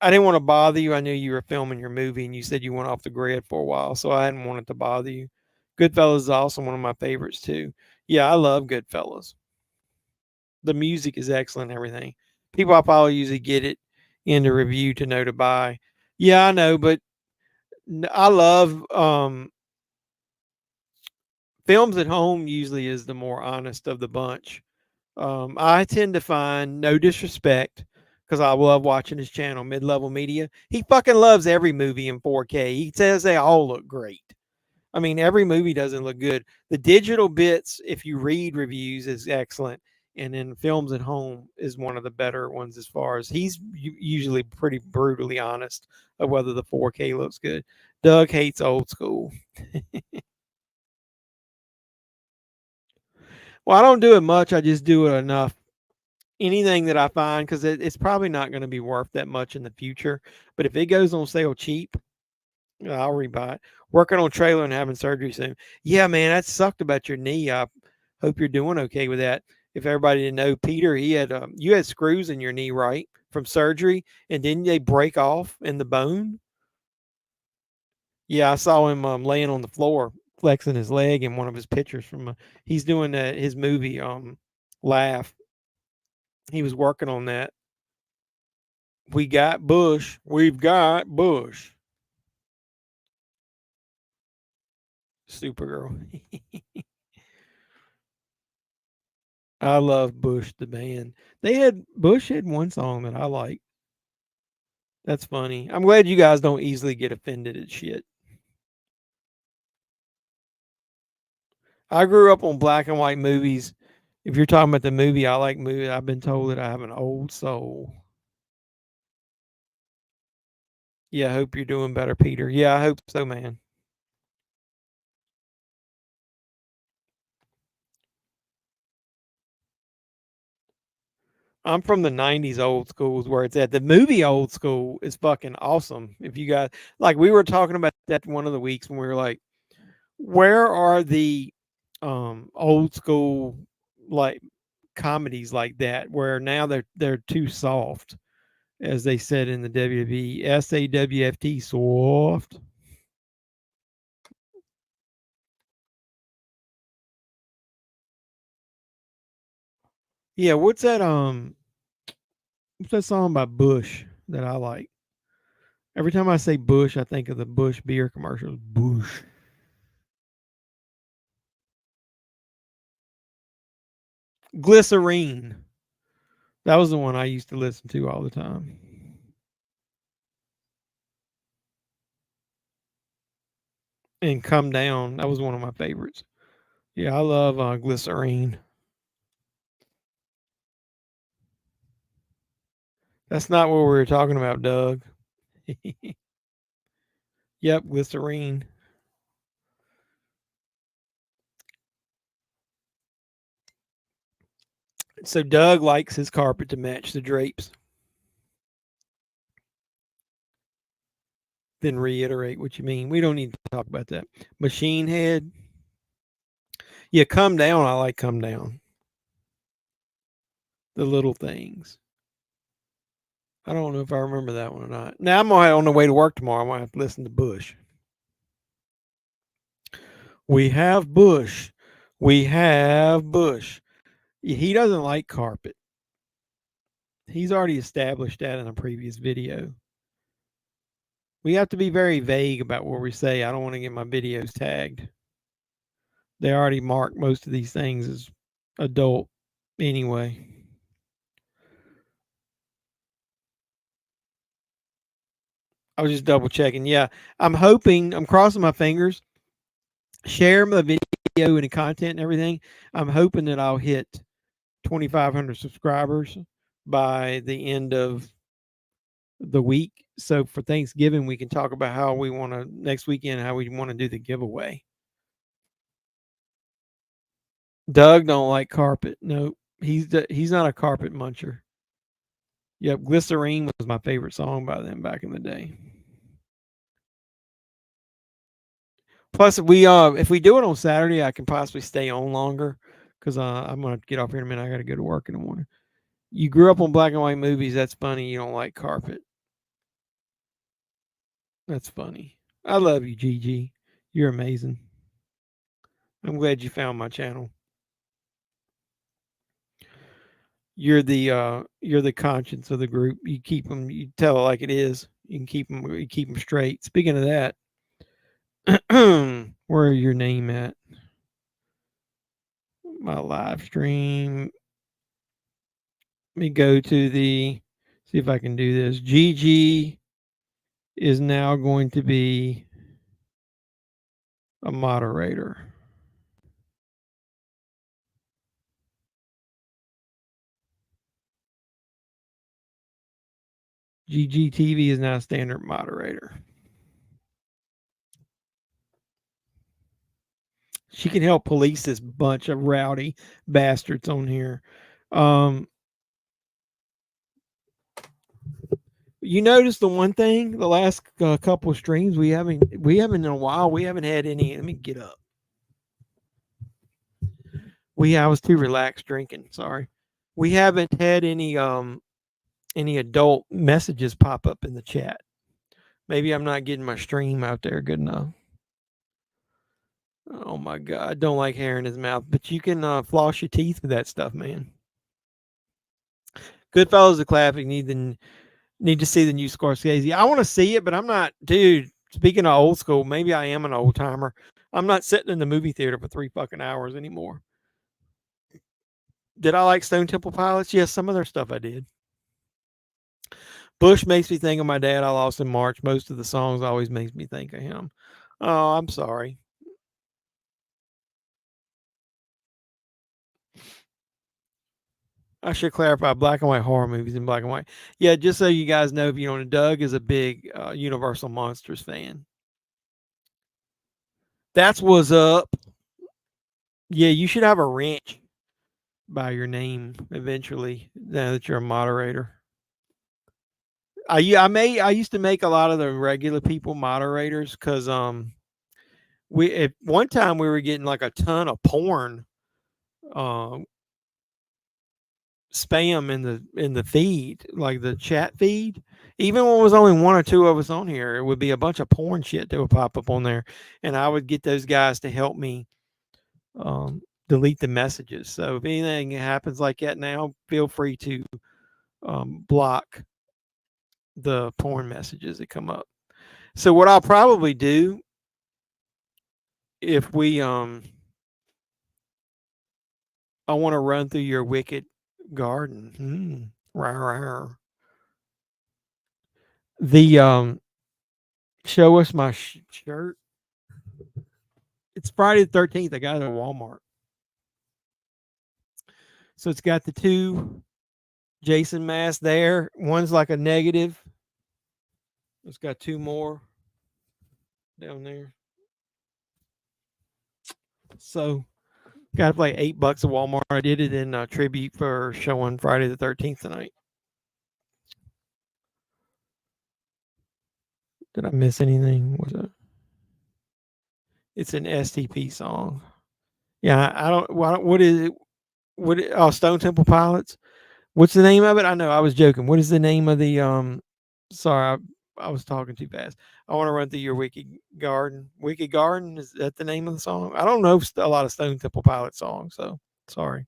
I didn't want to bother you. I knew you were filming your movie and you said you went off the grid for a while, so I hadn't wanted to bother you. Goodfellas is also one of my favorites too. Yeah, I love Goodfellas. The music is excellent and everything. People I follow usually get it in the review to know to buy. Yeah, I know, but I love films at home usually is the more honest of the bunch. I tend to find, no disrespect, because I love watching his channel, Mid Level Media. He fucking loves every movie in 4K. He says they all look great. I mean, every movie doesn't look good. The digital bits, if you read reviews, is excellent. And then films at home is one of the better ones as far as he's usually pretty brutally honest of whether the 4K looks good. Doug hates old school. Well, I don't do it much. I just do it enough. Anything that I find, because it's probably not going to be worth that much in the future. But if it goes on sale cheap, I'll rebuy it. Working on a trailer and having surgery soon. Yeah, man, that sucked about your knee. I hope you're doing okay with that. If everybody didn't know, Peter, he had you had screws in your knee, right, from surgery, and didn't they break off in the bone? Yeah, I saw him laying on the floor flexing his leg in one of his pictures from. He's doing his movie, Laugh. He was working on that. We got Bush. We've got Bush. Supergirl. I love Bush the band. Bush had one song that I like. That's funny. I'm glad you guys don't easily get offended at shit. I grew up on black and white movies. If you're talking about the movie, I like movie. I've been told that I have an old soul. Yeah, I hope you're doing better, Peter. Yeah, I hope so, man. I'm from the 90s old schools where it's at. The movie old school is fucking awesome. If you guys like we were talking about that one of the weeks when we were like, where are the old school like comedies like that where now they're too soft, as they said in the WWE, SAWFT, soft. Yeah, what's that song by Bush that I like? Every time I say Bush, I think of the Bush beer commercials. Bush. Glycerine. That was the one I used to listen to all the time. And Come Down. That was one of my favorites. Yeah, I love Glycerine. That's not what we were talking about, Doug. Yep, Glycerine. So Doug likes his carpet to match the drapes. Then reiterate what you mean. We don't need to talk about that. Machine Head. Yeah, Come Down. I like Come Down. The Little Things. I don't know if I remember that one or not. Now I'm on the way to work tomorrow. I might have to listen to Bush. We have Bush. We have Bush. He doesn't like carpet. He's already established that in a previous video. We have to be very vague about what we say. I don't want to get my videos tagged. They already mark most of these things as adult anyway. I was just double checking. Yeah, I'm crossing my fingers, share my video and the content and everything. I'm hoping that I'll hit 2,500 subscribers by the end of the week. So for Thanksgiving, we can talk about how we want to next weekend, how we want to do the giveaway. Doug don't like carpet. No, he's not a carpet muncher. Yep, Glycerine was my favorite song by them back in the day. Plus, if we do it on Saturday, I can possibly stay on longer because I'm gonna get off here in a minute. I got to go to work in the morning. You grew up on black and white movies. That's funny. You don't like carpet. That's funny. I love you, Gigi. You're amazing. I'm glad you found my channel. You're the conscience of the group. You keep them. You tell it like it is. You can keep them. You keep them straight. Speaking of that, where your name at? My live stream. Let me go to see if I can do this. Gigi is now going to be a moderator. GGTV is now a standard moderator. She can help police this bunch of rowdy bastards on here. You notice the one thing, the last couple of streams we haven't in a while. We haven't had any. Let me get up. I was too relaxed drinking. Sorry. We haven't had any adult messages pop up in the chat. Maybe I'm not getting my stream out there good enough. Oh my God, I don't like hair in his mouth, but you can floss your teeth with that stuff, man. Goodfellas the classic. Need to see the new Scorsese. I want to see it, but I'm not, dude. Speaking of old school, maybe I am an old timer. I'm not sitting in the movie theater for 3 fucking hours anymore. Did I like Stone Temple Pilots? Yes, some of their stuff I did. Bush makes me think of my dad I lost in March. Most of the songs always makes me think of him. Oh, I'm sorry. I should clarify black and white horror movies in black and white. Yeah, just so you guys know, if you don't know, Doug is a big Universal Monsters fan. That's what's up. Yeah, you should have a wrench by your name eventually. Now that you're a moderator, I used to make a lot of the regular people moderators because we at one time we were getting like a ton of porn um spam in the feed, like the chat feed. Even when it was only one or two of us on here, it would be a bunch of porn shit that would pop up on there, and I would get those guys to help me delete the messages. So if anything happens like that now, feel free to block the porn messages that come up. So what I'll probably do if we I want to run through your wicked garden. Rawr, rawr. The show us my shirt. It's Friday the 13th. I got it at Walmart. So it's got the two Jason masks there. One's like a negative. It's got two more down there. So got to play $8 at Walmart. I did it in tribute for showing Friday the 13th tonight. Did I miss anything? Was it? It's an STP song. Yeah, I don't. What is it? Oh, Stone Temple Pilots. What's the name of it? I know I was joking. What is the name of the Sorry, I was talking too fast. I want to run through your Wicked Garden. Wicked Garden, is that the name of the song? I don't know a lot of Stone Temple Pilot songs, so sorry.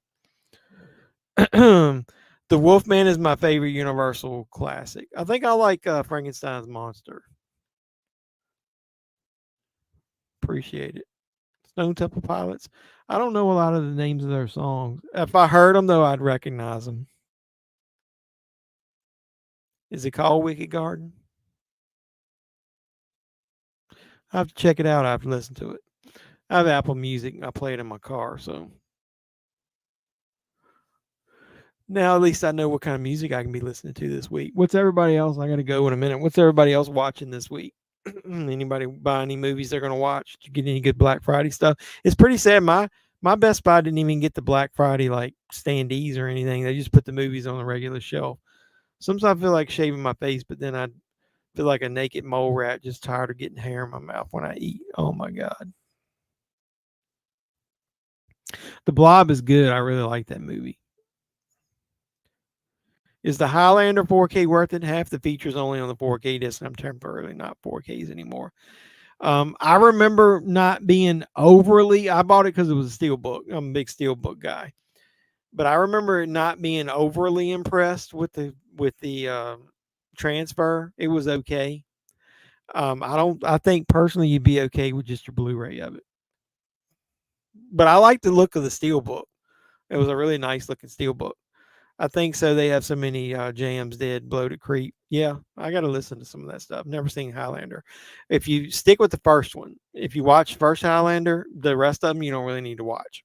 The Wolfman is my favorite Universal classic. I think I like Frankenstein's Monster. Appreciate it. Stone Temple Pilots. I don't know a lot of the names of their songs. If I heard them, though, I'd recognize them. Is it called Wicked Garden? I have to check it out. I have to listen to it. I have Apple Music. I play it in my car, so now at least I know what kind of music I can be listening to this week. What's everybody else? I got to go in a minute. What's everybody else watching this week? Anybody buy any movies they're going to watch? Did you get any good Black Friday stuff? It's pretty sad. My Best Buy didn't even get the Black Friday like standees or anything. They just put the movies on the regular shelf. Sometimes I feel like shaving my face, but then I feel like a naked mole rat, just tired of getting hair in my mouth when I eat. Oh my God. The Blob is good. I really like that movie. Is the Highlander 4K worth it? Half the features only on the 4K disc. I'm temporarily not 4Ks anymore. I remember not being overly. I bought it because it was a steelbook. I'm a big steelbook guy, but I remember not being overly impressed with the transfer. It was okay. I think personally you'd be okay with just your Blu-ray of it. But I like the look of the steelbook. It was a really nice looking steelbook. I think so. They have so many jams dead, bloated creep. Yeah, I got to listen to some of that stuff. Never seen Highlander. If you stick with the first one, if you watch first Highlander, the rest of them you don't really need to watch.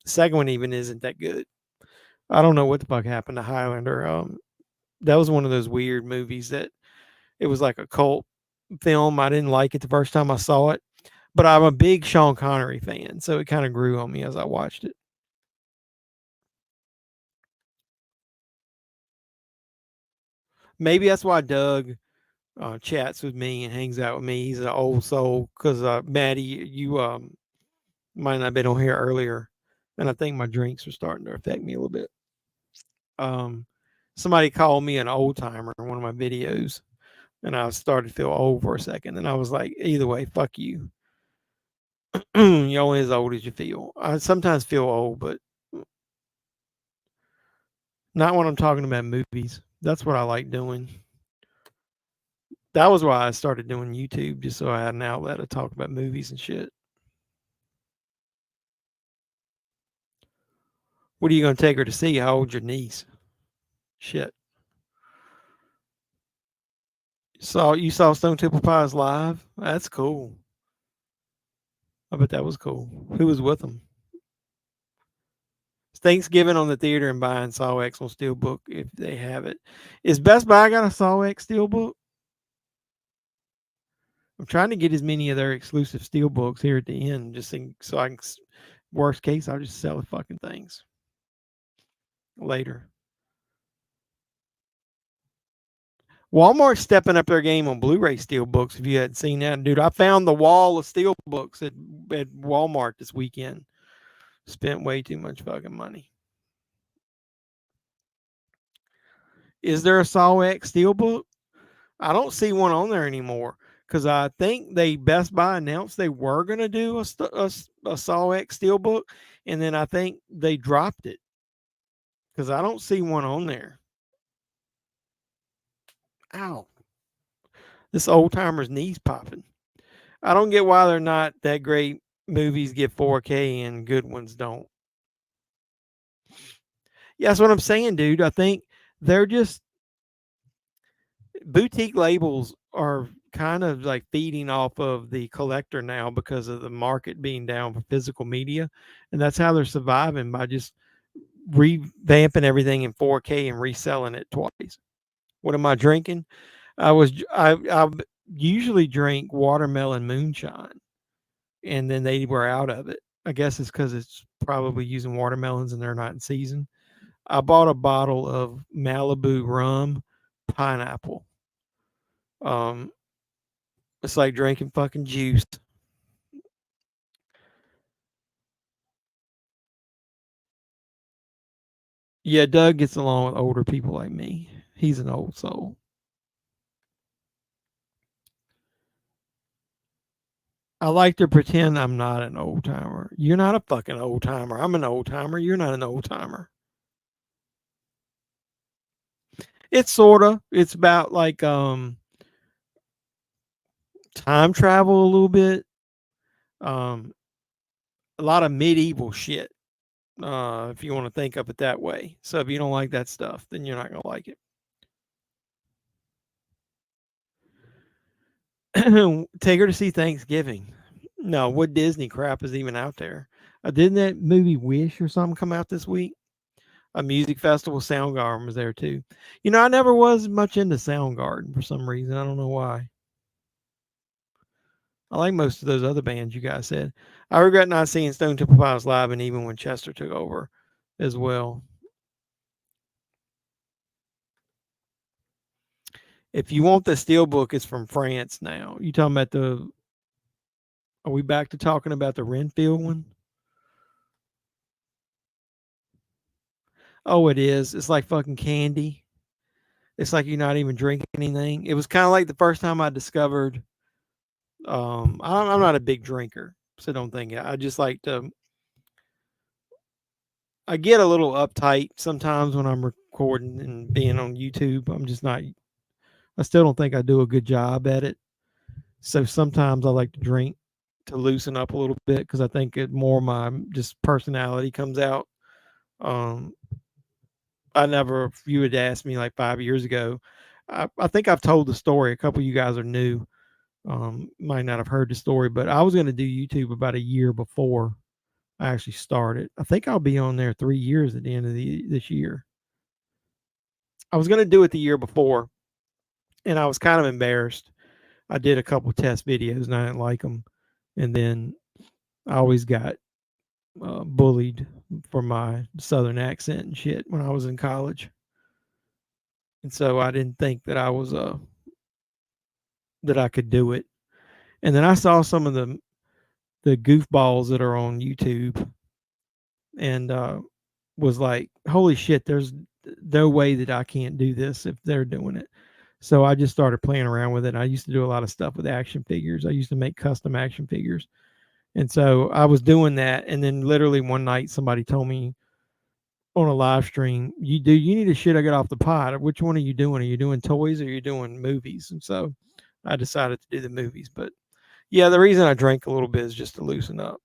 The second one even isn't that good. I don't know what the fuck happened to Highlander. That was one of those weird movies that it was like a cult film. I didn't like it the first time I saw it, but I'm a big Sean Connery fan, so it kind of grew on me as I watched it. Maybe that's why Doug chats with me and hangs out with me. He's an old soul because Maddie, you might not have been on here earlier, and I think my drinks are starting to affect me a little bit. Somebody called me an old timer in one of my videos, and I started to feel old for a second, and I was like, either way, fuck you. You're only as old as you feel. I sometimes feel old, but not when I'm talking about movies. That's what I like doing. That was why I started doing YouTube, just so I had an outlet to talk about movies and shit. What are you going to take her to see? How old's your niece? Shit. So you saw Stone Temple Pilots live? That's cool. I bet that was cool. Who was with them? Thanksgiving on the theater and buying Saw X on Steelbook if they have it. Is Best Buy got a Saw X Steelbook? I'm trying to get as many of their exclusive Steelbooks here at the end, so I can. Worst case, I'll just sell the fucking things later. Walmart's stepping up their game on Blu-ray Steelbooks. If you hadn't seen that, dude, I found the wall of Steelbooks at Walmart this weekend. Spent way too much fucking money. Is there a Saw X Steelbook? I don't see one on there anymore because I think Best Buy announced they were going to do a Saw X Steelbook, and then I think they dropped it because I don't see one on there. Ow. This old timer's knees popping. I don't get why they're not that great movies get 4K and good ones don't. Yeah, that's what I'm saying, dude. I think they're just boutique labels are kind of like feeding off of the collector now because of the market being down for physical media, and that's how they're surviving, by just revamping everything in 4K and reselling it twice. What am I drinking? I usually drink watermelon moonshine, and then they were out of it. I guess it's because it's probably using watermelons and they're not in season. I bought a bottle of Malibu rum pineapple. It's like drinking fucking juice. Yeah, Doug gets along with older people like me. He's an old soul. I like to pretend I'm not an old timer. You're not a fucking old timer. I'm an old timer. You're not an old timer. It's sorta. It's about like time travel a little bit. A lot of medieval shit. If you want to think of it that way. So if you don't like that stuff, then you're not gonna like it. Take her to see Thanksgiving. No, what Disney crap is even out there? Didn't that movie Wish or something come out this week? A music festival. Soundgarden was there too. You know, I never was much into Soundgarden for some reason. I don't know why. I like most of those other bands you guys said. I regret not seeing Stone Temple Pilots live, and even when Chester took over as well. If you want the Steelbook, it's from France now. You talking about the... Are we back to talking about the Renfield one? Oh, it is. It's like fucking candy. It's like you're not even drinking anything. It was kind of like the first time I discovered. I'm not a big drinker, so don't think it. I just like to. I get a little uptight sometimes when I'm recording and being on YouTube. I'm just not. I still don't think I do a good job at it. So sometimes I like to drink to loosen up a little bit because I think it more my just personality comes out. I never, if you had asked me like 5 years ago, I think I've told the story. A couple of you guys are new, might not have heard the story, but I was going to do YouTube about a year before I actually started. I think I'll be on there 3 years at the end of this year. I was going to do it the year before, and I was kind of embarrassed. I did a couple test videos and I didn't like them, and then I always got bullied for my southern accent and shit when I was in college. And so I didn't think that I was that I could do it. And then I saw some of the goofballs that are on YouTube, and was like, holy shit, there's no way that I can't do this if they're doing it. So I just started playing around with it. I used to do a lot of stuff with action figures. I used to make custom action figures. And so I was doing that, and then literally one night somebody told me on a live stream, you need to shit I get off the pot. Which one are you doing? Are you doing toys or are you doing movies? And so I decided to do the movies. But yeah, the reason I drank a little bit is just to loosen up.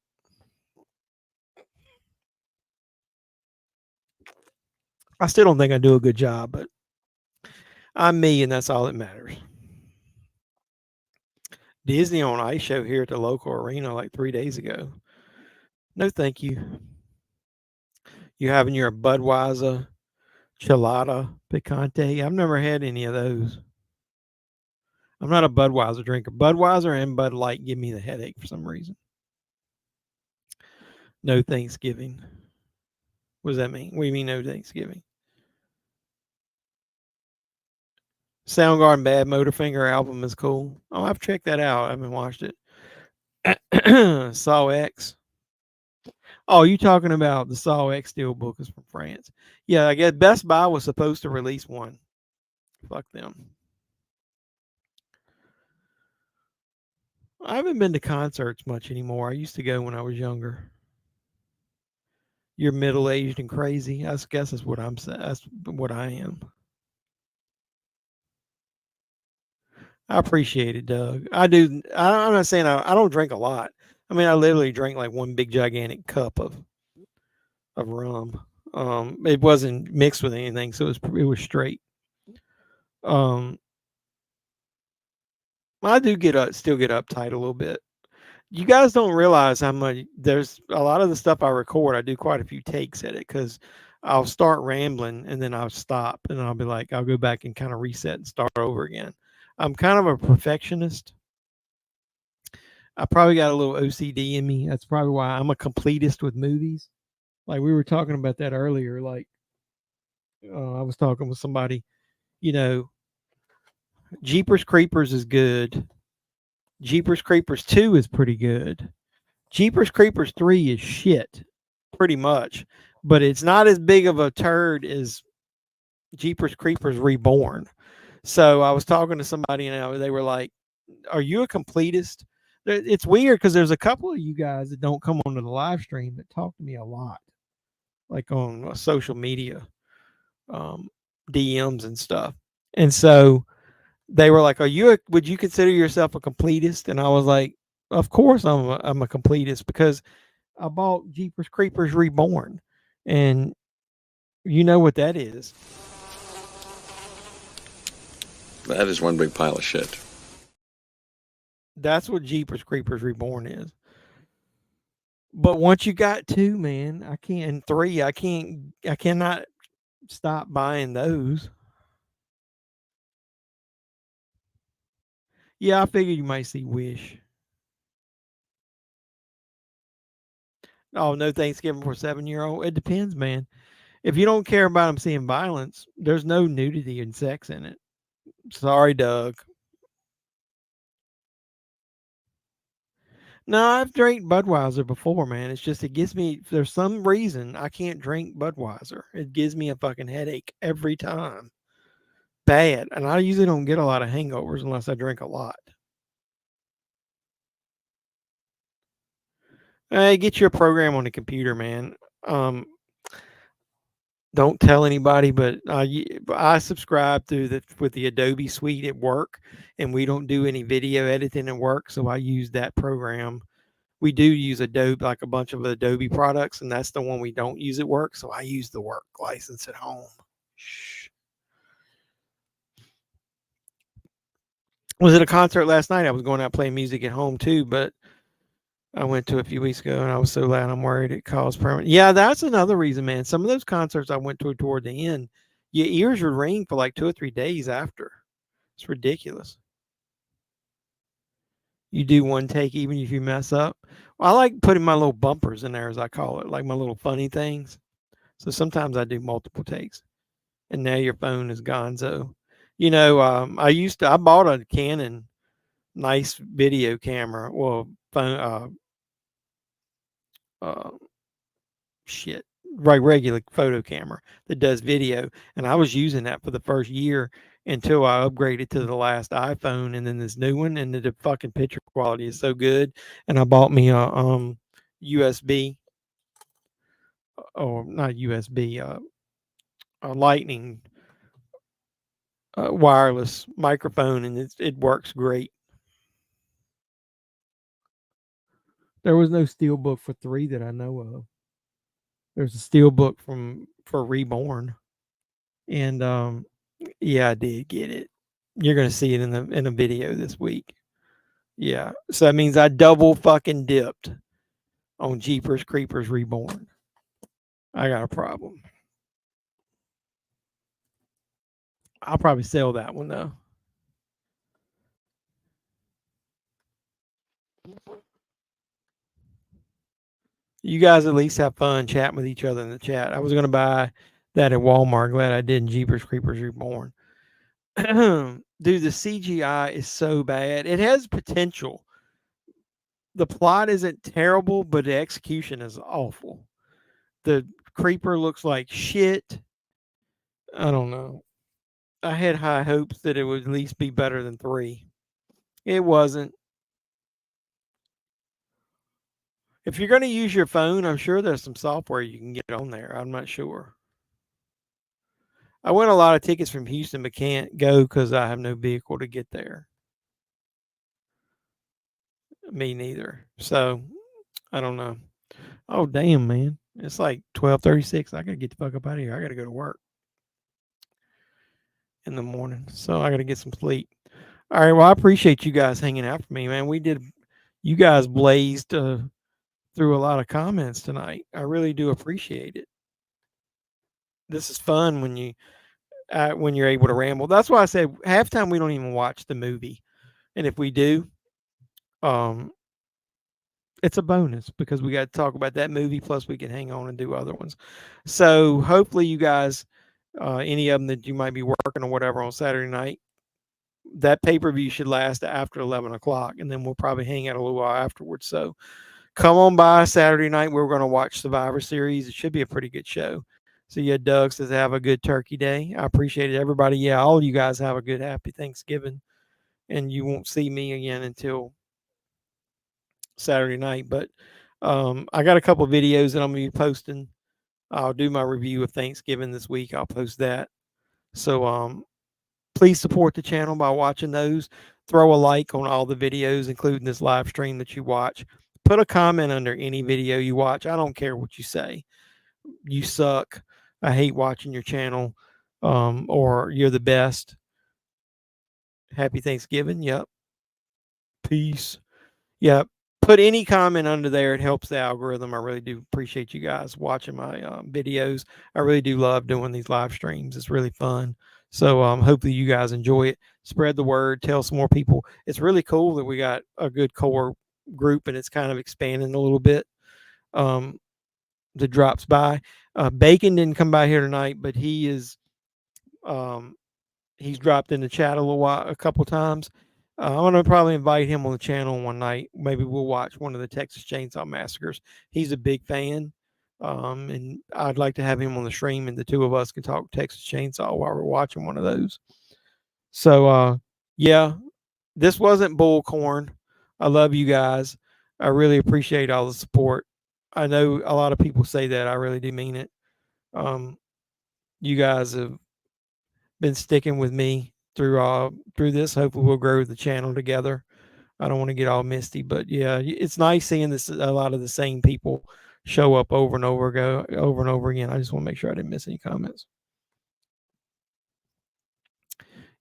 I still don't think I do a good job, but I'm me, and that's all that matters. Disney on Ice show here at the local arena like 3 days ago. No, thank you. You having your Budweiser Chelada Picante? I've never had any of those. I'm not a Budweiser drinker. Budweiser and Bud Light give me the headache for some reason. No Thanksgiving. What does that mean? What do you mean no Thanksgiving? Soundgarden Bad Motorfinger album is cool. Oh, I've checked that out. I haven't watched it. Saw X. Oh, you talking about the Saw X Steelbook is from France. Yeah, I guess Best Buy was supposed to release one. Fuck them. I haven't been to concerts much anymore. I used to go when I was younger. You're middle-aged and crazy. I guess that's what I'm saying. That's what I am. I appreciate it, Doug. I do. I'm not saying I don't drink a lot. I mean, I literally drank like one big gigantic cup of rum. It wasn't mixed with anything, so it was straight. I do still get uptight a little bit. You guys don't realize how much there's a lot of the stuff I record. I do quite a few takes at it because I'll start rambling and then I'll stop and I'll be like, I'll go back and kind of reset and start over again. I'm kind of a perfectionist. I probably got a little OCD in me. That's probably why I'm a completist with movies. Like we were talking about that earlier. Like I was talking with somebody, Jeepers Creepers is good. Jeepers Creepers 2 is pretty good. Jeepers Creepers 3 is shit, pretty much. But it's not as big of a turd as Jeepers Creepers Reborn. So I was talking to somebody and they were like, are you a completist? It's weird because there's a couple of you guys that don't come onto the live stream that talk to me a lot, like on social media, DMs and stuff. And so they were like, would you consider yourself a completist? And I was like, of course I'm a completist because I bought Jeepers Creepers Reborn. And you know what that is. That is one big pile of shit. That's what Jeepers Creepers Reborn is. But once you got 2, man, I can't, and 3, I cannot stop buying those. Yeah, I figured you might see Wish. Oh, no Thanksgiving for a 7-year-old? It depends, man. If you don't care about them seeing violence, there's no nudity and sex in it. Sorry, Doug. No, I've drank Budweiser before, man. It's just, it gives me, there's some reason I can't drink Budweiser. It gives me a fucking headache every time. Bad. And I usually don't get a lot of hangovers unless I drink a lot. Hey, get your program on the computer, man. Don't tell anybody, but I subscribe with the Adobe suite at work, and we don't do any video editing at work, so I use that program. We do use Adobe, like a bunch of Adobe products, and that's the one we don't use at work, so I use the work license at home. Shh. Was at a concert last night. I was going out playing music at home too, but I went to a few weeks ago and I was so loud I'm worried it caused permanent. Yeah, that's another reason, man. Some of those concerts I went to toward the end, your ears would ring for like 2 or 3 days after. It's ridiculous. You do one take even if you mess up. Well, I like putting my little bumpers in there, as I call it, like my little funny things. So sometimes I do multiple takes. And now your phone is gonzo. I bought a Canon nice video camera. Well, phone, regular photo camera that does video, and I was using that for the first year until I upgraded to the last iPhone and then this new one, and the fucking picture quality is so good. And I bought me a USB, or not USB, a lightning wireless microphone, and it works great. There was no steelbook for 3 that I know of. There's a steelbook for Reborn, and yeah, I did get it. You're gonna see it in a video this week. Yeah, so that means I double fucking dipped on Jeepers Creepers Reborn. I got a problem. I'll probably sell that one though. You guys at least have fun chatting with each other in the chat. I was going to buy that at Walmart. Glad I didn't. Jeepers Creepers Reborn. Dude, the CGI is so bad. It has potential. The plot isn't terrible, but the execution is awful. The creeper looks like shit. I don't know. I had high hopes that it would at least be better than 3. It wasn't. If you're going to use your phone, I'm sure there's some software you can get on there. I'm not sure. I won a lot of tickets from Houston, but can't go because I have no vehicle to get there. Me neither. So I don't know. Oh damn, man! It's like 12:36. I gotta get the fuck up out of here. I gotta go to work in the morning, so I gotta get some sleep. All right. Well, I appreciate you guys hanging out for me, man. You guys blazed through a lot of comments tonight. I really do appreciate it. This is fun when you're able to ramble. That's why I said halftime we don't even watch the movie, and if we do, it's a bonus because we got to talk about that movie. Plus, we can hang on and do other ones. So hopefully, you guys, any of them that you might be working or whatever on Saturday night, that pay-per-view should last after 11 o'clock, and then we'll probably hang out a little while afterwards. So come on by Saturday night. We're going to watch Survivor Series. It should be a pretty good show. So yeah, Doug says have a good Turkey Day. I appreciate it, everybody. Yeah, all you guys have a good happy Thanksgiving, and you won't see me again until Saturday night. But I got a couple of videos that I'm going to be posting. I'll do my review of Thanksgiving this week. I'll post that. So please support the channel by watching those. Throw a like on all the videos, including this live stream that you watch. Put a comment under any video you watch. I don't care what you say. You suck. I hate watching your channel. Or you're the best. Happy Thanksgiving. Yep. Peace. Yep. Put any comment under there. It helps the algorithm. I really do appreciate you guys watching my videos. I really do love doing these live streams. It's really fun. So hopefully you guys enjoy it. Spread the word. Tell some more people. It's really cool that we got a good core group and it's kind of expanding a little bit. That drops by. Bacon didn't come by here tonight, but he's dropped in the chat a couple times. I'm going to probably invite him on the channel one night. Maybe we'll watch one of the Texas Chainsaw Massacres. He's a big fan, and I'd like to have him on the stream, and the two of us can talk Texas Chainsaw while we're watching one of those. So, yeah, this wasn't bullcorn. I love you guys. I really appreciate all the support. I know a lot of people say that. I really do mean it. You guys have been sticking with me through this. Hopefully we'll grow the channel together. I don't want to get all misty, but yeah, it's nice seeing a lot of the same people show up over and over again. I just want to make sure I didn't miss any comments.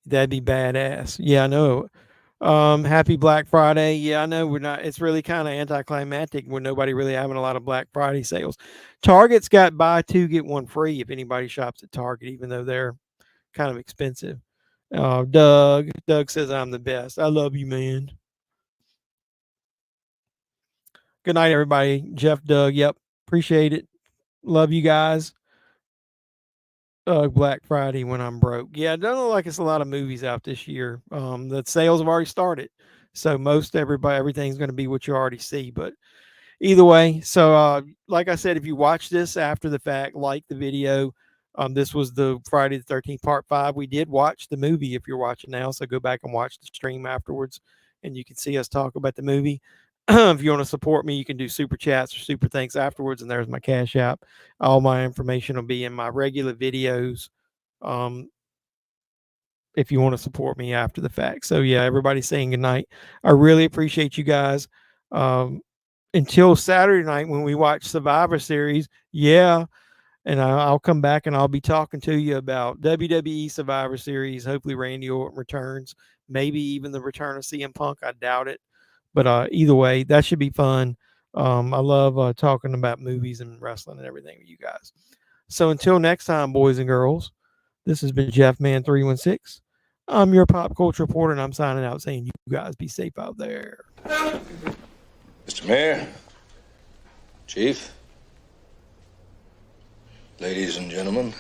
That'd be badass. Yeah, I know. Happy Black Friday. Yeah, I know it's really kind of anticlimactic when nobody really having a lot of Black Friday sales. Target's got buy 2, get 1 free if anybody shops at Target, even though they're kind of expensive. Doug says I'm the best. I love you, man. Good night, everybody. Jeff, Doug. Yep. Appreciate it. Love you guys. Black Friday when I'm broke. Yeah, it doesn't look like it's a lot of movies out this year. The sales have already started. So everything's going to be what you already see. But either way, so like I said, if you watch this after the fact, like the video. This was the Friday the 13th part 5. We did watch the movie if you're watching now. So go back and watch the stream afterwards and you can see us talk about the movie. If you want to support me, you can do super chats or super thanks afterwards. And there's my Cash App. All my information will be in my regular videos. If you want to support me after the fact. So yeah, everybody's saying good night. I really appreciate you guys. Until Saturday night when we watch Survivor Series. Yeah. And I'll come back and I'll be talking to you about WWE Survivor Series. Hopefully Randy Orton returns. Maybe even the return of CM Punk. I doubt it. But either way, that should be fun. I love talking about movies and wrestling and everything with you guys. So until next time, boys and girls, this has been JEFFMAN316. I'm your pop culture reporter, and I'm signing out saying you guys be safe out there. Mr. Mayor, Chief, ladies and gentlemen.